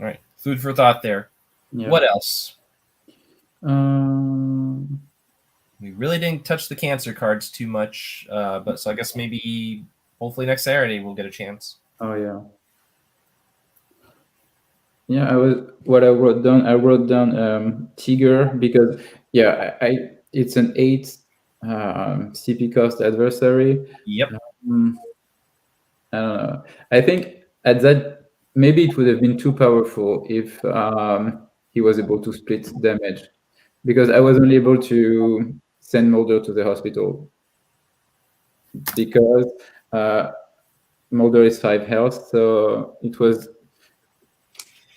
All right, food for thought there. Yeah. What else? We really didn't touch the cancer cards too much, but so I guess maybe hopefully next Saturday we'll get a chance. Oh yeah. Yeah, I wrote down Tiger because it's an 8 CP cost adversary. Yep. I don't know. I think at that. Maybe it would have been too powerful if he was able to split damage, because I was only able to send Mulder to the hospital because Mulder is 5 health. So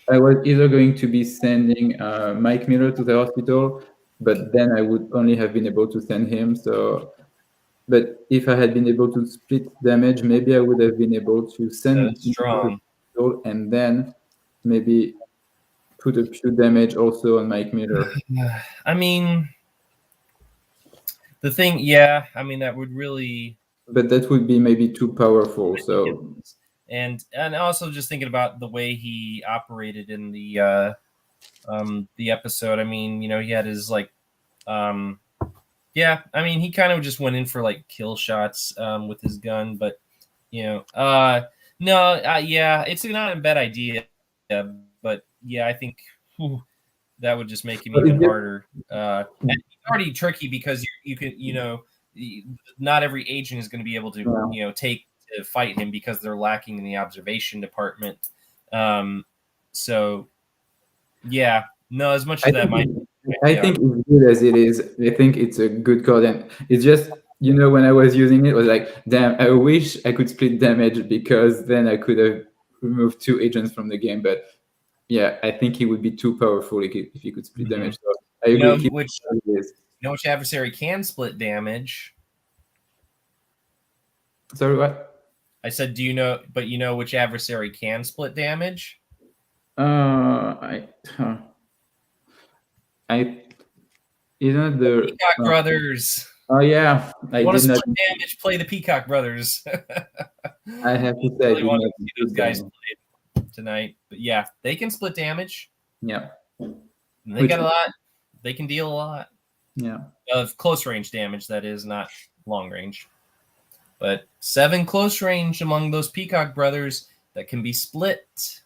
I was either going to be sending Mike Miller to the hospital, but then I would only have been able to send him. But if I had been able to split damage, maybe I would have been able to send strong. shield, and then maybe put a few damage also on Mike Miller. I mean, the thing, yeah, I mean that would really. But that would be maybe too powerful. So and also just thinking about the way he operated in the episode. I mean, you know, he had his like, yeah. I mean, he kind of just went in for like kill shots with his gun, but you know, no, yeah, it's not a bad idea, but yeah, I think that would just make him even harder. And it's already tricky because you can, you know, not every agent is going to be able to, you know, to fight him because they're lacking in the observation department. So, yeah, no, as much as that might. I think it's good as it is. I think it's a good card, and it's just, you know, when I was using it, I was like, damn, I wish I could split damage because then I could have removed 2 agents from the game. But yeah, I think he would be too powerful if he could split damage. So I agree. You know which adversary can split damage? Sorry, what? I said, do you know? But you know which adversary can split damage? Isn't the Peacock Brothers? Oh yeah, I want to did not. split damage? Play the Peacock Brothers. I have to say, I really did wanted not to see those guys play tonight, but yeah, they can split damage. Yeah, and they got a lot. They can deal a lot. Yeah, of close range damage. That is not long range, but 7 close range among those Peacock Brothers that can be split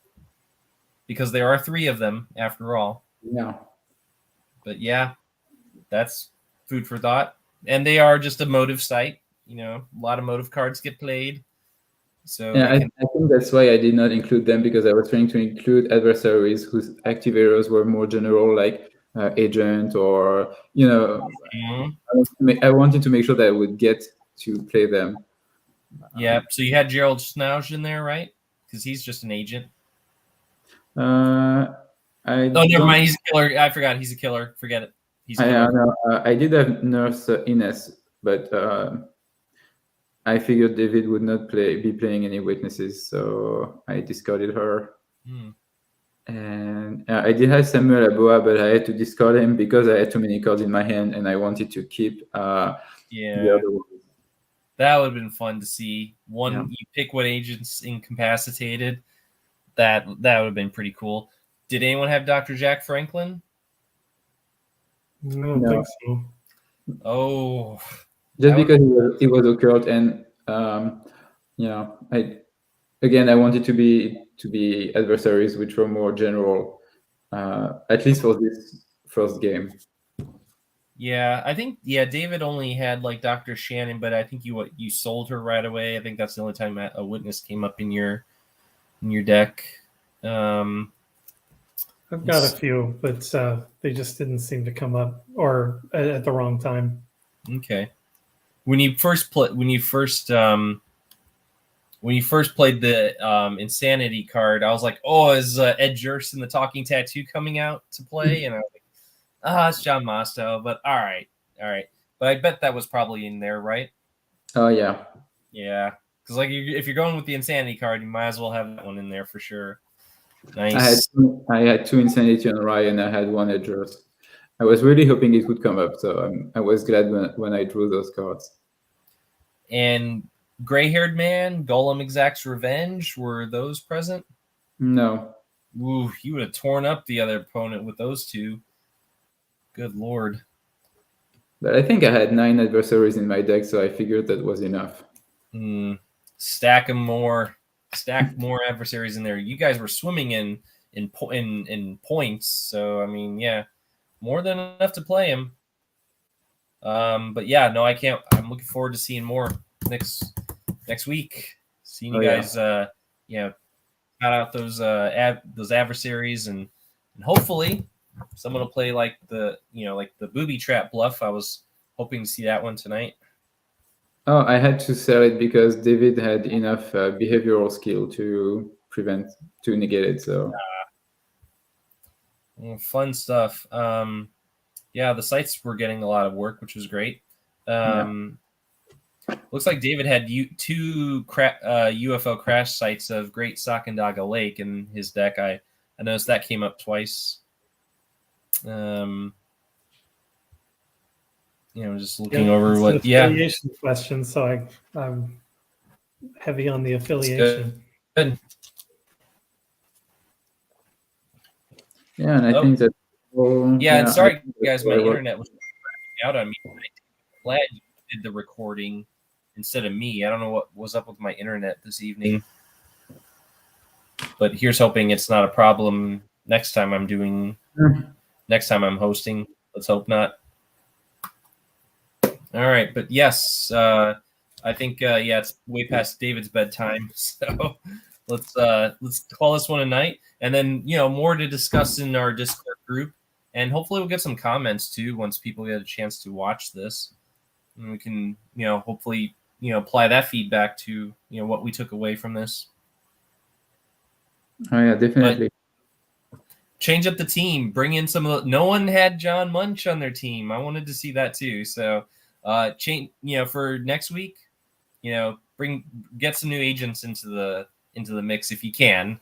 because there are 3 of them after all. Yeah, but yeah, that's food for thought. And they are just a motive site. You know, a lot of motive cards get played. So yeah, I think that's why I did not include them, because I was trying to include adversaries whose activators were more general, like agent, or, you know, I wanted to make sure that I would get to play them. Yeah. So you had Gerald Snauge in there, right? Because he's just an agent. Never mind. He's a killer. I forgot. He's a killer. Forget it. He's a killer. I did have Nurse Ines, but I figured David would not be playing any witnesses, so I discarded her. And I did have Samuel Aboa, but I had to discard him because I had too many cards in my hand, and I wanted to keep the other one. That would have been fun to see. You pick what agent's incapacitated. That would have been pretty cool. Did anyone have Dr. Jack Franklin? I don't think so. Oh. Just because he was occult, and I wanted to be adversaries which were more general, at least for this first game. Yeah, I think David only had like Dr. Shannon, but I think you sold her right away. I think that's the only time a witness came up in your deck. I've got a few, but they just didn't seem to come up, or at the wrong time. Okay. When you first played the Insanity card, I was like, oh, is Ed Jerson, the Talking Tattoo, coming out to play? And I was like, it's John Mostow, but all right. But I bet that was probably in there, right? Oh, yeah. Yeah, because like if you're going with the Insanity card, you might as well have that one in there for sure. Nice. I had 2 Insanity on Ryan, I had 1 Ed Jerson. I was really hoping it would come up, so I was glad when I drew those cards. And Gray-Haired Man, Golem Exacts Revenge, were those present? No. Ooh, you would have torn up the other opponent with those 2. Good Lord. But I think I had 9 adversaries in my deck, so I figured that was enough. Stack more adversaries in there. You guys were swimming in points, so I mean, yeah, more than enough to play him. But yeah, no, I can't. I'm looking forward to seeing more next week. Seeing you guys, cut out those adversaries, and hopefully someone will play like the booby trap bluff. I was hoping to see that one tonight. Oh, I had to sell it because David had enough behavioral skill to negate it. So fun stuff. The sites were getting a lot of work, which was great. Looks like David had two UFO crash sites of Great Sacandaga Lake in his deck. I noticed that came up twice. Just looking over it's what. an affiliation question, so I'm heavy on the affiliation. Good. Yeah, and I think that. And sorry, guys, my internet was out on me. I'm glad you did the recording instead of me. I don't know what was up with my internet this evening, but here's hoping it's not a problem next time I'm hosting. Let's hope not. All right, but yes, I think it's way past David's bedtime, so let's call this one a night, and then more to discuss in our Discord group, and hopefully we'll get some comments too once people get a chance to watch this, and we can hopefully apply that feedback to what we took away from this. Oh yeah, definitely. But change up the team, bring in some of the. No one had John Munch on their team. I wanted to see that too, so. Change for next week, get some new agents into the mix if you can.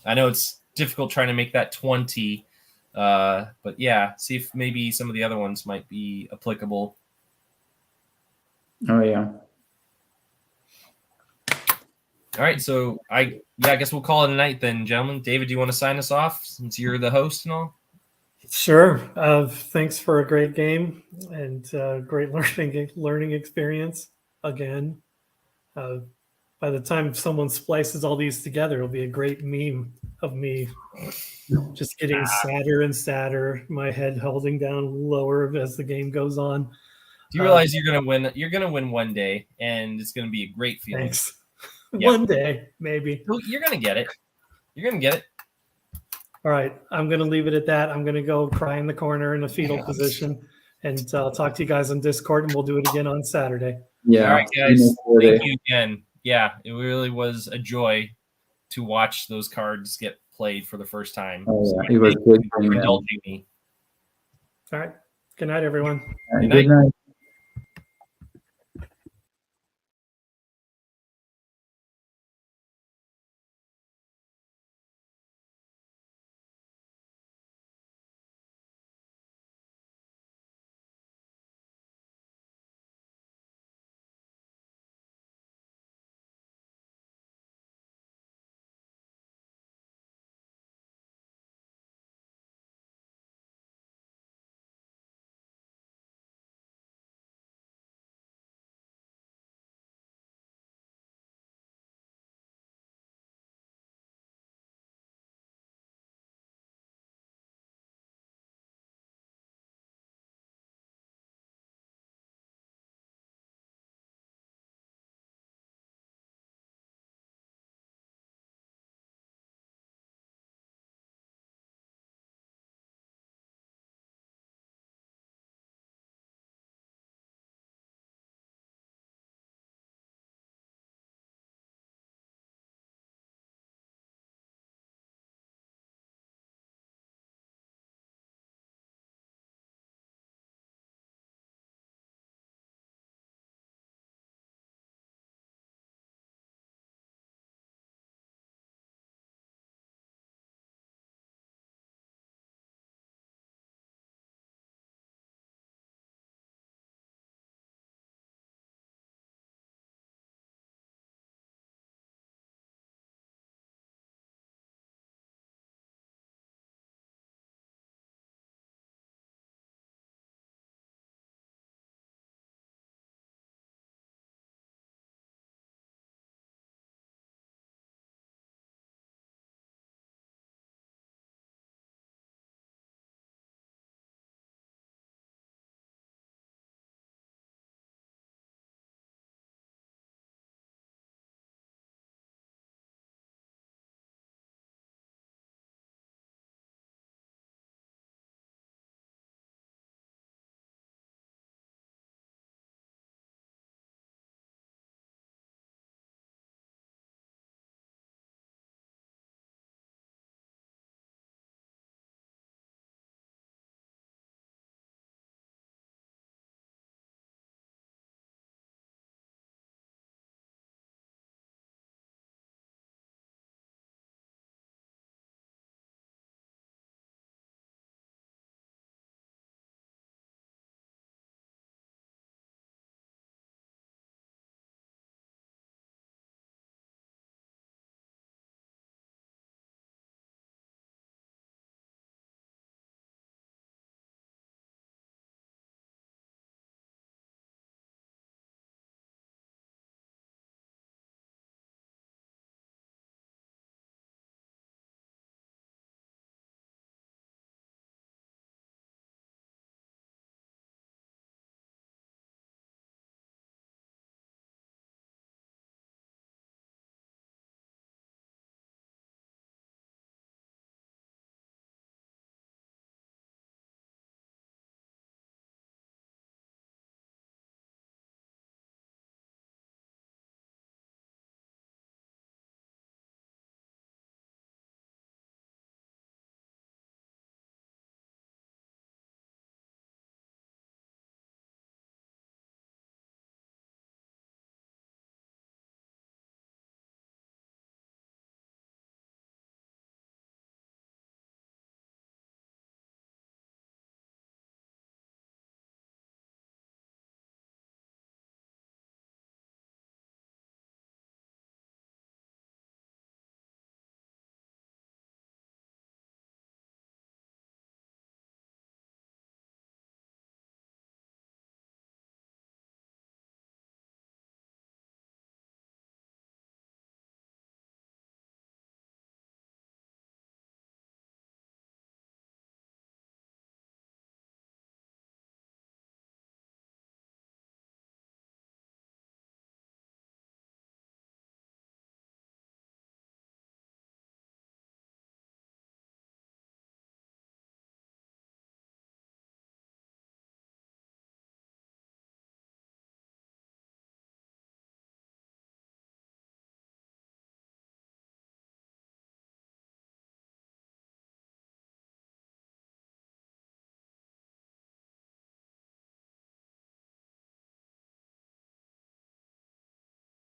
I know it's difficult trying to make that 20, but yeah, see if maybe some of the other ones might be applicable. Oh yeah. All right, so I guess we'll call it a night then, gentlemen. David, do you want to sign us off since you're the host and all? Sure. Thanks for a great game and great learning experience again. By the time someone splices all these together, it'll be a great meme of me just getting sadder and sadder, my head holding down lower as the game goes on. Do you realize you're gonna win? You're gonna win one day, and it's gonna be a great feeling. Thanks. Yeah. One day, maybe. You're gonna get it. You're gonna get it. All right, I'm going to leave it at that. I'm going to go cry in the corner in a fetal position, and I'll talk to you guys on Discord, and we'll do it again on Saturday. Yeah. All right, guys. Thank you again. Yeah, it really was a joy to watch those cards get played for the first time. Oh, yeah. It was good for indulging me. All right. Good night, everyone. Good night.